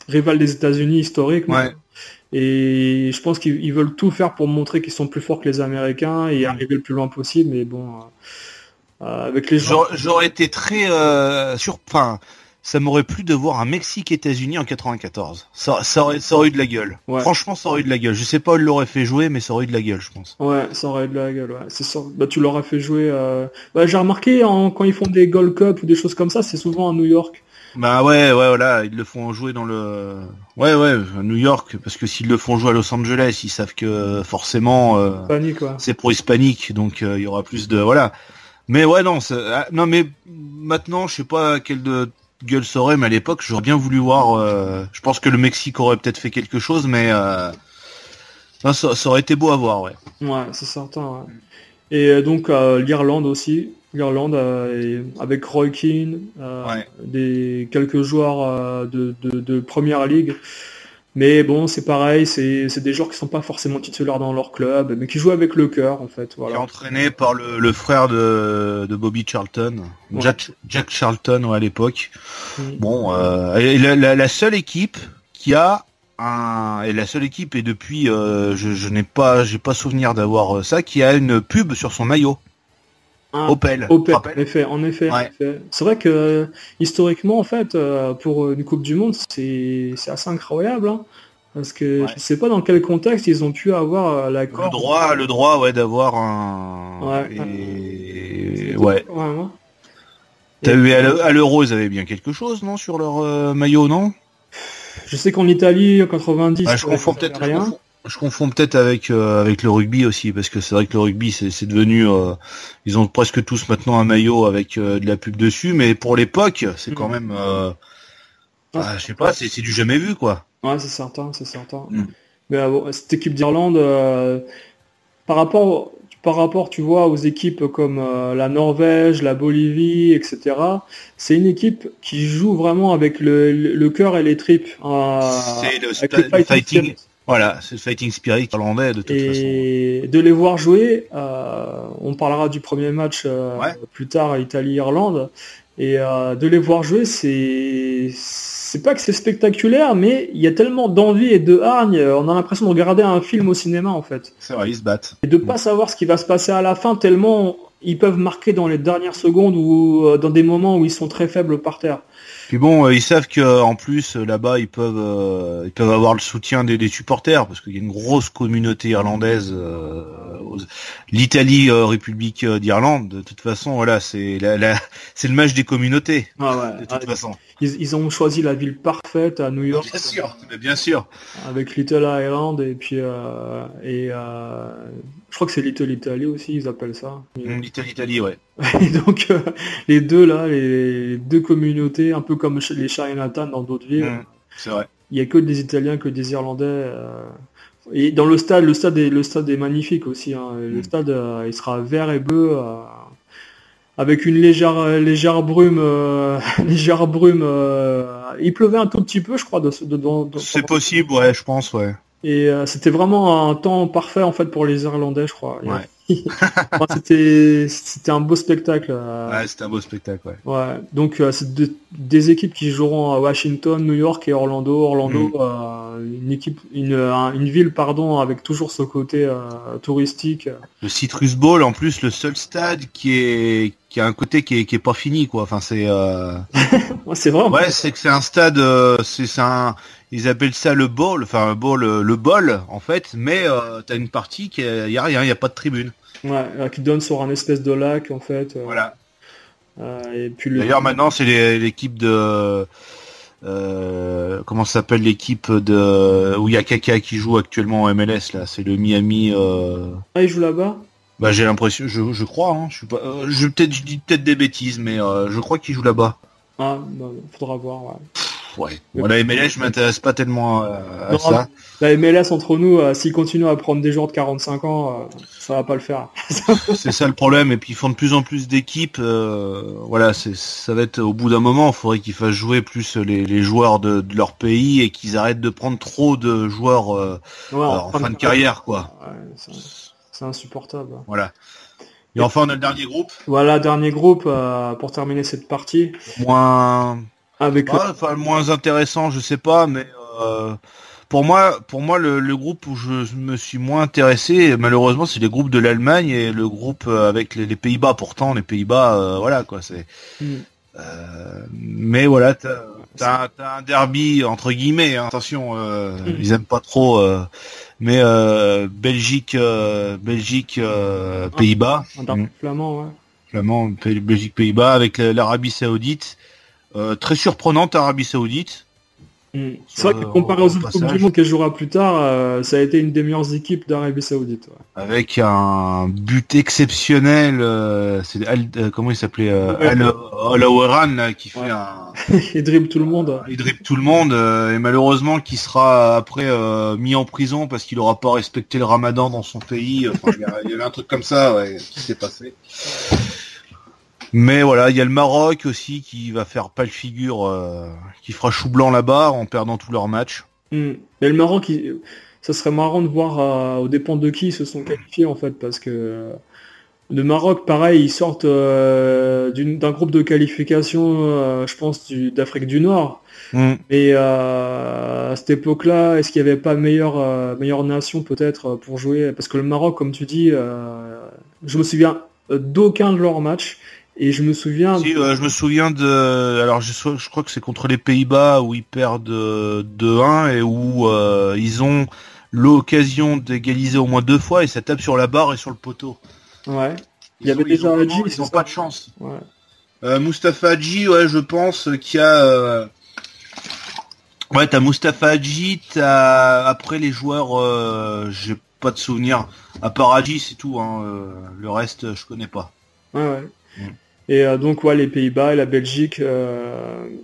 Speaker 1: rivale des États-Unis historique.
Speaker 2: Ouais.
Speaker 1: Et je pense qu'ils veulent tout faire pour montrer qu'ils sont plus forts que les Américains et arriver le plus loin possible. Mais bon, avec les gens,
Speaker 2: j'aurais été très ça m'aurait plu de voir un Mexique-États-Unis en 94. Ça aurait eu de la gueule. Ouais. Franchement, ça aurait eu de la gueule. Je sais pas où il l'aurait fait jouer, mais ça aurait eu de la gueule, je pense.
Speaker 1: Ouais, ça aurait eu de la gueule, ouais. C'est sûr. Bah, tu l'aurais fait jouer, j'ai remarqué, quand ils font des Gold Cup ou des choses comme ça, c'est souvent à New York.
Speaker 2: Bah ouais, voilà, ils le font jouer dans le... Ouais, à New York, parce que s'ils le font jouer à Los Angeles, ils savent que forcément,
Speaker 1: Hispanique, ouais.
Speaker 2: C'est pour hispanique, donc il y aura plus de... Voilà. Mais ouais, non, mais maintenant, je sais pas quel gueule saurait, mais à l'époque j'aurais bien voulu voir, je pense que le Mexique aurait peut-être fait quelque chose, mais ça aurait été beau à voir. Ouais,
Speaker 1: c'est certain, ouais. Et donc l'Irlande aussi, avec Roy Keane, quelques joueurs de première ligue. Mais bon, c'est pareil, c'est des joueurs qui sont pas forcément titulaires dans leur club, mais qui jouent avec le cœur, en fait. Voilà.
Speaker 2: Qui est entraîné par le frère de Bobby Charlton, Jack Charlton, à l'époque. Bon, la seule équipe qui a et la seule équipe, et depuis, j'ai pas souvenir d'avoir ça, qui a une pub sur son maillot. Opel,
Speaker 1: en effet. C'est vrai que historiquement, en fait, pour une Coupe du Monde, c'est assez incroyable, hein, parce que je sais pas dans quel contexte ils ont pu avoir l'accord.
Speaker 2: Le droit, d'avoir un. T'as vu à l'Euro, ils avaient bien quelque chose, non, sur leur maillot, non?
Speaker 1: Je sais qu'en Italie, en 90,
Speaker 2: je confonds peut-être avec le rugby aussi, parce que c'est vrai que le rugby c'est devenu ils ont presque tous maintenant un maillot avec de la pub dessus, mais pour l'époque c'est quand même je sais pas, c'est du jamais vu, quoi.
Speaker 1: Ouais, c'est certain. Mais cette équipe d'Irlande, par rapport, par rapport, tu vois, aux équipes comme la Norvège, la Bolivie, etc., c'est une équipe qui joue vraiment avec le cœur et les tripes.
Speaker 2: C'est
Speaker 1: avec
Speaker 2: le fighting.
Speaker 1: spirit.
Speaker 2: Voilà, c'est le fighting spirit irlandais de toute façon.
Speaker 1: Et de les voir jouer, on parlera du premier match plus tard, Italie-Irlande, et de les voir jouer, c'est pas que c'est spectaculaire, mais il y a tellement d'envie et de hargne, on a l'impression de regarder un film au cinéma en fait.
Speaker 2: C'est vrai, ils se battent.
Speaker 1: Et de pas savoir ce qui va se passer à la fin, tellement ils peuvent marquer dans les dernières secondes ou dans des moments où ils sont très faibles par terre.
Speaker 2: Puis bon, ils savent que en plus là-bas ils peuvent avoir le soutien des supporters parce qu'il y a une grosse communauté irlandaise. L'Italie, République d'Irlande, de toute façon, voilà, c'est c'est le match des communautés. De toute façon.
Speaker 1: Ils ont choisi la ville parfaite à New York.
Speaker 2: Bien sûr.
Speaker 1: Avec Little Island et puis je crois que c'est Little Italy aussi, ils appellent ça.
Speaker 2: Little Italy, ouais.
Speaker 1: Et donc les deux là, les deux communautés, un peu comme les Chinatown dans d'autres villes.
Speaker 2: C'est vrai.
Speaker 1: Il y a que des Italiens, que des Irlandais. Et dans le stade est magnifique aussi. Hein. Le stade, il sera vert et bleu, avec une légère brume. Il pleuvait un tout petit peu, je crois.
Speaker 2: C'est possible, ouais, je pense, ouais.
Speaker 1: Et c'était vraiment un temps parfait en fait pour les Irlandais, je crois.
Speaker 2: Ouais.
Speaker 1: C'était un beau spectacle.
Speaker 2: Ouais, c'était un beau spectacle, ouais.
Speaker 1: Ouais. Donc c'est des équipes qui joueront à Washington, New York et Orlando. Une ville, pardon, avec toujours ce côté touristique.
Speaker 2: Le Citrus Bowl, en plus, le seul stade qui a un côté qui est pas fini, quoi. Enfin, c'est.
Speaker 1: Ouais, c'est vrai.
Speaker 2: Ouais, c'est que c'est un stade, ils appellent ça le bowl, enfin le bol en fait, mais t'as une partie qui y a rien, y a pas de tribune.
Speaker 1: Ouais, qui donne sur un espèce de lac en fait.
Speaker 2: Voilà.
Speaker 1: Et puis
Speaker 2: D'ailleurs maintenant c'est l'équipe de comment ça s'appelle l'équipe de où il y a Kaka qui joue actuellement en MLS là, c'est le Miami.
Speaker 1: Ah, il joue là-bas.
Speaker 2: Bah j'ai l'impression, je crois, hein, je suis pas, je dis peut-être des bêtises, mais je crois qu'il joue là-bas.
Speaker 1: Ah, bah, faudra voir. Ouais.
Speaker 2: Ouais. Bon, la MLS, je m'intéresse pas tellement à ça.
Speaker 1: La MLS, entre nous, s'ils continuent à prendre des joueurs de 45 ans, ça va pas le faire.
Speaker 2: C'est ça le problème. Et puis ils font de plus en plus d'équipes. Voilà, ça va être au bout d'un moment, il faudrait qu'ils fassent jouer plus les joueurs de leur pays et qu'ils arrêtent de prendre trop de joueurs en fin de carrière, quoi.
Speaker 1: Ouais, c'est insupportable.
Speaker 2: Voilà. Et enfin, on a le dernier groupe.
Speaker 1: Voilà, dernier groupe pour terminer cette partie.
Speaker 2: Moins intéressant, je sais pas, mais pour moi le groupe où je me suis moins intéressé, malheureusement, c'est les groupes de l'Allemagne et le groupe avec les Pays-Bas. Pourtant, les Pays-Bas, voilà quoi, c'est. Mais voilà, t'as un derby entre guillemets. Hein, attention, ils aiment pas trop. Mais Belgique, Pays-Bas.
Speaker 1: Un derby flamand, ouais.
Speaker 2: Flamand, Belgique, Pays-Bas avec l'Arabie Saoudite. Très surprenante Arabie Saoudite.
Speaker 1: C'est vrai que comparé aux autres Coupes du Monde qu'elle jouera plus tard, ça a été une des meilleures équipes d'Arabie Saoudite. Ouais.
Speaker 2: Avec un but exceptionnel, comment il s'appelait Al-Awaran qui fait
Speaker 1: il dribble tout le monde.
Speaker 2: Il dribble tout le monde et malheureusement qui sera après mis en prison parce qu'il aura pas respecté le Ramadan dans son pays. Enfin, il y avait un truc comme ça qui s'est passé. Mais voilà, il y a le Maroc aussi qui va faire pâle figure, qui fera chou blanc là-bas en perdant tous leurs matchs.
Speaker 1: Mais le Maroc, ça serait marrant de voir aux dépens de qui ils se sont qualifiés en fait, parce que le Maroc, pareil, ils sortent d'un groupe de qualification, je pense, d'Afrique du Nord. Mais à cette époque-là, est-ce qu'il n'y avait pas meilleure nation peut-être pour jouer? Parce que le Maroc, comme tu dis, je me souviens d'aucun de leurs matchs. Et je me souviens.
Speaker 2: Je me souviens de. Alors je crois que c'est contre les Pays-Bas où ils perdent 2-1 et où ils ont l'occasion d'égaliser au moins 2 fois et ça tape sur la barre et sur le poteau.
Speaker 1: Ouais. Il y avait déjà Hadji.
Speaker 2: Ils n'ont pas de chance.
Speaker 1: Ouais.
Speaker 2: Moustapha Hadji, ouais, je pense qu'il y a. Ouais, t'as Moustapha Hadji, après les joueurs, j'ai pas de souvenir. À part Hadji, c'est tout. Hein. Le reste, je connais pas.
Speaker 1: Ouais. Et donc les Pays-Bas et la Belgique,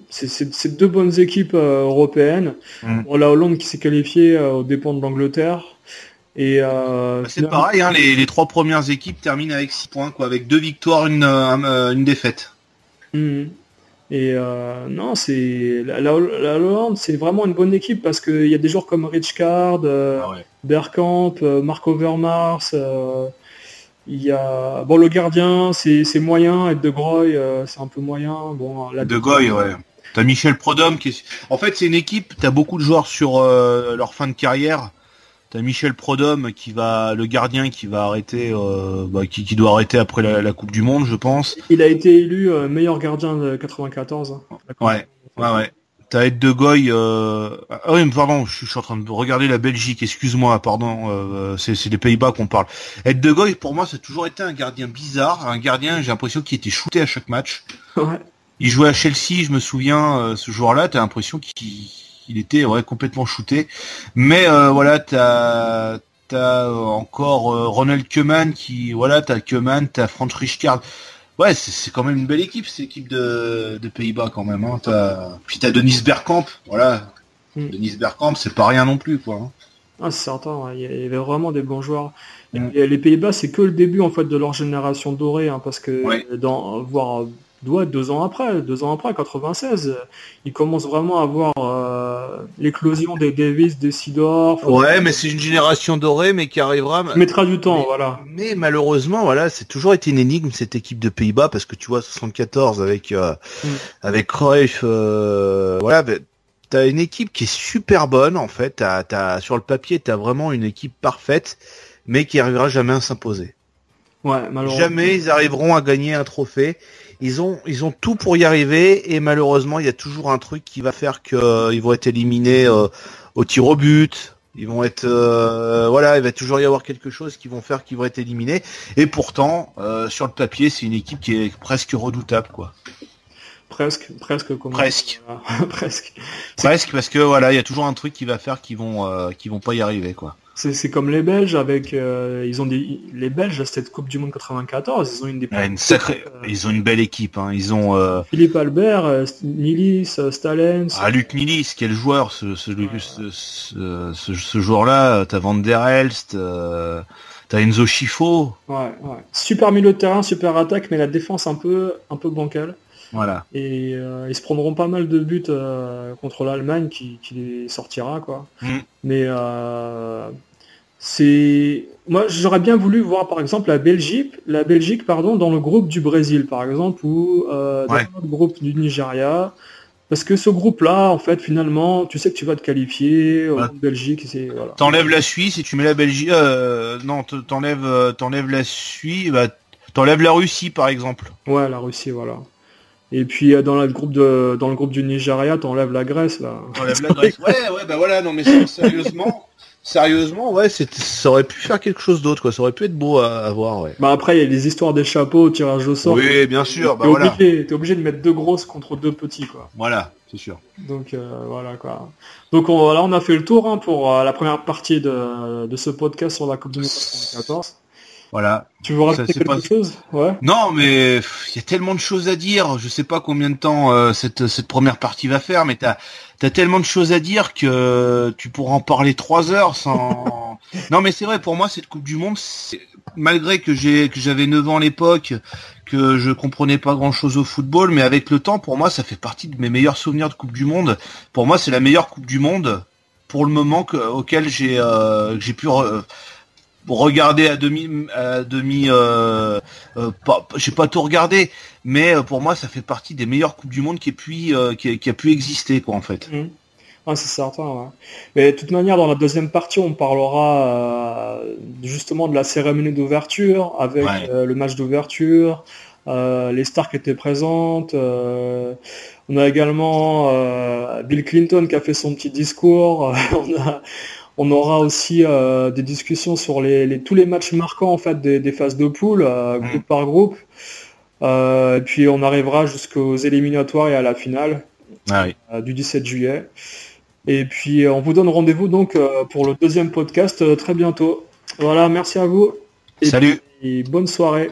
Speaker 1: c'est deux bonnes équipes européennes. La Hollande qui s'est qualifiée aux dépens de l'Angleterre. Et
Speaker 2: c'est pareil, hein, les 3 premières équipes terminent avec 6 points, quoi, avec 2 victoires, une défaite.
Speaker 1: Et non, c'est la Hollande, c'est vraiment une bonne équipe parce qu'il y a des joueurs comme Rijkaard, Bergkamp, Marc Overmars. Il y a le gardien, c'est moyen, et De Groy, c'est un peu moyen. Bon,
Speaker 2: De Groy, ouais. T'as Michel Prodhomme qui est... En fait, c'est une équipe. T'as beaucoup de joueurs sur leur fin de carrière. T'as Michel Prodhomme le gardien qui va arrêter, qui doit arrêter après la Coupe du Monde, je pense.
Speaker 1: Il a été élu meilleur gardien de 94. Hein.
Speaker 2: Ouais. T'as Ed De Goy. Ah oui, pardon, je suis en train de regarder la Belgique. Excuse-moi, pardon. C'est les Pays-Bas qu'on parle. Ed De Goy, pour moi, ça a toujours été un gardien bizarre, un gardien. J'ai l'impression qu'il était shooté à chaque match.
Speaker 1: Ouais.
Speaker 2: Il jouait à Chelsea, je me souviens. Ce joueur-là, t'as l'impression qu'il était complètement shooté. Mais voilà, t'as encore Ronald Koeman t'as Koeman, t'as Franz Rijkaard. Ouais, c'est quand même une belle équipe, cette équipe de Pays-Bas quand même. Hein. Puis t'as Dennis Bergkamp, voilà. Dennis Bergkamp, c'est pas rien non plus, quoi. Hein.
Speaker 1: Ah, c'est certain, ouais. Il y avait vraiment des bons joueurs. Et les Pays-Bas, c'est que le début en fait de leur génération dorée, hein, parce que voire 2 ans après, 96, ils commencent vraiment à voir l'éclosion des Davis, des Seedorf.
Speaker 2: Ouais, mais c'est une génération dorée, mais qui arrivera.
Speaker 1: Mettra du temps, voilà.
Speaker 2: Mais malheureusement, voilà, c'est toujours été une énigme cette équipe de Pays-Bas, parce que tu vois 74 avec Cruyff, voilà. T'as une équipe qui est super bonne en fait. T'as sur le papier, t'as vraiment une équipe parfaite, mais qui arrivera jamais à s'imposer.
Speaker 1: Ouais, malheureusement.
Speaker 2: Jamais ils arriveront à gagner un trophée. Ils ont tout pour y arriver, et malheureusement il y a toujours un truc qui va faire que ils vont être éliminés au tir au but. Ils vont être il va toujours y avoir quelque chose qui vont faire qu'ils vont être éliminés. Et pourtant sur le papier c'est une équipe qui est presque redoutable, quoi.
Speaker 1: Presque comment
Speaker 2: presque parce que voilà, il y a toujours un truc qui va faire qu'ils vont pas y arriver, quoi.
Speaker 1: C'est comme les Belges avec les Belges à cette Coupe du Monde 94, ils ont
Speaker 2: ils ont une belle équipe, hein. Ils ont
Speaker 1: Philippe Albert, Nilis, Stalens.
Speaker 2: Ah, Luc Nilis, quel joueur ce joueur-là. T'as Van der Elst, t'as Enzo Schifo.
Speaker 1: Ouais. Super milieu de terrain, super attaque, mais la défense un peu bancale.
Speaker 2: Voilà.
Speaker 1: Et ils se prendront pas mal de buts contre l'Allemagne qui les sortira, quoi. Mais moi j'aurais bien voulu voir par exemple la Belgique dans le groupe du Brésil par exemple, ou dans le groupe du Nigeria, parce que ce groupe là en fait finalement tu sais que tu vas te qualifier en Belgique, voilà.
Speaker 2: T'enlèves la Suisse et tu mets la Belgique, t'enlèves la Suisse, t'enlèves la Russie par exemple.
Speaker 1: Ouais, la Russie, voilà. Et puis dans le groupe du Nigeria, t'enlèves la Grèce là.
Speaker 2: T'enlèves la Grèce. Ouais, bah voilà, non mais sérieusement, ouais, ça aurait pu faire quelque chose d'autre, quoi. Ça aurait pu être beau à voir, ouais.
Speaker 1: Bah après il y a les histoires des chapeaux au tirage au sort.
Speaker 2: Oui, bien sûr.
Speaker 1: T'es obligé de mettre 2 grosses contre 2 petits, quoi.
Speaker 2: Voilà, c'est sûr.
Speaker 1: Donc voilà, quoi. Donc on a fait le tour, hein, pour la première partie de ce podcast sur la Coupe du Monde 94.
Speaker 2: Voilà.
Speaker 1: Tu veux rajouter quelque chose? Ouais.
Speaker 2: Non, mais il y a tellement de choses à dire. Je sais pas combien de temps cette première partie va faire, mais t'as tellement de choses à dire que tu pourras en parler 3 heures sans. Non, mais c'est vrai, pour moi cette Coupe du Monde, malgré que j'avais 9 ans à l'époque, que je comprenais pas grand chose au football, mais avec le temps, pour moi, ça fait partie de mes meilleurs souvenirs de Coupe du Monde. Pour moi, c'est la meilleure Coupe du Monde pour le moment auquel j'ai pu regarder à demi, j'ai pas tout regardé, mais pour moi ça fait partie des meilleures coupes du monde qui a pu exister, quoi, en fait.
Speaker 1: Ah, c'est certain, ouais. Mais de toute manière, dans la deuxième partie, on parlera justement de la cérémonie d'ouverture avec le match d'ouverture, les stars qui étaient présentes. On a également Bill Clinton qui a fait son petit discours. On aura aussi des discussions sur tous les matchs marquants en fait des phases de poule, groupe par groupe. Et puis on arrivera jusqu'aux éliminatoires et à la finale du 17 juillet. Et puis on vous donne rendez-vous donc pour le deuxième podcast très bientôt. Voilà, merci à vous.
Speaker 2: Salut.
Speaker 1: Et bonne soirée.